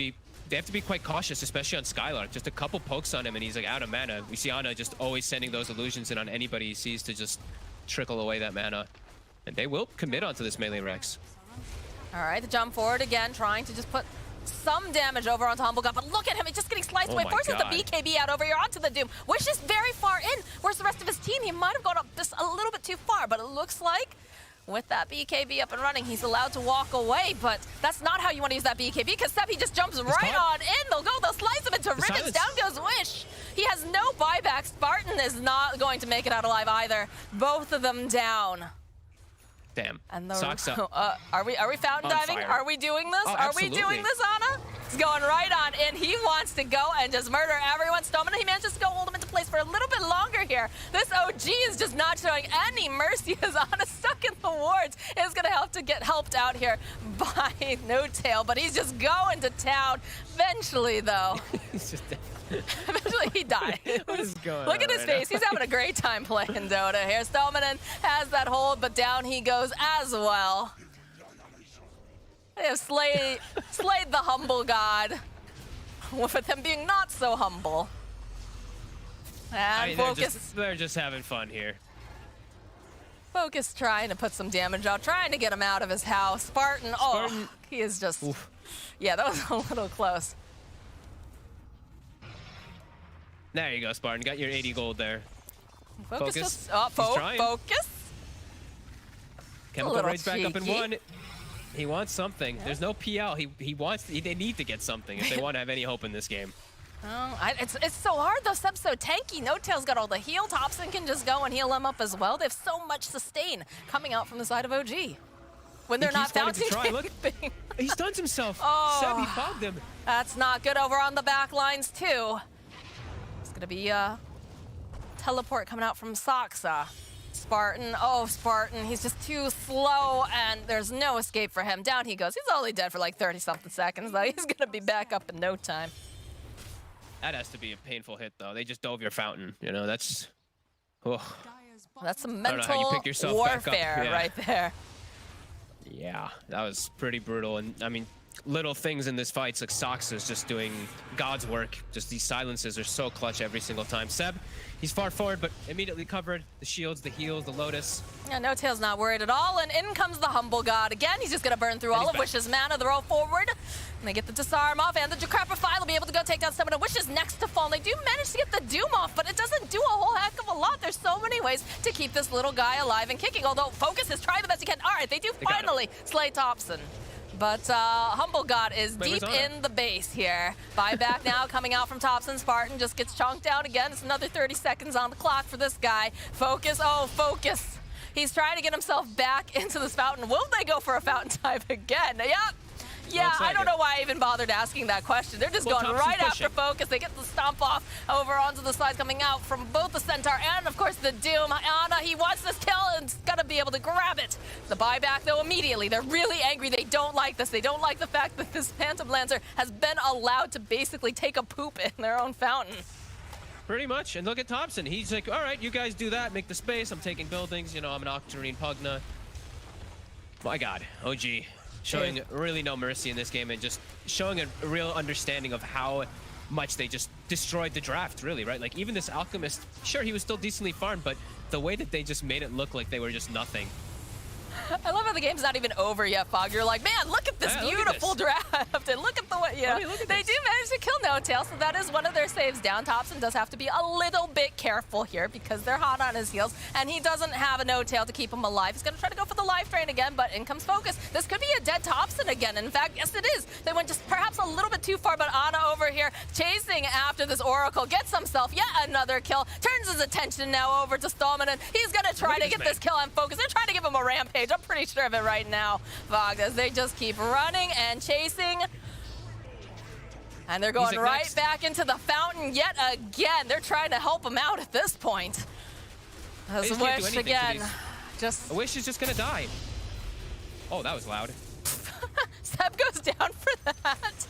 be quite cautious, especially on Skylark. Just a couple pokes on him and he's like out of mana. We see Ana just always sending those illusions in on anybody he sees to just trickle away that mana. And they will commit onto this melee Rex. All right, the jump forward again, trying to just put some damage over onto Humble God, but look at him, it's just getting sliced away, forces the BKB out over here onto the Doom. Wish is very far in. Where's the rest of his team? He might have gone up just a little bit too far, but it looks like with that BKB up and running, he's allowed to walk away, but that's not how you want to use that BKB, because Seppi just jumps right on in. They'll slice him into ribbons. Down goes Wish. He has no buyback. Spartan is not going to make it out alive either. Both of them down. Damn. And the, Socks up. Are we fountain diving? Fire. Are we doing this? Oh, Are we doing this, Ana? He's going right on in. He wants to go and just murder everyone. Stomina, he manages to go hold him into place for a little bit longer here. This OG is just not showing any mercy as Ana stuck in the wards. Is going to have to get helped out here by No Tail, but he's just going to town. Eventually, though. He's just dead. Eventually he died. What is going Look on at his right face. now? He's having a great time playing Dota here. Stominen has that hold, but down he goes as well. They have slayed the Humble God, with them being not so humble. And Focus. They're just having fun here. Focus trying to put some damage out, trying to get him out of his house. Spartan, oh, he is just... Oof. Yeah, that was a little close. There you go, Spartan. Got your 80 gold there. Focus. Focus. Focus. Chemical Rage back up in one. He wants something. Yeah. There's no PL. They need to get something if they want to have any hope in this game. Oh, it's so hard though. Seb's so tanky. No Tail's got all the heal. Thompson can just go and heal him up as well. They have so much sustain coming out from the side of OG. When they're not fountain Look, he stuns himself. Oh, Seb, he fogged him. That's not good over on the back lines too. It's gonna be a teleport coming out from Soxa. Spartan, oh Spartan, he's just too slow and there's no escape for him. Down he goes. He's only dead for like 30-something seconds though. He's gonna be back up in no time. That has to be a painful hit though. They just dove your fountain, you know, that's... Oh. That's some mental warfare right there. Yeah, that was pretty brutal. And I mean, little things in this fight, like Sox is just doing God's work. Just these silences are so clutch every single time. Seb, he's far forward, but immediately covered. The shields, the heals, the Lotus. Yeah, No Tail's not worried at all, and in comes the Humble God again. He's just gonna burn through all of Wish's mana. The roll forward, and they get the Disarm off, and the Decrepify will be able to go take down Stamina. Wish is next to fall, and they do manage to get the Doom off, but it doesn't do a whole heck of a lot. There's so many ways to keep this little guy alive and kicking, although Focus is trying the best he can. All right, they do finally slay Thompson. But Humble God is deep in the base here. Buyback now coming out from Thompson. Spartan just gets chunked out again. It's another 30 seconds on the clock for this guy. Focus, oh, Focus. He's trying to get himself back into this fountain. Will they go for a fountain dive again? Yep. Yeah, I don't know why I even bothered asking that question. They're just going right after Focus. They get the stomp off over onto the slides coming out from both the Centaur and, of course, the Doom. Ana, he wants this kill and is going to be able to grab it. The buyback, though, immediately. They're really angry. They don't like this. They don't like the fact that this Phantom Lancer has been allowed to basically take a poop in their own fountain. Pretty much. And look at Thompson. He's like, all right, you guys do that. Make the space. I'm taking buildings. You know, I'm an Octarine Pugna. My God, OG. Showing really no mercy in this game and just showing a real understanding of how much they just destroyed the draft, really, right? Like, even this Alchemist, sure, he was still decently farmed, but the way that they just made it look like they were just nothing. I love how the game's not even over yet, Fog. You're like, man, look at this beautiful draft. And look at the way, they do manage to kill No Tail, so that is one of their saves down. Thompson does have to be a little bit careful here because they're hot on his heels, and he doesn't have a No Tail to keep him alive. He's going to try to go for the life drain again, but in comes Focus. This could be a dead Thompson again. In fact, yes, it is. They went just perhaps a little bit too far, but Ana over here chasing after this Oracle gets himself yet another kill, turns his attention now over to Stallman, and he's going to try to get this kill on Focus. They're trying to give him a rampage. I'm pretty sure of it right now, Vog, as they just keep running and chasing. And they're going right back into the fountain yet again. They're trying to help him out at this point. As Wish again. Wish is just gonna die. Oh, that was loud. Seb goes down for that.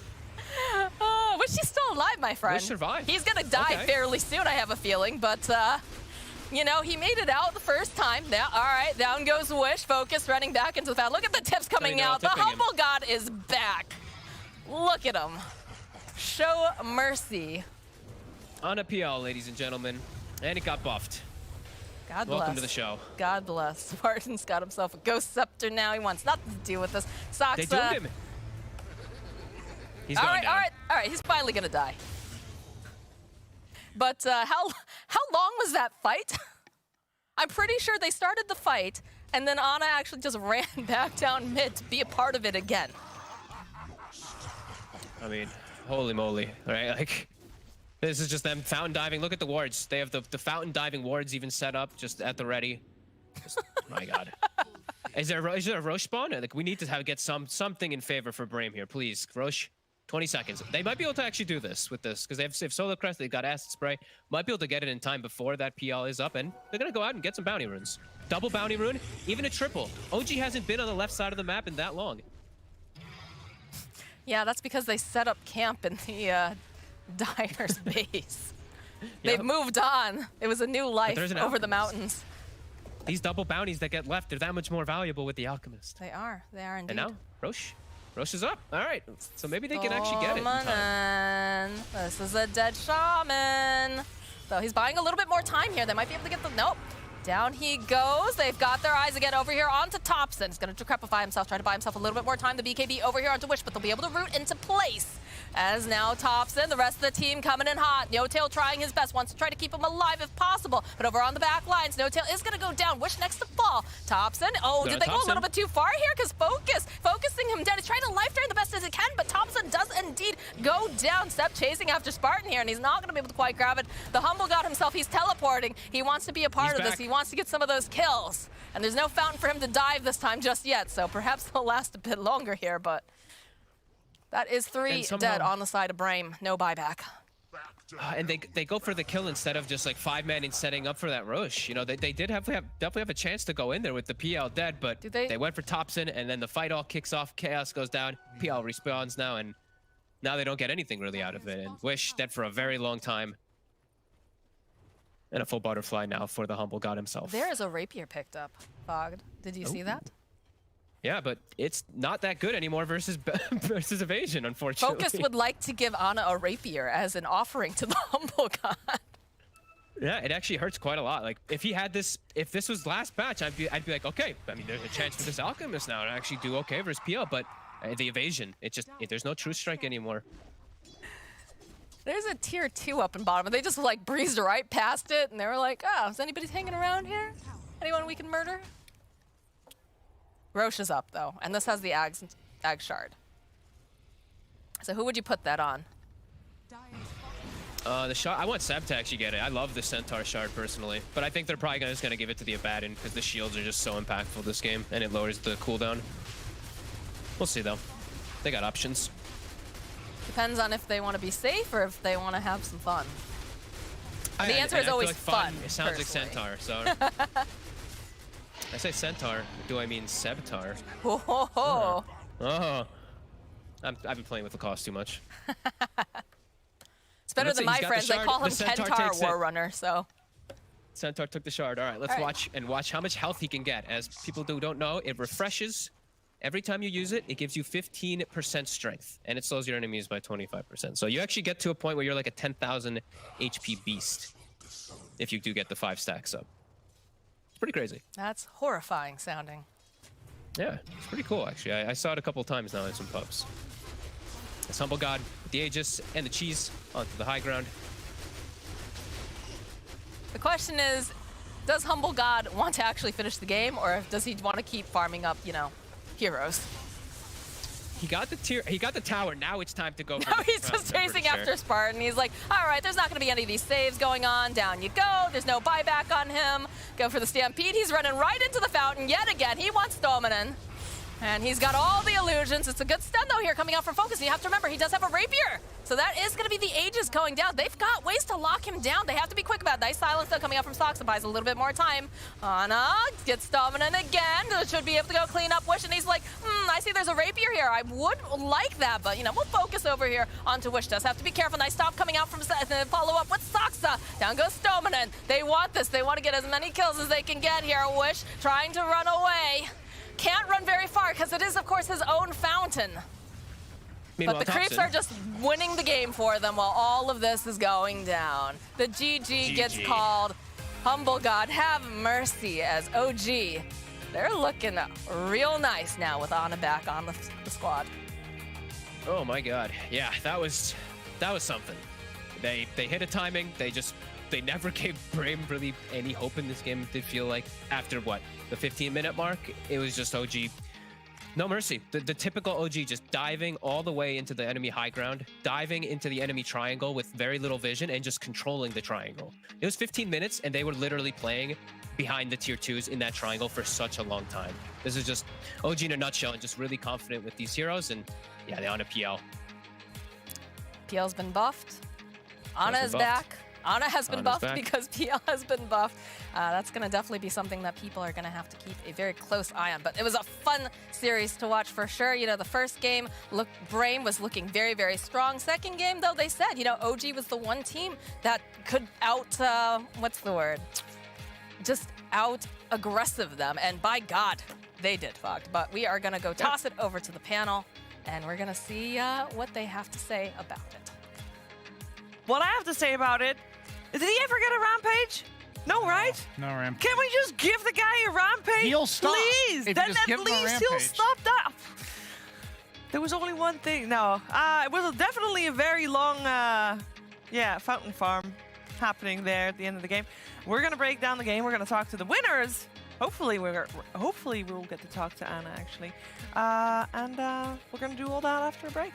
Wish he's still alive, my friend. Wish survived. He's gonna die fairly soon, I have a feeling, but you know, he made it out the first time. Now, all right, down goes Wish. Focus, running back into the fountain. Look at the tips coming out. The Humble God is back. Look at him. Show mercy. On a PL, ladies and gentlemen. And it got buffed. God bless. Welcome to the show. God bless. Spartan's got himself a Ghost Scepter now. He wants nothing to do with this. Sox, they doomed him. He's going down. All right. He's finally gonna die. But how long was that fight? I'm pretty sure they started the fight, and then Ana actually just ran back down mid to be a part of it again. I mean, holy moly, right? Like, this is just them fountain diving. Look at the wards. They have the fountain diving wards even set up just at the ready. Just, my God. Is there a Roche spawn? Like, we need to get something in favor for Brame here, please. Roche, 20 seconds. They might be able to actually do this with this because they have Solar Crest. They've got Acid Spray. Might be able to get it in time before that PL is up, and they're gonna go out and get some bounty runes. Double bounty rune, even a triple. OG hasn't been on the left side of the map in that long. Yeah, that's because they set up camp in the Dyer's base. They've moved on. It was a new life over the mountains. These double bounties that get left, they're that much more valuable with the Alchemist. They are indeed. And now, Roche is up. All right, so maybe they can actually get it in time. This is a dead shaman. So he's buying a little bit more time here. They might be able to get the, nope. Down he goes. They've got their eyes again over here onto Thompson. He's going to decrepify himself, try to buy himself a little bit more time. The BKB over here onto Wish, but they'll be able to root into place. As now Thompson, the rest of the team coming in hot. No-Tail trying his best, wants to try to keep him alive if possible. But over on the back lines, No-Tail is going to go down. Wish next to fall. Thompson, did they go a little bit too far here? Because focusing him down. He's trying to life drain the best as he can, but Thompson does indeed go down. Step chasing after Spartan here, and he's not going to be able to quite grab it. The Humble God himself, he's teleporting. He wants to be a part of this. He wants to get some of those kills. And there's no fountain for him to dive this time just yet, so perhaps they'll last a bit longer here, but that is 3 dead on the side of Brame. No buyback. And they go for the kill instead of just like 5-man and setting up for that Roche. You know, they definitely have a chance to go in there with the PL dead, but they went for Thompson, and then the fight all kicks off. Chaos goes down. PL respawns now, and now they don't get anything really out of it. And Wish dead for a very long time. And a full butterfly now for the Humble God himself. There is a rapier picked up, Fogged. Did you see that? Yeah, but it's not that good anymore versus evasion, unfortunately. Focus would like to give Ana a rapier as an offering to the Humble God. Yeah, it actually hurts quite a lot. Like, if this was last batch, I'd be like, okay, I mean, there's a chance for this Alchemist now to actually do okay versus PL, but the evasion, there's no true strike anymore. There's a tier 2 up in bottom, and they just like breezed right past it, and they were like, oh, is anybody hanging around here? Anyone we can murder? Roche is up, though, and this has the Ag Shard. So who would you put that on? The shard, I want Seb to actually get it. I love the Centaur Shard, personally, but I think they're probably just going to give it to the Abaddon because the shields are just so impactful this game, and it lowers the cooldown. We'll see, though. They got options. Depends on if they want to be safe or if they want to have some fun. The answer is always like fun. It sounds like Centaur, so. I say Centaur, do I mean Sebtar? Oh. I've been playing with Lacoste too much. It's better than my friends. They call him Centaur Warrunner, so. Centaur took the shard. All right, let's watch how much health he can get. As people don't know, it refreshes. Every time you use it, it gives you 15% strength, and it slows your enemies by 25%. So you actually get to a point where you're like a 10,000 HP beast if you do get the 5 stacks up. It's pretty crazy. That's horrifying sounding. Yeah, it's pretty cool, actually. I saw it a couple times now in some pubs. This Humble God with the Aegis and the cheese onto the high ground. The question is, does Humble God want to actually finish the game, or does he want to keep farming up, heroes? He got the tower. Now it's time to go. Now he's just chasing after Spartan. He's like, all right, there's not going to be any of these saves going on. Down you go. There's no buyback on him. Go for the Stampede. He's running right into the fountain yet again. He wants Dominan. And he's got all the illusions. It's a good stun, though, here coming out from Focus. You have to remember, he does have a rapier. So that is going to be the Aegis going down. They've got ways to lock him down. They have to be quick about it. Nice silence, though, coming out from Soxa. Buys a little bit more time. Ana gets dominant again. Should be able to go clean up Wish. And he's like, I see there's a rapier here. I would like that, but, you know, we'll focus over here onto Wish. Does have to be careful. Nice stop coming out from Seth. And then follow up with Soxa. Down goes Stoneman. They want this. They want to get as many kills as they can get here. Wish trying to run away. Can't run very far because it is, of course, his own fountain. Meanwhile, but the creeps are just winning the game for them while all of this is going down. The GG gets called. Humble God, have mercy as OG. They're looking real nice now with Ana back on the squad. Oh my God, yeah, that was something. They hit a timing. They never gave Brame really any hope in this game. It did feel like after what, the 15-minute mark, it was just OG. No mercy. The typical OG just diving all the way into the enemy high ground, diving into the enemy triangle with very little vision and just controlling the triangle. It was 15 minutes and they were literally playing behind the tier 2s in that triangle for such a long time. This is just OG in a nutshell and just really confident with these heroes, and yeah, they're on a PL. PL's been buffed. Ana is back. Ana has been buffed because PL has been buffed. That's going to definitely be something that people are going to have to keep a very close eye on. But it was a fun series to watch for sure. You know, the first game, Brame was looking very, very strong. Second game, though, they said, you know, OG was the one team that could what's the word? Just out-aggressive them. And by God, they did, fucked. But we are going to go toss it over to the panel, and we're going to see what they have to say about it. What I have to say about it, did he ever get a rampage? No, right? No rampage. Can we just give the guy a rampage? He'll stop. Please. If Then you just give at him a least he'll rampage. stop that. There was only one thing. No. It was definitely a very long, fountain farm happening there at the end of the game. We're going to break down the game. We're going to talk to the winners. Hopefully we'll get to talk to Ana, actually. And we're going to do all that after a break.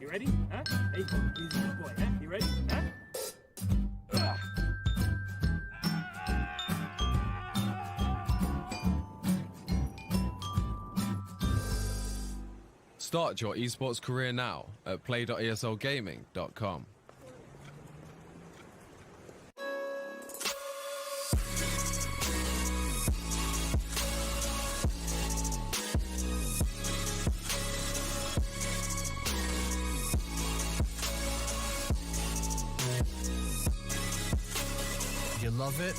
You ready? Huh? Hey, he's a good boy, huh? You ready? Huh? Start your esports career now at play.eslgaming.com. You love it?